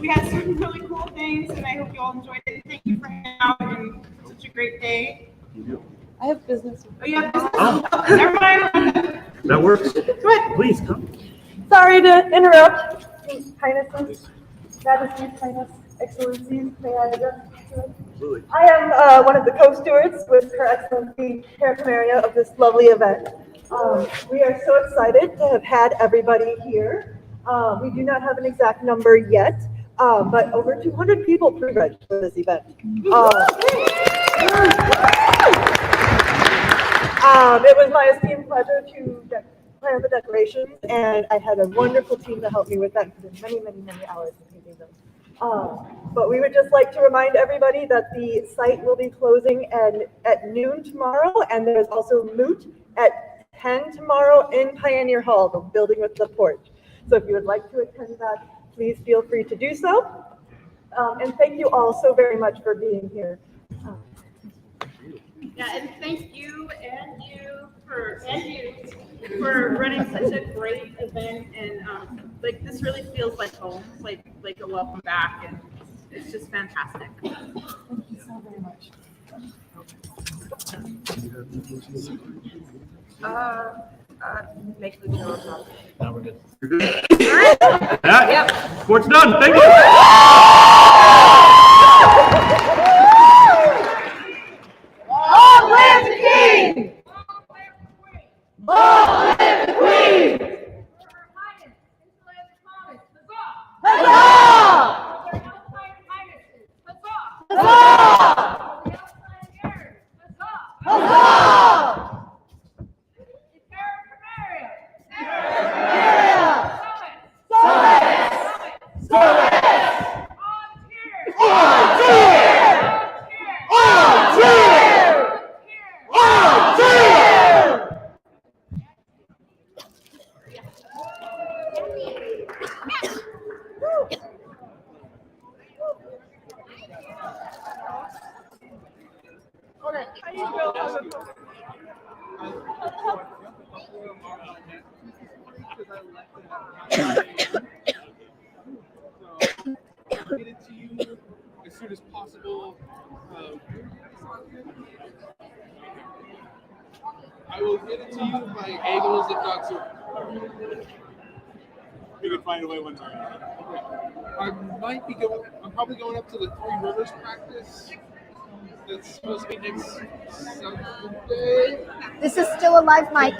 We had some really cool things, and I hope you all enjoyed it. Thank you for hanging out and such a great day. I have business. Oh, you have business? Oh, never mind. That works. Go ahead. Please come. Sorry to interrupt. Highnesses, Majesties, Highness, Excellencies, may I address you? Absolutely. I am one of the co-stewards with Her Excellency Hair Camaria of this lovely event. We are so excited to have had everybody here. We do not have an exact number yet, but over 200 people pre-registered for this event. It was my esteemed pleasure to plan the decorations, and I had a wonderful team to help me with that for many, many, many hours of painting them. But we would just like to remind everybody that the site will be closing at noon tomorrow, and there's also Moot at 10 tomorrow in Pioneer Hall, the building with the porch. So if you would like to attend that, please feel free to do so. And thank you all so very much for being here. Yeah, and thank you and you for running such a great event, and like this really feels like home, like a welcome back, and it's just fantastic. Thank you so very much. Make the job. Now we're good. You're good. All right. Yeah. Yep. Sport's done. Thank you. Long live the king! Long live the queen! Huzzah! Huzzah! Huzzah! Get it to you as soon as possible. I will get it to you by angles if not so. We can find a way one time. I'm probably going up to the Three Rivers practice. That's supposed to be next Sunday. This is still a live mic.